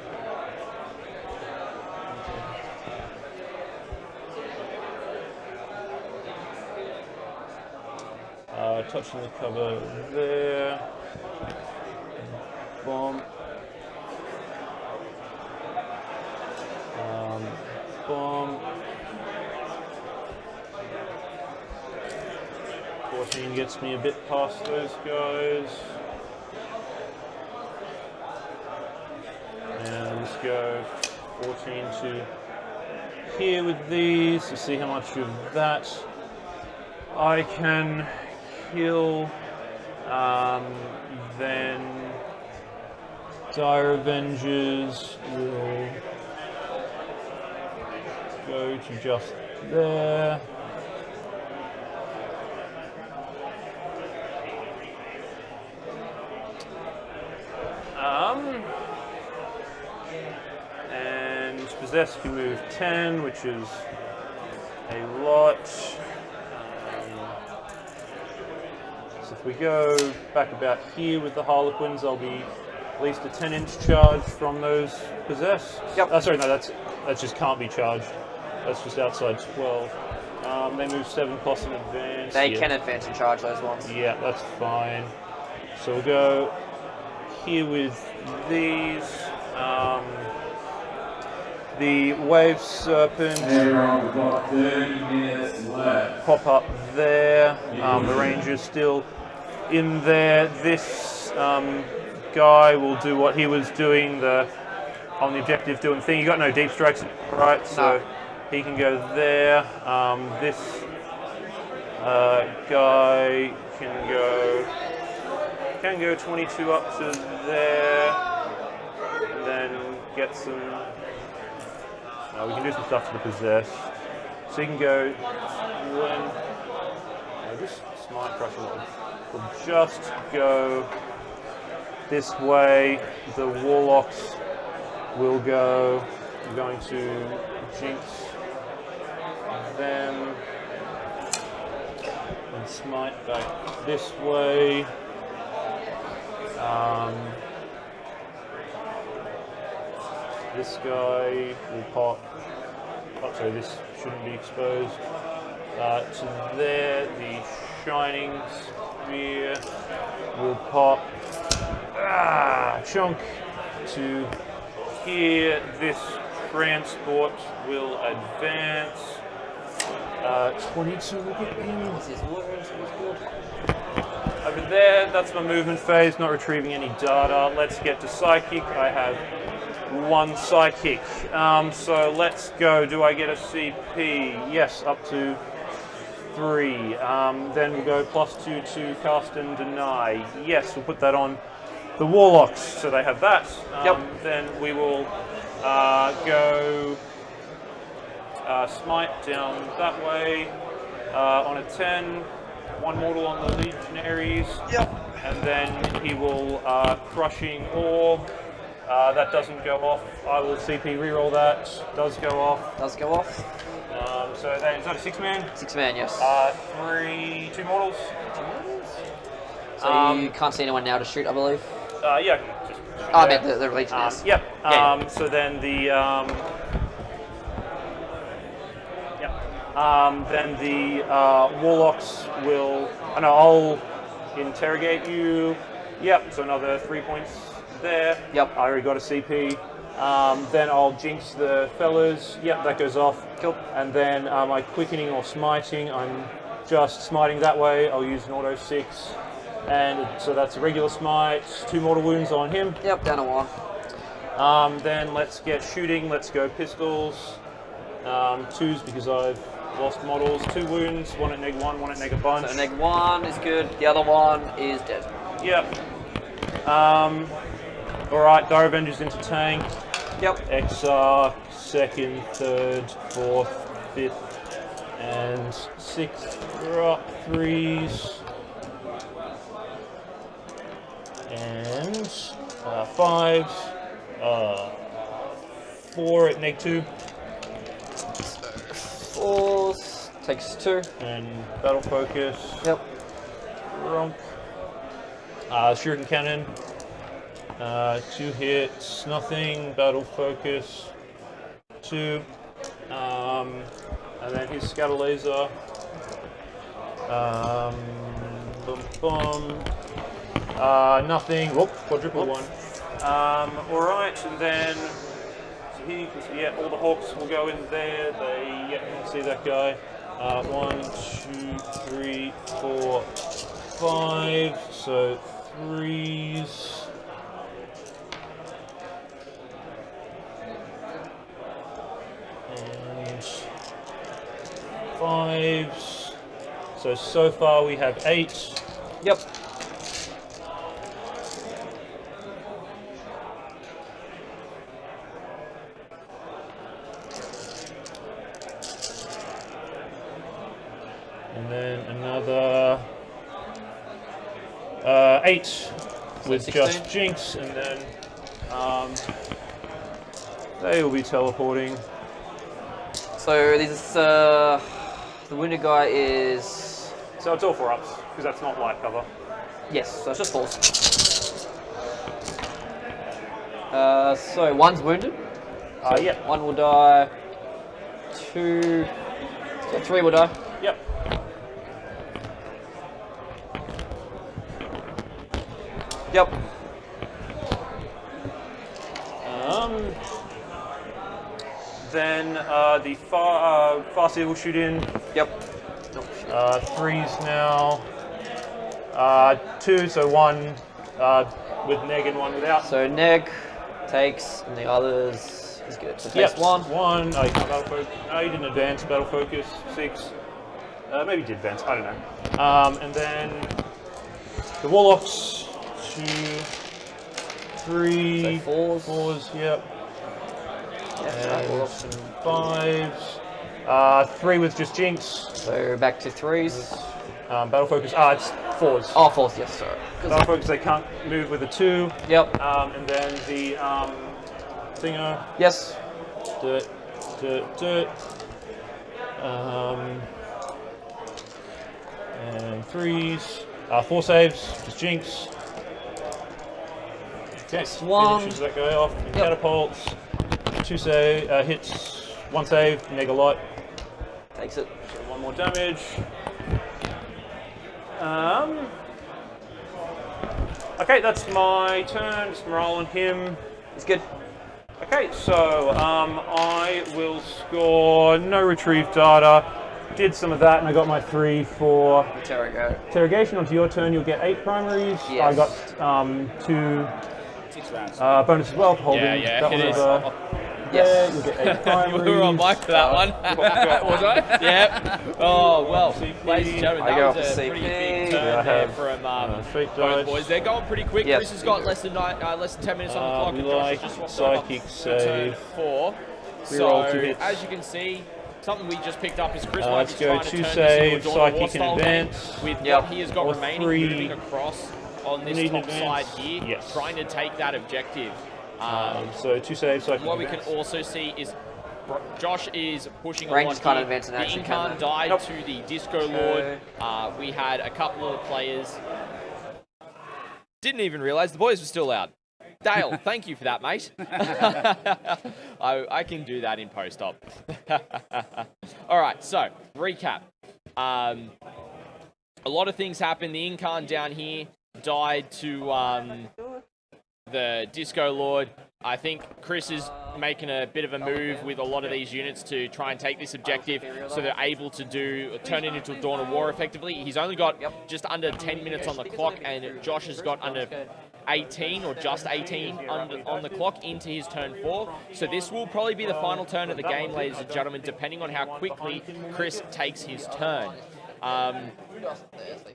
Touching the cover there. Bomb. Bomb. 14 gets me a bit past those guys. And let's go 14 to here with these to see how much of that I can kill. Then Dire Avengers will go to just there. And Possessed can move 10, which is a lot. So if we go back about here with the Harlequins, I'll be at least a 10-inch charge from those Possessed. Yep. Sorry, no, that just can't be charged. That's just outside 12. They move 7 plus in advance. They can advance and charge those ones. Yeah, that's fine. So we'll go here with these. The Wave Serpent. Everyone, we've got 30 minutes left. Pop up there. The Ranger's still in there. This guy will do what he was doing on the objective doing thing. You got no deep strikes, right? So he can go there. This guy can go 22 up to there, and then get some. We can do some stuff to the Possessed. So you can go just smite crushing one. We'll just go this way. The Warlocks will go. I'm going to Jinx them and smite back this way. This guy will pop. Oh, sorry, this shouldn't be exposed. To there, the Shining Spear will pop. Chunk to here, this transport will advance. 22 will get him. Over there, that's my movement phase, not retrieving any data. Let's get to Psychic. I have 1 Psychic. So let's go. Do I get a CP? Yes, up to 3. Then we'll go +2 to cast and deny. Yes, we'll put that on the Warlocks, so they have that. Then we will go Smite down that way. On a 10, 1 mortal on the Legionaries. And then he will Crushing Orb. That doesn't go off. I will CP reroll that. Does go off. Does go off. So that, is that a 6-man? 6-man, yes. 2 mortals. So you can't see anyone now to shoot, I believe. Yeah. Just I meant the Legionnaires. Yep. Yeah. So then the then the Warlocks will. Oh no, I'll interrogate you. Yep. So another 3 points there. Yep. I already got a CP. Then I'll Jinx the fellas. Yep, that goes off. Cool. And then my Quickening or Smiting, I'm just smiting that way. I'll use an auto 6. And so that's a regular smite, 2 mortal wounds on him. Yep, down to 1. Then let's get shooting. Let's go pistols. 2s because I've lost models. 2 wounds, 1 at -1, 1 at -bunch. So -1 is good, the other one is dead. Yep. Alright, Dire Avengers into tank. Yep. Exarch, 2nd, 3rd, 4th, 5th, and 6th. Drop 3s. And 5s. 4 at -2. 4s, takes 2. And battle focus. Yep. Rump. Shuriken cannon. 2 hits, nothing. Battle focus. 2. And then his scatter laser. Nothing. Whoop, quadruple 1. Alright, and then all the hawks will go in there. They can't see that guy. 1, 2, 3, 4, 5. So 3s. And 5s. So far we have 8. Yep. And then another 8 with 16. just Jinx, and then they will be teleporting. So this the wounded guy is... So it's all 4-ups, because that's not light cover. Yes, so it's just 4s. So 1's wounded. So Yep. 1 will die. 2... So 3 will die. Yep. Yep. Then the Farseer will shoot in. Yep. 3s now. 2, so 1 with neg and 1 without. So neg takes, and the others is good. So takes 1. 1. Oh, you can't battle focus. No, you didn't advance. Battle focus. 6. Maybe you did advance. I don't know. And then the Warlocks. 2, 3. So 4s. 4s. Yep. Yeah, And some 5s. 3 with just Jinx. so back to 3s. Battle focus. It's 4s. Oh, 4s, yes, sorry. Battle focus. They can't move with a 2. Yep. And then the thinger. Yes. Dirt. And 3s. 4 saves. Just Jinx. Okay. One. Finishes that guy off. And catapults. 2 save. Hits. 1 save. Neg a lot. Takes it. So 1 more damage. Okay, that's my turn. Just morale on him. It's good. Okay. Okay, so I will score no retrieved data. Did some of that, and I got my 3 for interrogation. Onto your turn, you'll get 8 primaries. Yes. I got 2 6 rounds. bonus as well for holding Yeah, that it one is. over. Yes. You'll get 8 primaries. We were on mic for that one. Was I? Yep. Oh, well, ladies and gentlemen, I go that was off a the pretty CP. big Yeah, I turn there have, from fake both dice. boys. They're going pretty quick. Yes. Chris has got less than 10 minutes on the clock, we and Josh like has just swapped over psychic to turn save. 4. Reroll So, 2 hits. as you can see, something we just picked up is Chris might Let's be go trying to 2 turn this save, into a Dawn of War psychic style in game advance. with Yep. what he has got Or remaining, 3 moving across on this need top advance. side here, Yes. trying to take that objective. So 2 saves, psychic What we in can advance. also see is Josh is pushing a Rangers lot can't here. advance in The action, Incarn can they? died Nope. to the Disco Lord. We had a couple of players. Didn't even realise the boys were still out. Dale, thank you for that, mate. I can do that in post-op. All right, so recap. A lot of things happened. The Incarn down here died to the Disco Lord. I think Chris is making a bit of a move with a lot of these units to try and take this objective so they're able to turn it into a Dawn of War effectively. He's only got just under 10 minutes on the clock, and Josh has got under 18 or just 18 on the clock into his turn 4. So this will probably be the final turn of the game, ladies and gentlemen, depending on how quickly Chris takes his turn. But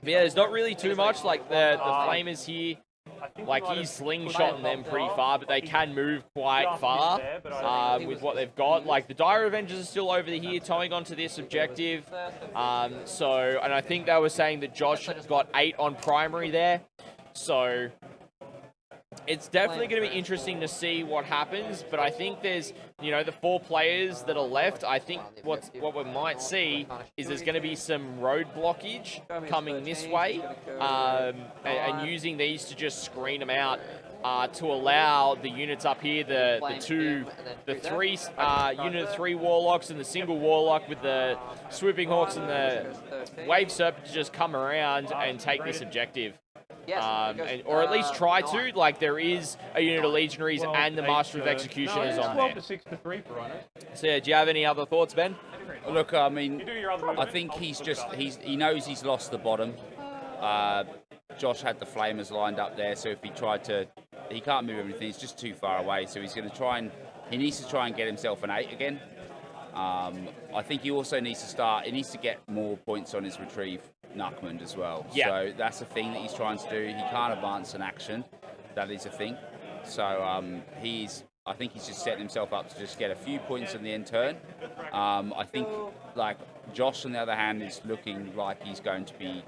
yeah, there's not really too much. Like the Flamers here, like he's slingshotting them pretty far, but they can move quite far with what they've got. Like the Dire Avengers are still over here, towing onto this objective. And I think they were saying that Josh got 8 on primary there. So it's definitely going to be interesting to see what happens, but I think there's, the 4 players that are left. I think what we might see is there's going to be some road blockage coming this way, and using these to just screen them out to allow the units up here, the 3 unit of 3 Warlocks and the single Warlock with the Swooping Hawks and the Wave Serpent to just come around and take this objective. Or at least try to. Like, there is a unit of Legionaries and the Master of Executioners on there. 6 to 3 for runners. So, yeah, do you have any other thoughts, Ben? Look, I mean, I think he knows he's lost the bottom. Josh had the Flamers lined up there, so if he tried to, he can't move everything. It's just too far away. So he's going to he needs to try and get himself an 8 again. I think he also needs to get more points on his retrieve Knuckman as well. Yeah. So that's a thing that he's trying to do. He can't advance an action. That is a thing. So I think he's just setting himself up to just get a few points in the end turn. I think, like, Josh, on the other hand, is looking like he's going to be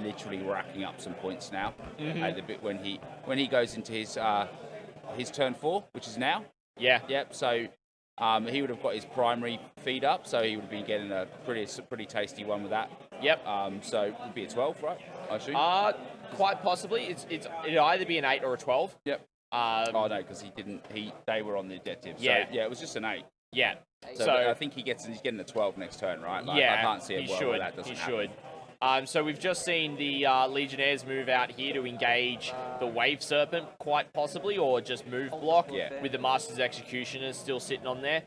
literally racking up some points now. At the bit when he goes into his turn 4, which is now. Yeah. Yep. So he would have got his primary feed up, so he would be getting a pretty tasty one with that. Yep. So it would be a 12, right? I assume. Quite possibly. It'll either be an 8 or a 12. Yep. No, because they were on the objective. So, Yeah. yeah, it was just an 8. Yeah. So I think he's getting a 12 next turn, right? Like, I can't see a world where that doesn't happen. He should. So we've just seen the Legionnaires move out here to engage the Wave Serpent, quite possibly, or just move block with the Master's Executioners still sitting on there.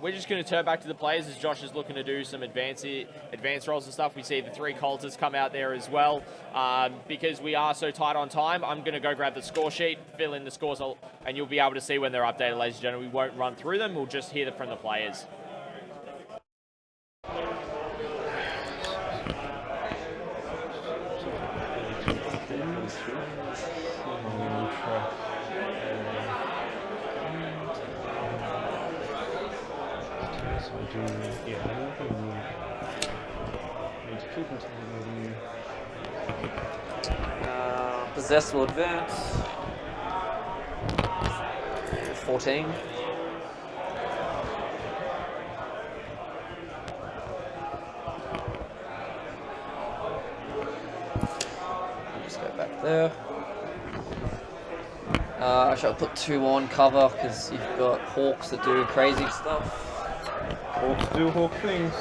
We're just going to turn back to the players as Josh is looking to do some advanced rolls and stuff. We see the 3 Cultists come out there as well. Because we are so tight on time, I'm going to go grab the score sheet, fill in the scores, and you'll be able to see when they're updated, ladies and gentlemen. We won't run through them. We'll just hear them from the players. Possessed will advance. 14. Just go back there. I shall put 2 on cover because you've got Hawks that do crazy stuff. Hawks do Hawk things.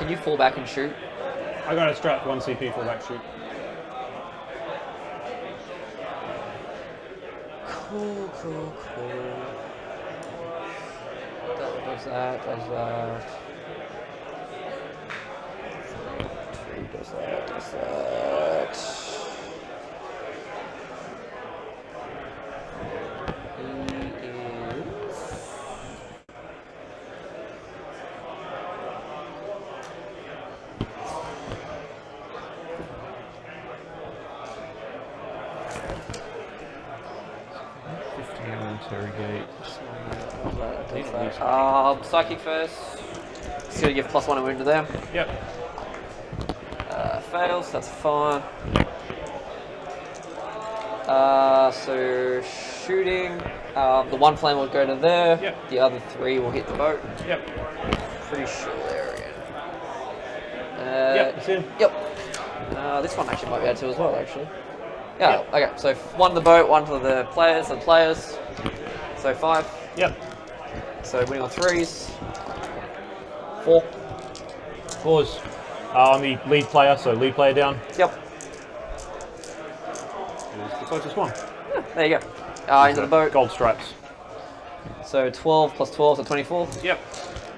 can you fall back and shoot? I got a strap 1 CP for that shoot. Cool. Does that. Does that. Interrogate. Psychic first. It's gonna give +1 a wound to them. Yep. Fails, that's fine. So shooting, the 1 flame will go to there. Yep. The other 3 will hit the boat. Yep. Pretty sure they're in. Yep, it's in. Yep. This one actually might be able to as well, actually. Yeah. Yep. Okay. So 1 to the boat, 1 to the players. So 5. Yep. So winning on 3s. 4. 4s. On the lead player, so lead player down. Yep. It's the closest one. Yeah, there you go. Into the boat. Gold stripes. So 12 plus 12, so 24. Yep.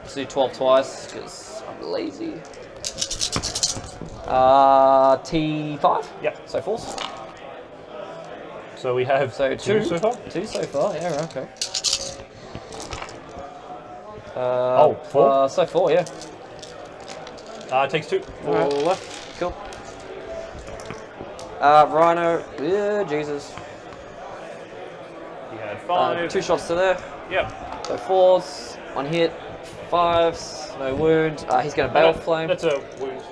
Let's do 12 twice, because I'm lazy. T5? Yep. So 4s. So we have So 2 2 so far? 2 so far, yeah, okay. 4? So 4, yeah. It takes 2. 4 left. Cool. Rhino, yeah, Jesus. He had 5. 2 shots to there. Yep. So 4s, 1 hit, 5s, no wound. He's going to Battle Flame. That's a wound.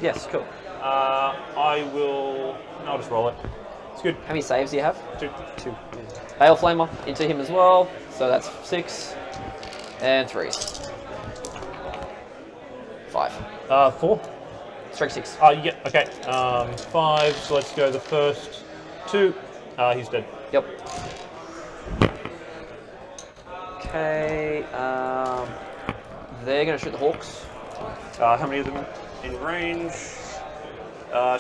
Yes, cool. I'll just roll it. It's good. How many saves do you have? 2. 2. Bale Flamer into him as well. So that's 6 and 3s. 5. 4. Strength 6. Yeah, okay. 5, so let's go the first 2. He's dead. Yep. Okay. They're going to shoot the Hawks. How many of them in range?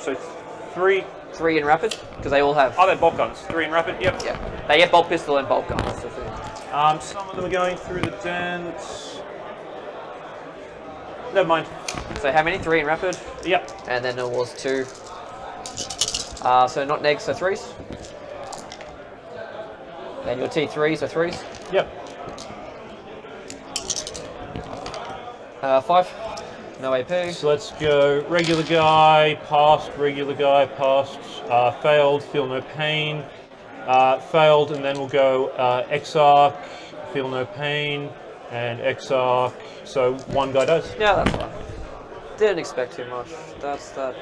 So 3. 3 in rapid, because they all have. Oh, they're bolt guns. 3 in rapid, yep. Yeah. They get bolt pistol and bolt guns. That's the thing. Some of them are going through the dent. Never mind. So how many? 3 in rapid? Yep. And then there was 2. So not negs, so 3s. And your T3, so 3s. Yep. 5. No AP. So let's go regular guy, passed, failed, feel no pain, failed, and then we'll go Exarch, feel no pain, and Exarch. So 1 guy does. Yeah, that's fine. Didn't expect too much. That's that.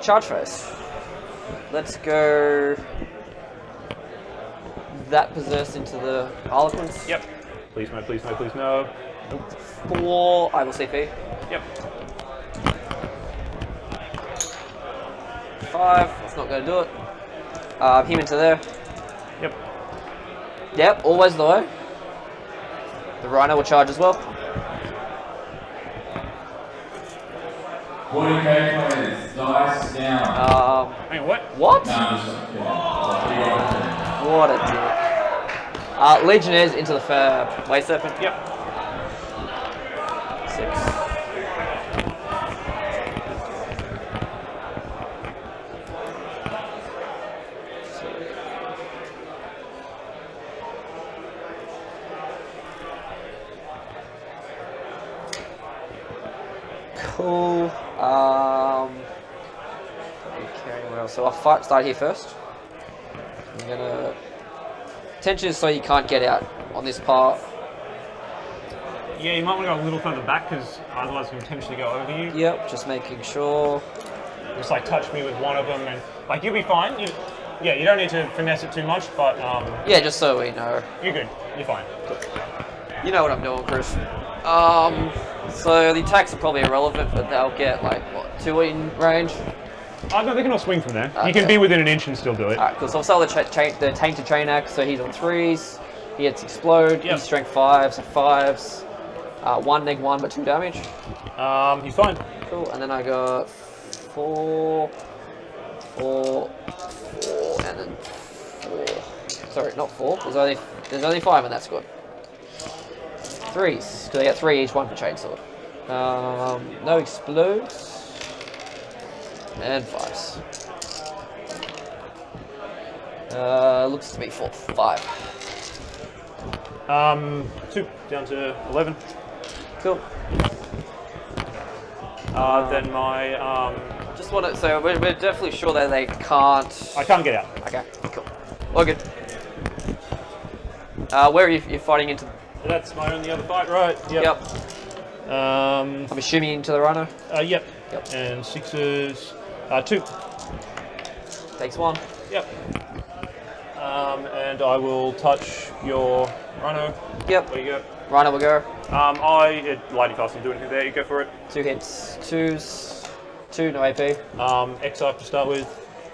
Charge phase. Let's go. That possessed into the Harlequins. Yep. Please no, please no, please no. 4. I will CP. Yep. 5. That's not going to do it. Him into there. Yep. Yep, always the way. The Rhino will charge as well. 40k players, dice down. Hang on, what? What? No, just, yeah. What a dick. Legionnaires into the Way Serpent. Yep. 6. Cool. Okay, well, so I'll start here first. I'm gonna. Tension is so you can't get out on this part. Yeah, you might want to go a little further back because otherwise it can potentially go over you. Yep, just making sure. Just like touch me with one of them and like you'll be fine. You don't need to finesse it too much, but Yeah, just so we know. you're good. You're fine. You know what I'm doing, Chris. So the attacks are probably irrelevant, but they'll get like what, 2 in range. No, they can all swing from there. You Okay. can be within an inch and still do it. Alright, cool. So I'll sell the tainted chain axe, so he's on 3s. He hits explode. Yep. He's strength 5, so 5s. 1 neg 1, but 2 damage. He's fine. Cool. And then I got 4, 4, 4, and then 4. Sorry, not 4. There's only 5 in that squad. 3s, because I get 3 each, 1 for chainsword. No explodes. And 5s. Looks to be 4, 5. 2 down to 11. Cool. Then my Just want to. So we're definitely sure that they can't. I can't get out. Okay. Cool. All good. Where are you fighting into? That's my only other fight, right? Yep. I'm assuming into the rhino. Yep. Yep. And 6s. 2. Takes 1. Yep. And I will touch your rhino. Yep. There you go. Rhino will go. Lightning fast doesn't do anything there. You go for it. 2 hits. 2s. 2, no AP. X-Arc to start with.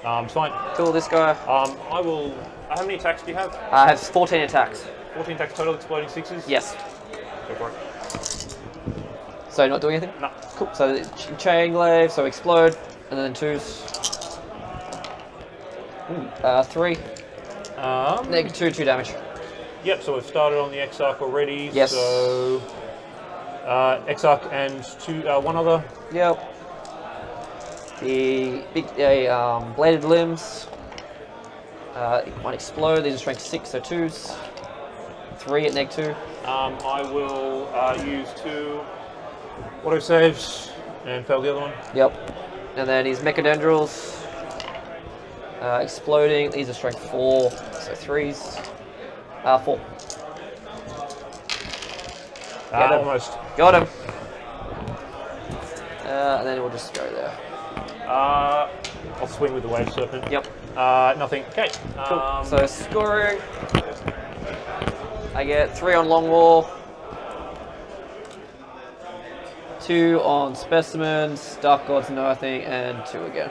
It's fine. Cool. This guy. I will. How many attacks do you have? I have 14 attacks. 14 attacks total, exploding 6s. Yes. Go for it. So not doing anything. No. Cool. So chain glaive. So explode, and then 2s. 3. Neg 2, 2 damage. Yep, so we've started on the X-Arc already. Yes. So X-Arc and 1 other. Yep. The big bladed limbs. 1 explode. These are strength 6, so 2s. 3 at neg 2. I will use 2 auto saves and fail the other one. Yep. And then his mechadendrils. Exploding. These are strength 4, so 3s. 4. Almost. Got him. And then we'll just go there. I'll swing with the wave serpent. Yep. Nothing. Okay. Cool. So scoring. I get 3 on long wall. 2 on specimens. Dark gods nothing, and 2 again.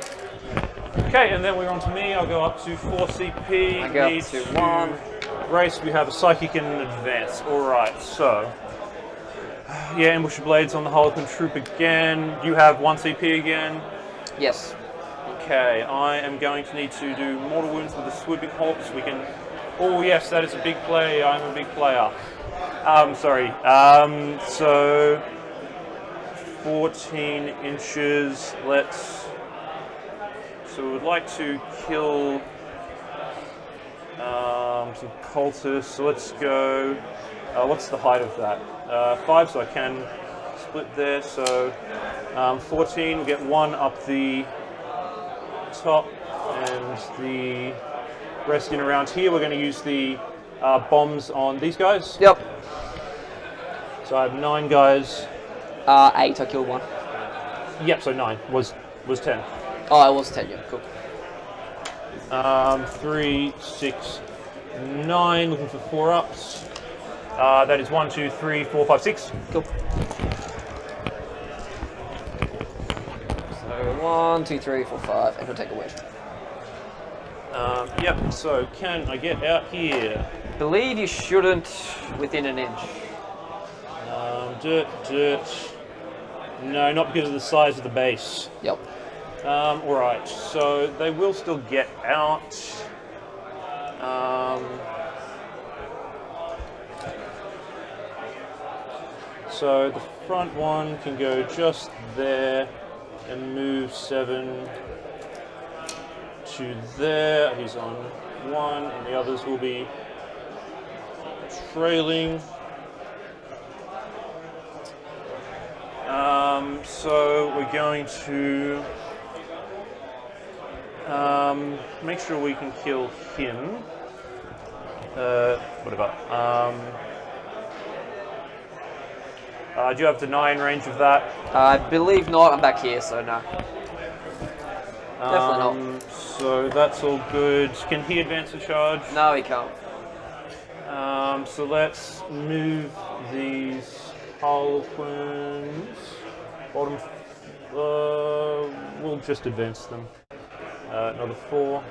Okay, and then we're on to me. I'll go up to 4 CP. I go Need up to 1. Race, we have a psychic and an advance. Alright, so. Yeah, ambush blades on the Harlequin troop again. You have 1 CP again. Yes. Okay, I am going to need to do mortal wounds with the swooping hawks. We can. Oh yes, that is a big play. I'm a big player. Sorry. So 14 inches. So we'd like to kill some cultists. So let's go. What's the height of that? 5, so I can split there. So 14. We'll get 1 up the top, and the rest in around here. We're going to use the bombs on these guys. Yep. So I have 9 guys. 8. I killed 1. Yep. So 9 was 10. Oh, it was 10. Yeah. Cool. 3, 6, 9. Looking for 4 ups. That is 1, 2, 3, 4, 5, 6. Cool. So 1, 2, 3, 4, 5, and we'll take a wedge. Yep. So can I get out here? Believe you shouldn't within an inch. Dirt. No, not because of the size of the base. Yep. Alright, so they will still get out. So the front one can go just there and move 7 to there. He's on 1, and the others will be trailing. So we're going to make sure we can kill him. What about? Do you have deny range of that? I believe not. I'm back here, so no. Definitely not. So that's all good. Can he advance the charge? No, he can't. So let's move these Harlequins. Bottom. We'll just advance them. Another 4.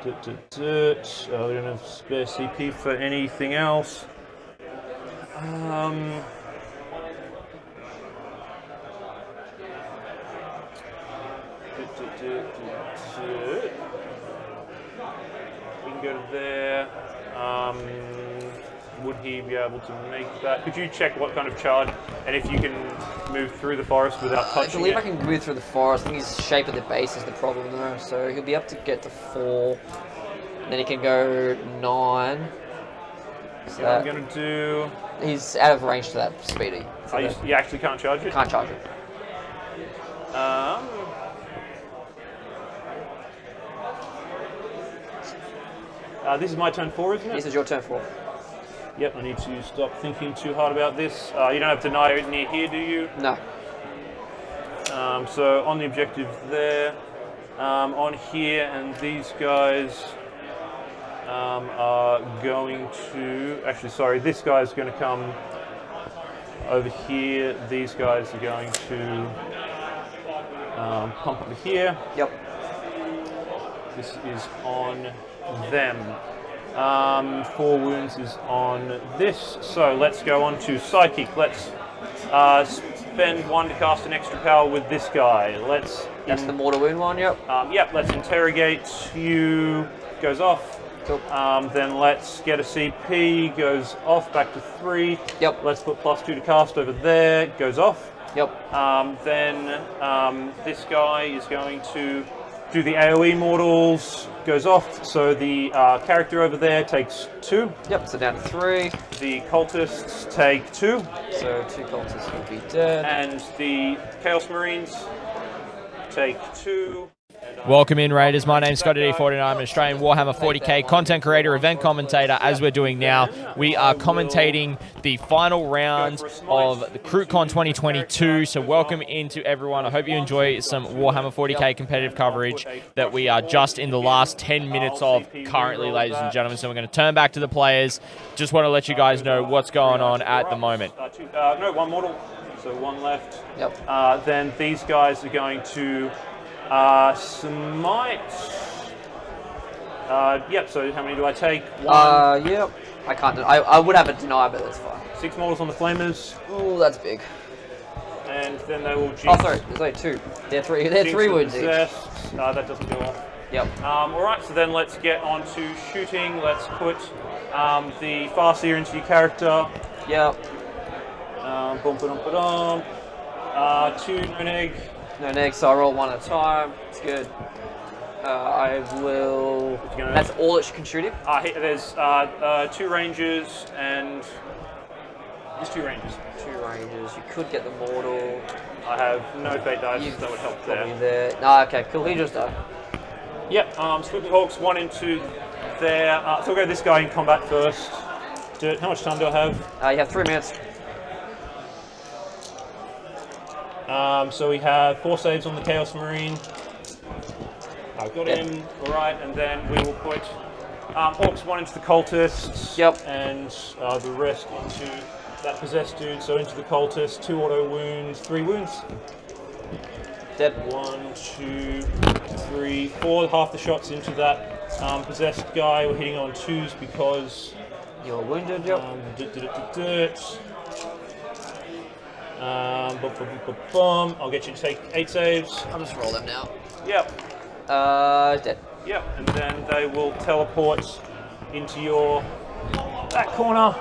We don't have spare CP for anything else. We can go to there. Would he be able to make that? Could you check what kind of charge and if you can move through the forest without touching it? I believe I can move through the forest. I think his shape of the base is the problem though. So he'll be able to get to 4. And then he can go 9. So I'm going to do... He's out of range to that speedy. So you actually can't charge it? Can't charge it. This is my turn 4, isn't it? This is your turn 4. Yep, I need to stop thinking too hard about this. You don't have deny it near here, do you? No. So on the objective there, on here, and these guys are going to... Actually, sorry, this guy's going to come over here. These guys are going to pump over here. Yep. This is on them. 4 wounds is on this. So let's go on to Psychic. Let's spend 1 to cast an extra power with this guy. That's the mortal wound one, yep. Yep, let's interrogate you. Goes off. Cool. Then let's get a CP. Goes off back to 3. Yep. Let's put +2 to cast over there. Goes off. Yep. Then this guy is going to do the AoE mortals, goes off, so the character over there takes 2. Yep, so down to 3. The cultists take 2. So 2 cultists will be dead. And the Chaos Marines take 2. Welcome in, Raiders. My name's Scotty49. I'm an Australian Warhammer 40k content creator, event commentator. As we're doing now, we are commentating the final round of the Krootcon 2022. So welcome into everyone. I hope you enjoy some Warhammer 40k competitive coverage that we are just in the last 10 minutes of currently, ladies and gentlemen. So we're going to turn back to the players. Just want to let you guys know what's going on at the moment. No, 1 mortal, so 1 left. Yep. Then these guys are going to smite. Yep, so how many do I take? 1. Yep. I can't. I would have a deny, but that's fine. 6 mortals on the flamers. Ooh, that's big. And then they will jinx. Oh, sorry. There's only 2. They're 3. They're 3 wounds each. That doesn't go off. Yep. Alright, so then let's get on to shooting. Let's put the Farseer into your character. Yep. 2 no neg. No next, so I roll 1 at a time. It's good. I will... That's all that can shoot him? There's 2 rangers and... There's 2 rangers. 2 rangers. You could get the mortal. I have no fate dice, that would help there. Nah, okay, cool. He just died. Yep, Swooping Hawks 1 into there. So we'll go this guy in combat first. How much time do I have? You have 3 minutes. So we have 4 saves on the Chaos Marine. I've got him, alright, and then we will put Hawks 1 into the Cultists. Yep. And the rest into that Possessed dude. So into the Cultist, 2 auto wounds, 3 wounds. Dead. 1, 2, 3, 4. Half the shots into that Possessed guy. We're hitting on 2s because... You're wounded, yep. I'll get you to take 8 saves. I'll just roll them now. Yep. Dead. Yep, and then they will teleport into your back corner.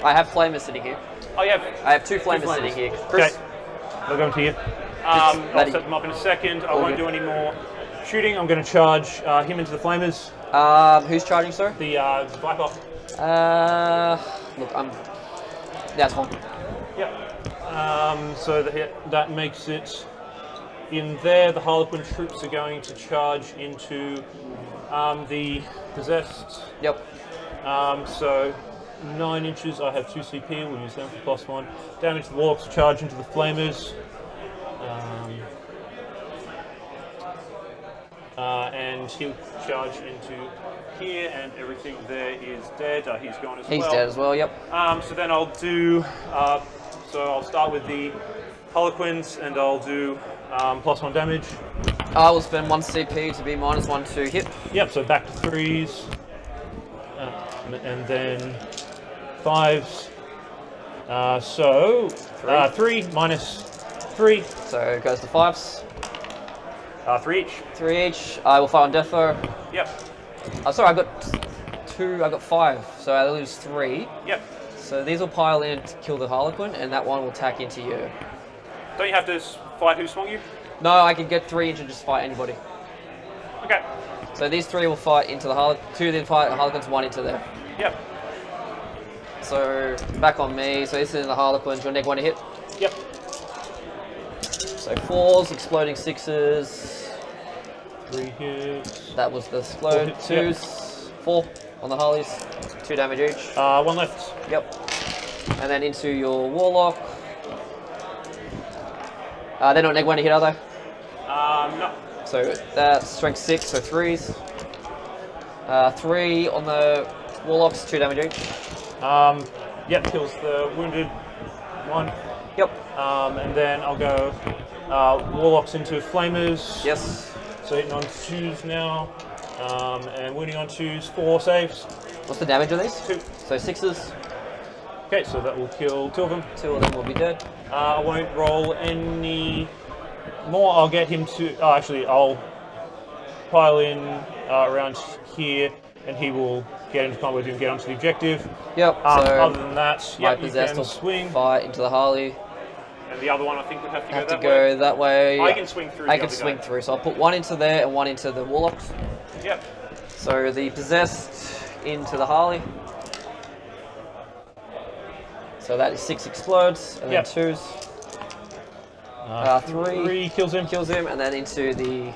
I have flamers sitting here. Oh, yeah. I have 2 flamers sitting here. Chris? Okay. They'll go into here. I'll set them up in a second. I won't do any more shooting. I'm going to charge him into the flamers. Who's charging, sir? The Viper. Look, that's fine. Yep. So that makes it in there. The Harlequin troops are going to charge into the Possessed. Yep. So 9 inches. I have 2 CP. We'll use them for +1. Damage to the Warlocks to charge into the Flamers. And he'll charge into here, and everything there is dead. He's gone as well. He's dead as well, yep. So then I'll do, so I'll start with the Harlequins, and I'll do +1 damage. I will spend 1 CP to be -1 to hit. Yep, so back to 3s. And then 5s. So 3 minus 3. So it goes to 5s. 3 each. 3 each. I will fire on death throw. Yep. Oh, sorry, I got 2. I got 5. So I lose 3. Yep. So these will pile in to kill the Harlequin, and that one will tack into you. Don't you have to fight who swung you? No, I can get 3 inch and just fight anybody. Okay. So these 3 will fight into the Harlequin. 2 then fight Harlequins, 1 into there. Yep. So back on me. So this is the Harlequins. Your neg 1 to hit. Yep. So 4s, exploding 6s. 3 hits. That was the explode. 2s, 4 on the Harleys. 2 damage each. 1 left. Yep. And then into your Warlock. They're not neg 1 to hit, are they? No. So that's strength 6, so 3s. 3 on the Warlocks, 2 damage each. Yep, kills the wounded 1. Yep. And then I'll go Warlocks into Flamers. Yes. So hitting on 2s now. And wounding on 2s, 4 saves. What's the damage of these? 2. So 6s. Okay, so that will kill 2 of them. 2 of them will be dead. I won't roll any more. I'll get him to... Oh, actually, I'll pile in around here, and he will get into combat with him, get onto the objective. Yep. So other than that, my yep, you possessed can will swing. fight into the Harley. And the other one, I think, would have to Have go to that way. go that way. I can swing through. I the can other swing guy. through. So I'll put 1 into there and 1 into the Warlocks. Yep. So the possessed into the Harley. So that is 6 explodes, and Yep. then 2s. 3 kills him. kills him, and then into the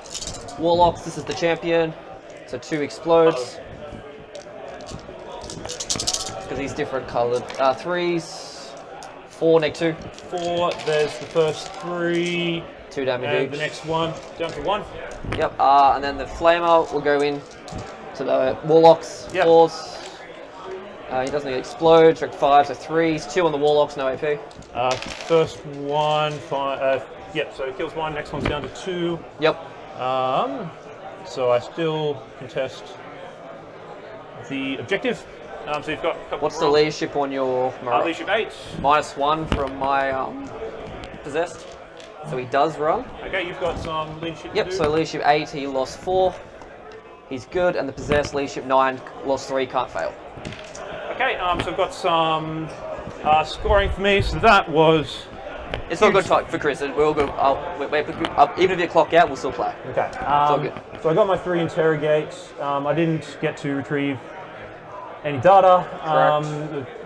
Warlocks. This is the champion. So 2 explodes. Because he's different coloured. 3s. 4 neg 2. 4. There's the first 3. 2 damage And each. the next one down to 1. Yep. And then the Flamer will go in to the Warlocks. Yep. 4s. He doesn't explode. Trick 5, so 3s. 2 on the Warlocks, no AP. First one, yep. So it kills 1. Next one's down to 2. Yep. So I still contest the objective. So you've got a couple What's the rolls. leadership on your Leadership 8. -1 from my possessed. So he does run. Okay, you've got some leadership. Yep, to do. so leadership 8, he lost 4. He's good, and the possessed leadership 9, lost 3, can't fail. Okay, so I've got some scoring for me. So that was. It's all good for Chris. We're all good. Even if you clock out, we'll still play. Okay. all good. So I got my 3 interrogates. I didn't get to retrieve any data.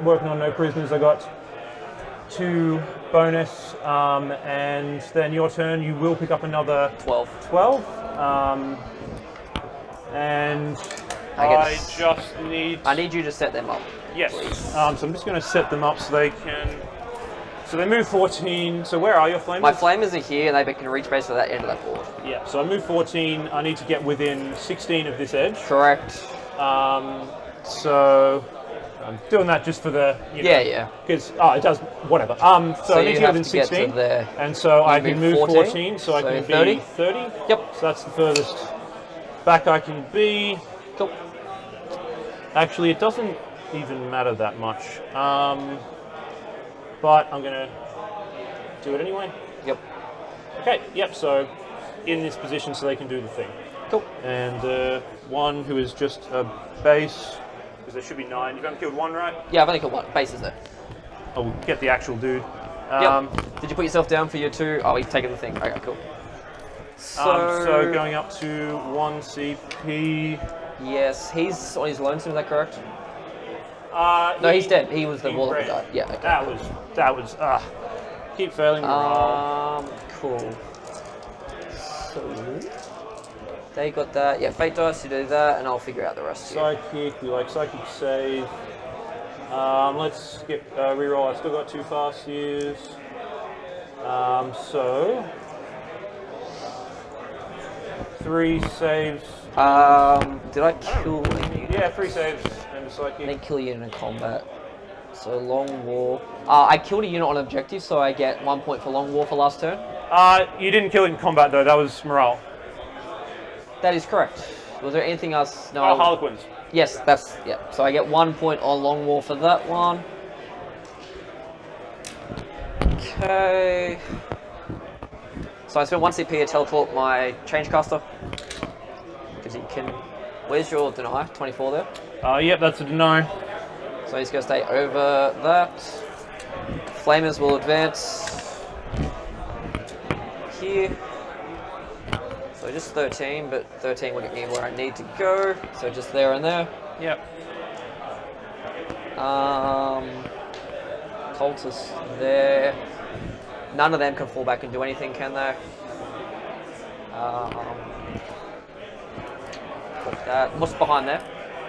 Working on no prisoners. I got 2 bonus, and then your turn. You will pick up another 12. 12. And I just need. I need you to set them up. Yes. Please. So I'm just going to set them up so they can. So they move 14. So where are your flamers? My flamers are here, and they can reach basically that end of that board. Yeah. So I move 14. I need to get within 16 of this edge. Correct. So I'm doing that just for the. Yeah. Because it does whatever. So I need you to get have within to get 16. to there. And so I can move 14. So I So can 30? be 30. Yep. So that's the furthest back I can be. Cool. Actually, it doesn't even matter that much. But I'm gonna do it anyway. Yep. Okay, yep, so in this position so they can do the thing. Cool. And one who is just a base, because there should be 9. You've only killed 1, right? Yeah, I've only got 1. Base is there. I will get the actual dude. Yep. Did you put yourself down for your 2? Oh, he's taking the thing. Okay, cool. So going up to 1 CP. Yes, he's on his lonesome, is that correct? No, he's dead. He was the Warlock that died. Yeah, okay. That was, keep failing to roll. Cool. So, they got that. Yeah, fate dice, you do that, and I'll figure out the rest here. Psychic, we like psychic save. Let's get reroll. I've still got 2 fast years. So 3 saves. Did I kill you? Yeah, 3 saves and a psychic. I didn't kill you in combat. So long war. I killed a unit on objective, so I get 1 point for long war for last turn. You didn't kill it in combat though. That was morale. That is correct. Was there anything else? No. Oh, Harlequins. Yes, that's, yeah. So I get 1 point on Long War for that one. Okay. So I spent 1 CP to teleport my Changecaster. Because he can... Where's your deny? 24 there? Yep, that's a deny. So he's going to stay over that. Flamers will advance here. So just 13, but 13 will get me where I need to go. So just there and there. Yep. Cultists there. None of them can fall back and do anything, can they? Put that. What's behind there?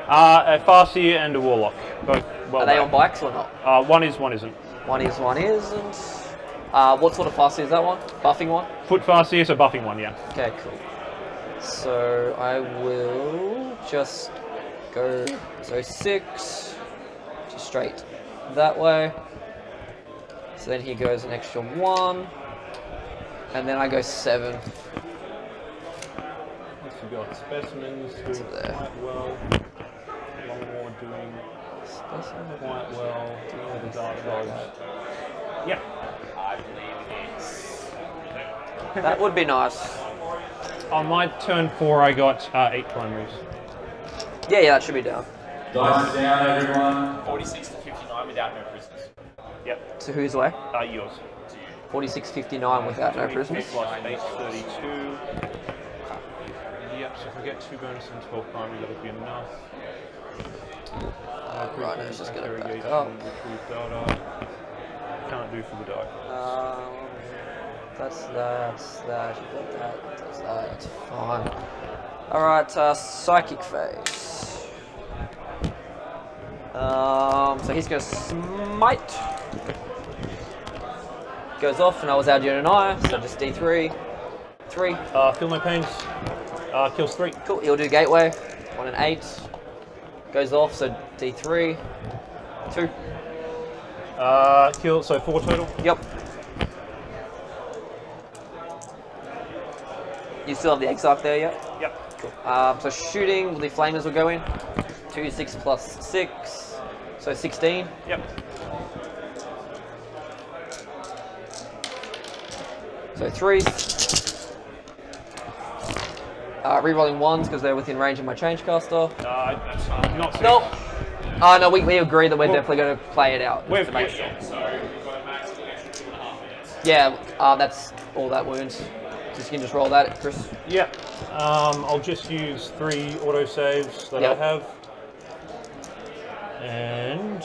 A Farseer and a Warlock. Both well Are they back. on bikes or not? One is, one isn't. One is, one isn't. What sort of Farseer is that one? Buffing one? Foot Farseer, so buffing one, yeah. Okay, cool. So I will just go, so 6, just straight that way. So then he goes an extra 1, and then I go 7. We've got specimens doing there. quite well. Long War doing quite well. Doing the dark dogs. Yeah. That would be nice. On my turn 4, I got 8 primaries. Yeah, that should be down. Dice down, everyone. 46 to 59 without no prisoners. Yep. So whose way? Yours. 46.59 without no prisoners. Plus 832. Yep, so if I get 2 bonuses and 12 primary, that'll be enough. Right, it's just going to back Interrogation, up. retrieve data. Can't do for the dark. That's that, you got that, that's that, fine. Alright, psychic phase. So he's going to smite. Goes off, and I was out Ynnari, so just D3. 3. Feel no pains. Kills 3. Cool, he'll do gateway. 1 and 8. Goes off, so D3. 2. Kill, so 4 total. Yep. You still have the Exarch there, yep? Yep. Cool. So shooting, the flamers will go in. 2, 6 plus 6. So 16. Yep. So 3. Rerolling 1s because they're within range of my Changecaster. Not 6. Nope. No, we agree that we're definitely going to play it out. We've to make sure. Yeah, that's all that wounds. Just you can just roll that, Chris. Yep. I'll just use 3 autosaves that I have. And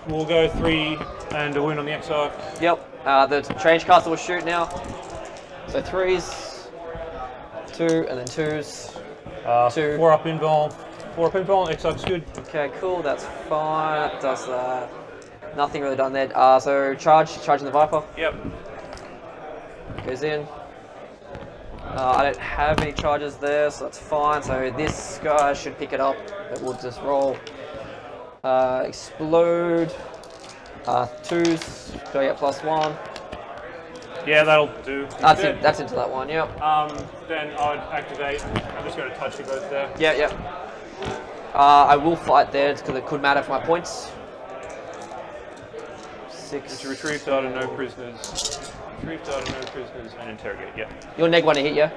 we'll go 3 and a wound on the Exarch. Yep. The Changecaster will shoot now. So 3s, 2, and then 2s. 2. 4 up invuln. 4 up invuln. Exarch's good. Okay, cool. That's fine. That does that. Nothing really done there. So charging the Viper. Yep. Goes in. I don't have any charges there, so that's fine. So this guy should pick it up, but we'll just roll. Explode. 2s. Go get +1. Yeah, that'll do. That's into that one. Yep. Then I would activate. I'm just going to touch you both there. Yeah. I will fight there because it could matter for my points. 6. To retrieve data, no prisoners. Retrieve data, no prisoners, and interrogate. Yep. Your neg 1 to hit, yeah?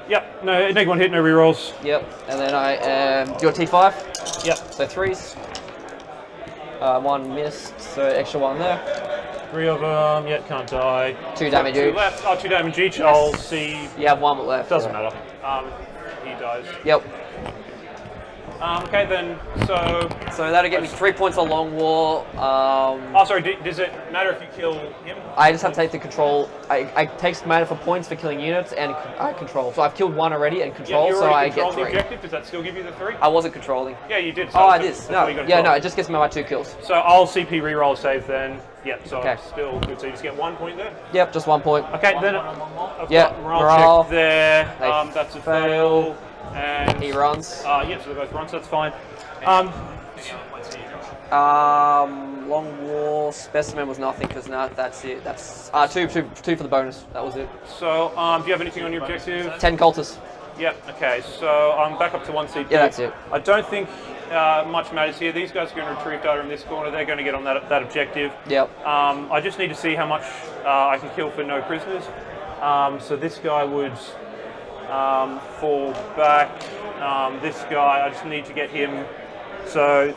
Yep. No, neg 1 hit, no rerolls. Yep. And then I am your T5. Yep. So 3s. 1 missed, so extra 1 there. 3 of them. Yet can't die. 2 damage 2 each. left. 2 damage each. I'll see. You have 1 left. Doesn't matter. He dies. Yep. Okay then. So that'll get me 3 points on Long War. sorry. Does it matter if you kill him? I just have to take the control. I take mana for points for killing units and I control. So I've killed 1 already and control, so I get 3. The objective. Does that still give you the 3? I wasn't controlling. Yeah, you did. So I did. that's No, what you gotta yeah, control. no, it just gets me my 2 kills. So I'll CP reroll save then. Yep. So Okay. still good. So you just get 1 point there. Yep, just 1 point. Okay, then I've Yeah, got morale. morale check there. They That's a fail. fail. And He runs. yeah, so they both run, so that's fine. Long War Specimen was nothing because now that's it. That's two for the bonus. That was it. So, do you have anything on your objective? 10 cultists. Yep. Okay. So I'm back up to 1 CP. Yeah, that's it. I don't think much matters here. These guys are going to retrieve data in this corner. They're going to get on that objective. Yep. I just need to see how much I can kill for no prisoners. So this guy would fall back. This guy, I just need to get him. So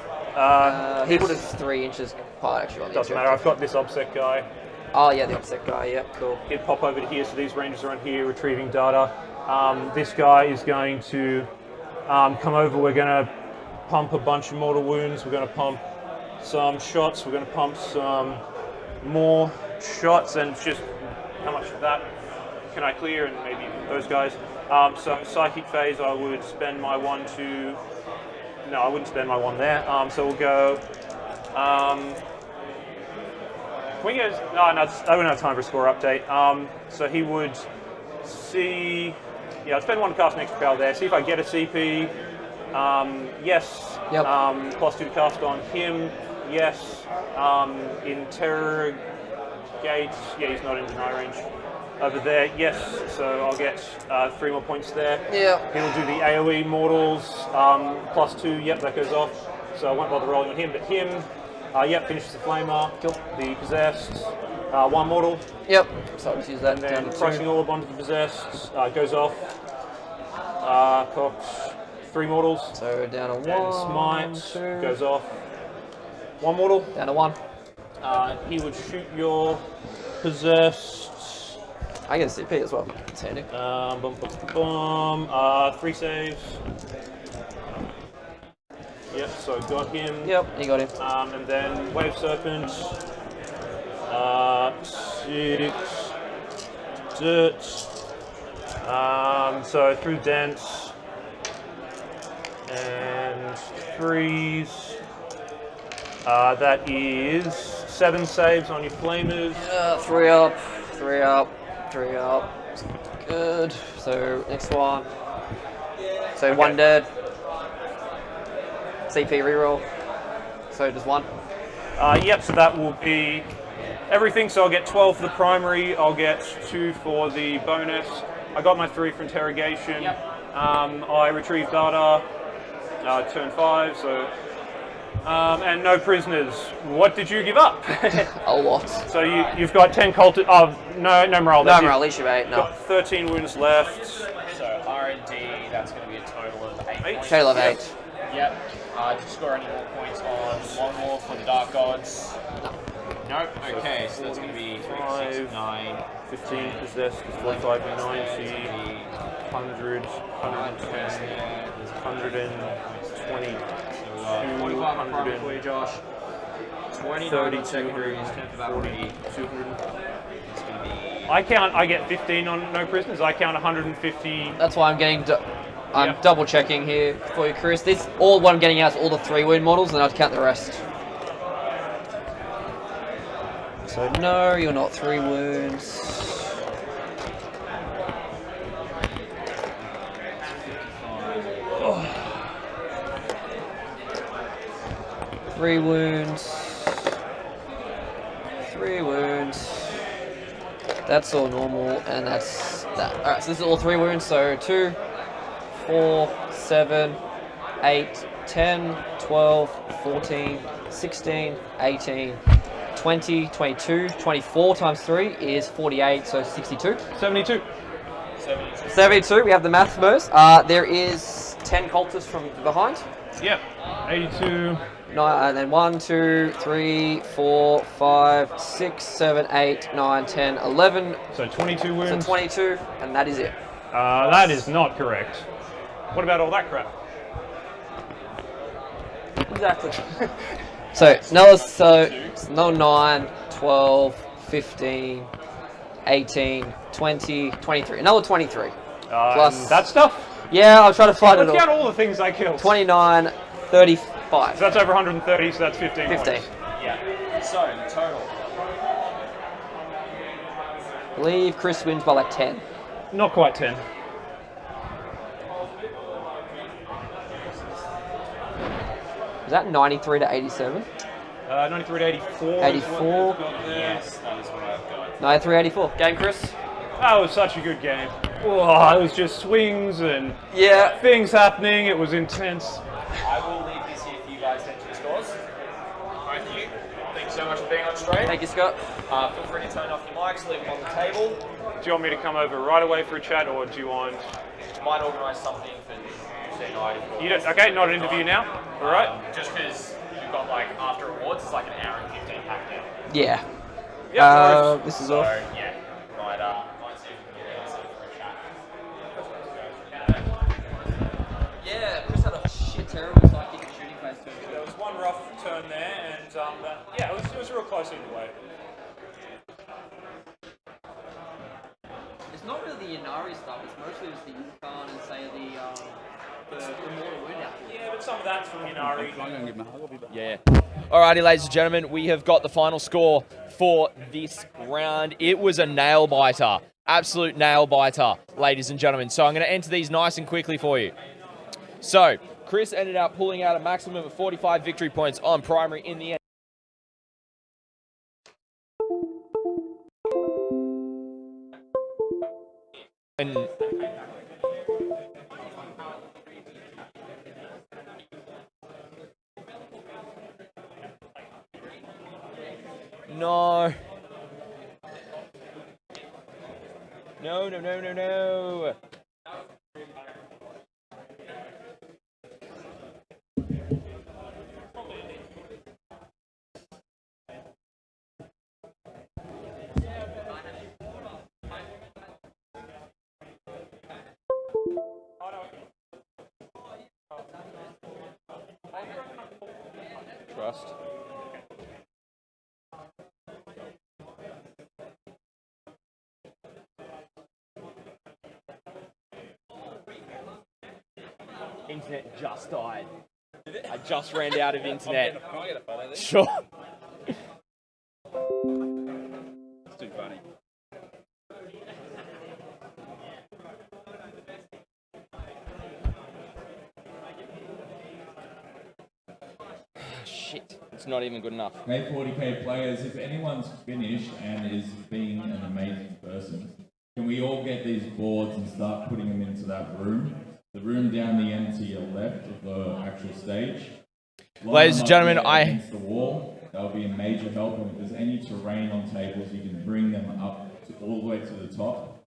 he would have 3 inches apart actually on the doesn't matter. I've got this OBSEC guy. Oh yeah, the OBSEC guy. Yeah, cool. He'd pop over to here. So these rangers are on here retrieving data. This guy is going to come over. We're going to pump a bunch of mortal wounds. We're going to pump some shots. We're going to pump some more shots, and just how much of that can I clear, and maybe those guys. So psychic phase, I would spend my 1 to. No, I wouldn't spend my 1 there. So we'll go. Can we go? No, I wouldn't have time for a score update. So he would see. Yeah, I'd spend 1 to cast an extra spell there. See if I get a CP. Yes. Yep. +2 to cast on him. Yes. Interrogate. Yeah, he's not in deny range. Over there, yes. So I'll get 3 more points there. Yeah. He'll do the AoE mortals. +2. Yep, that goes off. So I won't bother rolling on him. But him, yep, finishes the flamer. Cool. The possessed. 1 mortal. Yep. So I'll just use that. And then down to pricing 2. orb onto the possessed. Goes off. Cocked. 3 mortals. So down to 1. And smite 2. goes off. 1 mortal. Down to 1. He would shoot your possessed. I get a CP as well. It's handy. 3 saves. Yep, so got him. Yep, you got him. And then Wave Serpent. 6. Dirt. So through Dents. And 3s. That is 7 saves on your flamers. 3 up, 3 up, 3 up. Good. So next one. So Okay. 1 dead. CP reroll. So just 1. Yep, so that will be everything. So I'll get 12 for the primary. I'll get 2 for the bonus. I got my 3 for interrogation. Yep. I retrieved data. Turn 5. So. And no prisoners. What did you give up? A lot. So you've got 10 cultists. Oh, no morale. No morale, at least you have 8. No. Got 13 wounds left. So R&D, that's going to be a total of 8 points. Total of 8. Yep. Did you score any more points on Long War for the Dark Gods? No. Okay, so that's going to be 3, 6, 9, 15 possessed, 45, 90, 100, 110, 120, 45 for you, Josh. 29 30, on secondaries, 10 for that 40, 40. 200. It's going to be... I get 15 on no prisoners. I count 150. That's why I'm getting. I'm Yep. double checking here for you, Chris. This all what I'm getting out is all the 3 wound models, and I'd count the rest. So no, you're not 3 wounds. Oh. 3 wounds. 3 wounds. That's all normal, and that's that. Alright, so this is all 3 wounds, so 2, 4, 7, 8, 10, 12, 14, 16, 18, 20, 22, 24 times 3 is 48, so 62. 72. 72, we have the math verse. There is 10 cultists from behind. Yep. 82. And then 1, 2, 3, 4, 5, 6, 7, 8, 9, 10, 11. So 22 So wounds. 22, and that is it. That is not correct. What about all that crap? Exactly. So, no 9, 12, 15, 18, 20, 23. Another 23. Plus- that stuff? Yeah, I'll try to find it Let's count all. all the things I killed. 29, 35. So that's over 130, so that's 15 15. points. Yeah. So, the total. I believe Chris wins by like 10. Not quite 10. Is that 93 to 87? 93 to 84. 84. Yes, that is what I've got. 93, 84. Game, Chris? That was such a good game. Oh, it was just swings and things happening. It was intense. I will leave this here for you guys to enter your scores. Both of you, thanks so much for being on stream. Thank you, Scott. Feel free to turn off your mics, leave them on the table. Do you want me to come over right away for a chat, or do you want... Might organise something for Tuesday night. You don't, okay, not an interview now. All right. Just because we've got like after awards, it's like an hour and 15 pack now. Yeah. Yeah. This is So off. yeah, might see if we can get something for a chat. Yeah, Chris had a shit terrible psychic shooting phase too. There was one rough turn there, and yeah, it was real close either way. It's not really the Ynnari stuff, it's mostly just the Krootcon and say the mortal wound out. Yeah, but some of that's from Ynnari. Yeah. Alrighty, ladies and gentlemen, we have got the final score for this round. It was a nail biter, absolute nail biter, ladies and gentlemen. So I'm going to enter these nice and quickly for you. So Chris ended up pulling out a maximum of 45 victory points on primary in the end. And no. No, no, no, no, no. Trust. Internet just died. I just ran out of internet. Can I get a photo there? Sure. It's too funny. Shit, it's not even good enough. Okay, 40k players, if anyone's finished and is being an amazing person, can we all get these boards and start putting them into that room? The room down the end to your left of the actual stage. Ladies and gentlemen, against the wall. That will be a major help. And if there's any terrain on tables, you can bring them up to, all the way to the top,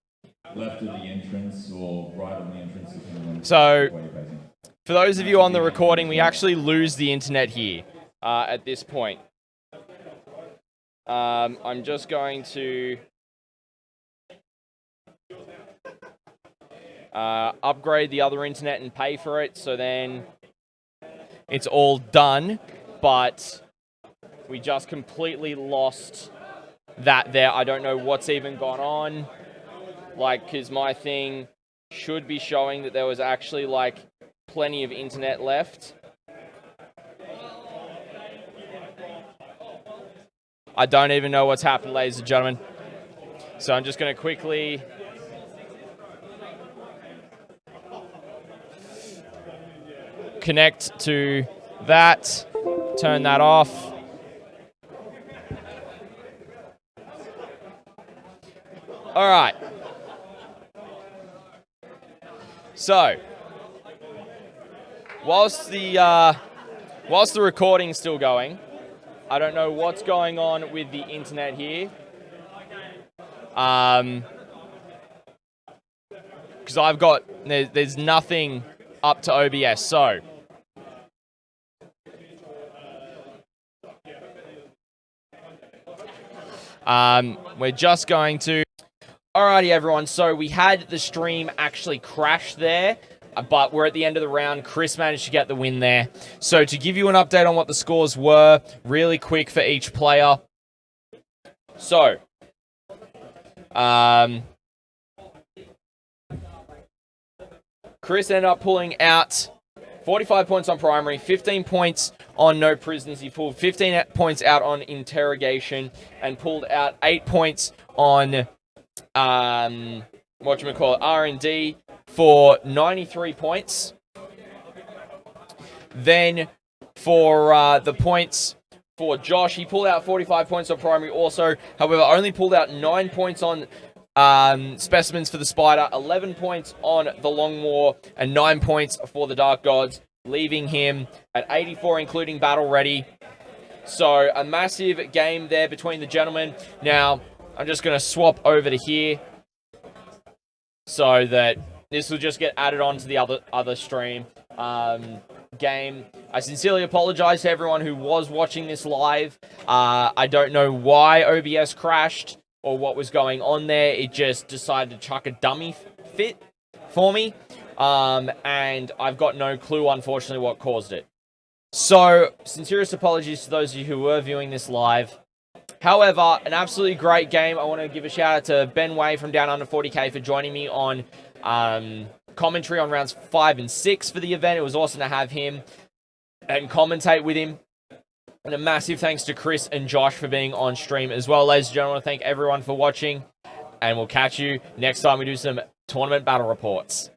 left of the entrance or right of the entrance. So, for those of you on the recording, we actually lose the internet here at this point. I'm just going to upgrade the other internet and pay for it, so then it's all done, but we just completely lost that there. I don't know what's even gone on, like, because my thing should be showing that there was actually, like, plenty of internet left. I don't even know what's happened, ladies and gentlemen. So I'm just going to quickly connect to that, turn that off. All right. So, whilst the recording's still going, I don't know what's going on with the internet here. Because I've got, there's nothing up to OBS, so. We're just going to... Alrighty, everyone, so we had the stream actually crash there, but we're at the end of the round. Chris managed to get the win there. So to give you an update on what the scores were, really quick for each player. So, Chris ended up pulling out 45 points on primary, 15 points on no prisoners. He pulled 15 points out on interrogation and pulled out 8 points on R&D for 93 points. Then for the points for Josh. He pulled out 45 points on primary also. However, only pulled out 9 points on specimens for the Spider, 11 points on the Long War, and 9 points for the Dark Gods, leaving him at 84, including Battle Ready. So a massive game there between the gentlemen. Now, I'm just going to swap over to here so that this will just get added on to the other stream game. I sincerely apologize to everyone who was watching this live. I don't know why OBS crashed or what was going on there. It just decided to chuck a dummy fit for me. And I've got no clue, unfortunately, what caused it. So, sincerest apologies to those of you who were viewing this live. However, an absolutely great game. I want to give a shout out to Ben Way from Down Under 40K for joining me on commentary on rounds 5 and 6 for the event. It was awesome to have him and commentate with him. And a massive thanks to Chris and Josh for being on stream as well. Ladies and gentlemen, thank everyone for watching. And we'll catch you next time we do some tournament battle reports.